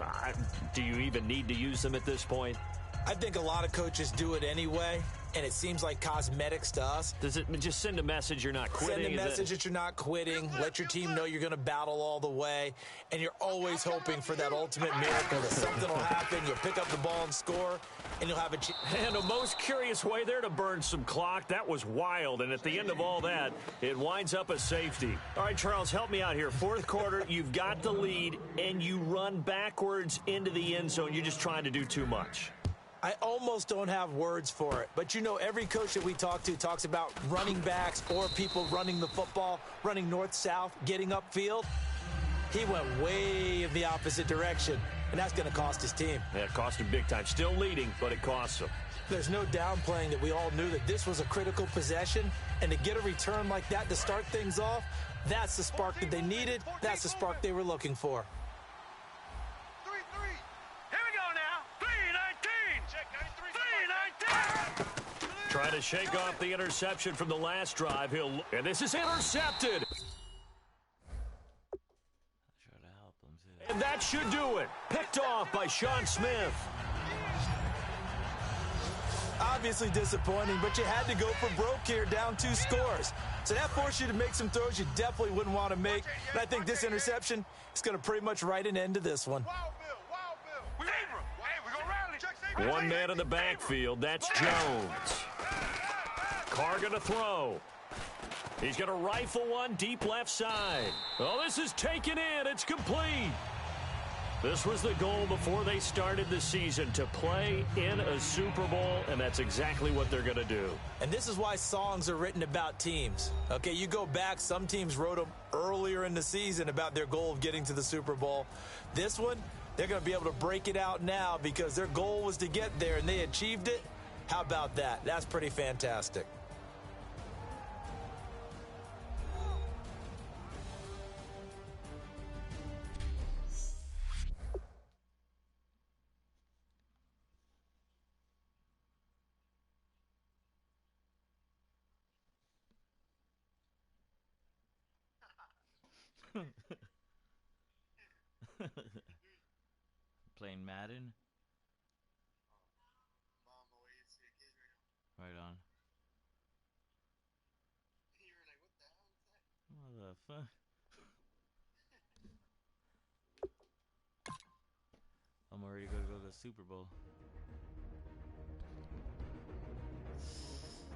Do you even need to use them at this point? I think a lot of coaches do it anyway, and it seems like cosmetics to us. Does it just send a message you're not quitting? Send a message that you're not quitting. Let your team know you're going to battle all the way, and you're always hoping for that ultimate miracle that something will happen. You'll pick up the ball and score, and you'll have a chance. And a most curious way there to burn some clock. That was wild, and at the end of all that, it winds up a safety. All right, Charles, help me out here. 4th quarter, you've got the lead, and you run backwards into the end zone. You're just trying to do too much. I almost don't have words for it. But, you know, every coach that we talk to talks about running backs or people running the football, running north-south, getting upfield. He went way in the opposite direction, and that's going to cost his team. Yeah, it cost him big time. Still leading, but it costs him. There's no downplaying that we all knew that this was a critical possession, and to get a return like that to start things off, that's the spark that they needed. That's the spark they were looking for. Trying to shake off the interception from the last drive. And this is intercepted. And that should do it. Picked off by Sean Smith. Obviously disappointing, but you had to go for broke here, down 2 scores. So that forced you to make some throws you definitely wouldn't want to make. And I think this interception is going to pretty much write an end to this one. One man in the backfield. That's Jones. Carr going to throw. He's going to rifle one deep left side. Oh, this is taken in. It's complete. This was the goal before they started the season, to play in a Super Bowl, and that's exactly what they're going to do. And this is why songs are written about teams. Okay, you go back, some teams wrote them earlier in the season about their goal of getting to the Super Bowl. This one, they're going to be able to break it out now because their goal was to get there, and they achieved it. How about that? That's pretty fantastic. Playing Madden. Right on. What the fuck? I'm already gonna go to the Super Bowl.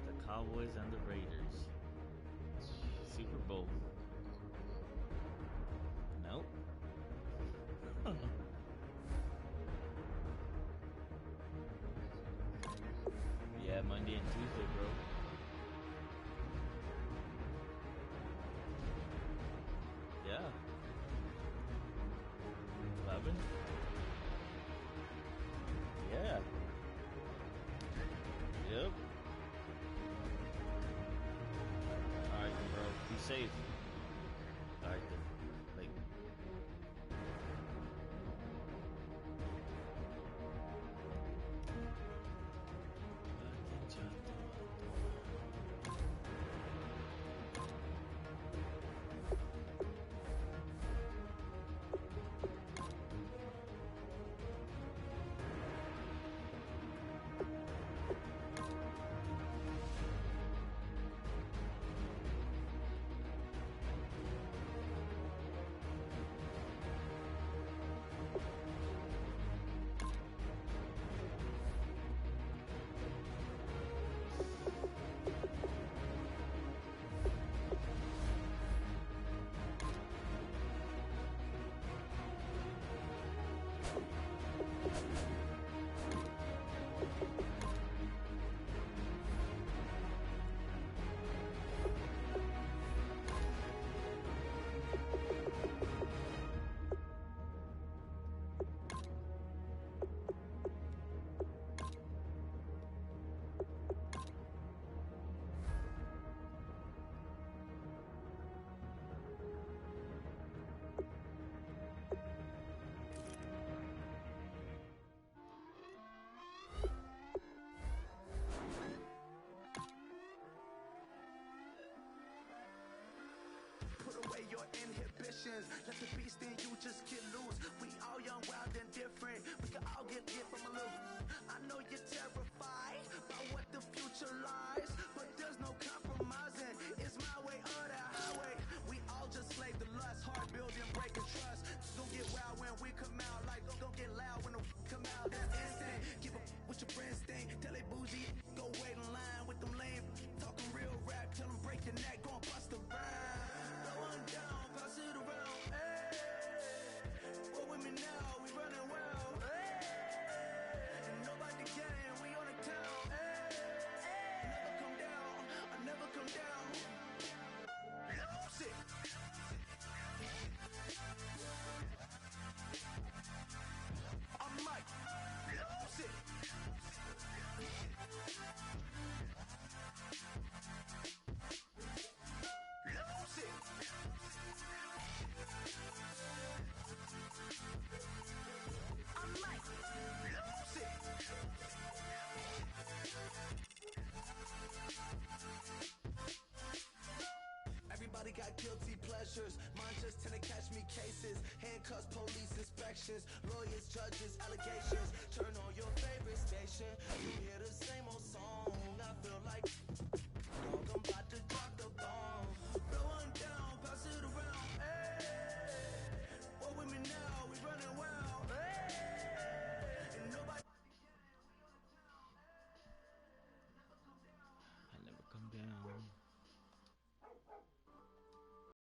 The Cowboys and the Raiders. Super Bowl. Nope. Yeah, Monday and Tuesday, bro. Yeah. 11? Yeah. Yep. Alright, bro. Be safe. Alright, then. Like. Away your inhibitions. Let the beast in you just get loose. We all young, wild, and different. We can all get hit from a little. I know you're terrified by what the future lies, but there's no compromising. It's my way or the highway. We all just slave to lust, hard building, breaking trust. Don't get wild when we come out, like don't get loud when the come out. That's instant. Keep up with your friends thing. Tell they bougie, go wait in line with them lame. Talking real rap, tell them break your neck, go and bust a rhyme. Down, pass it around, hey. What with me now? We running well, hey. And nobody can, we on the town, hey. Never come down, I never come down. Lose it. I'm Mike. Lose it. Everybody got guilty pleasures. Mine just tend to catch me cases. Handcuffs, police inspections. Lawyers, judges.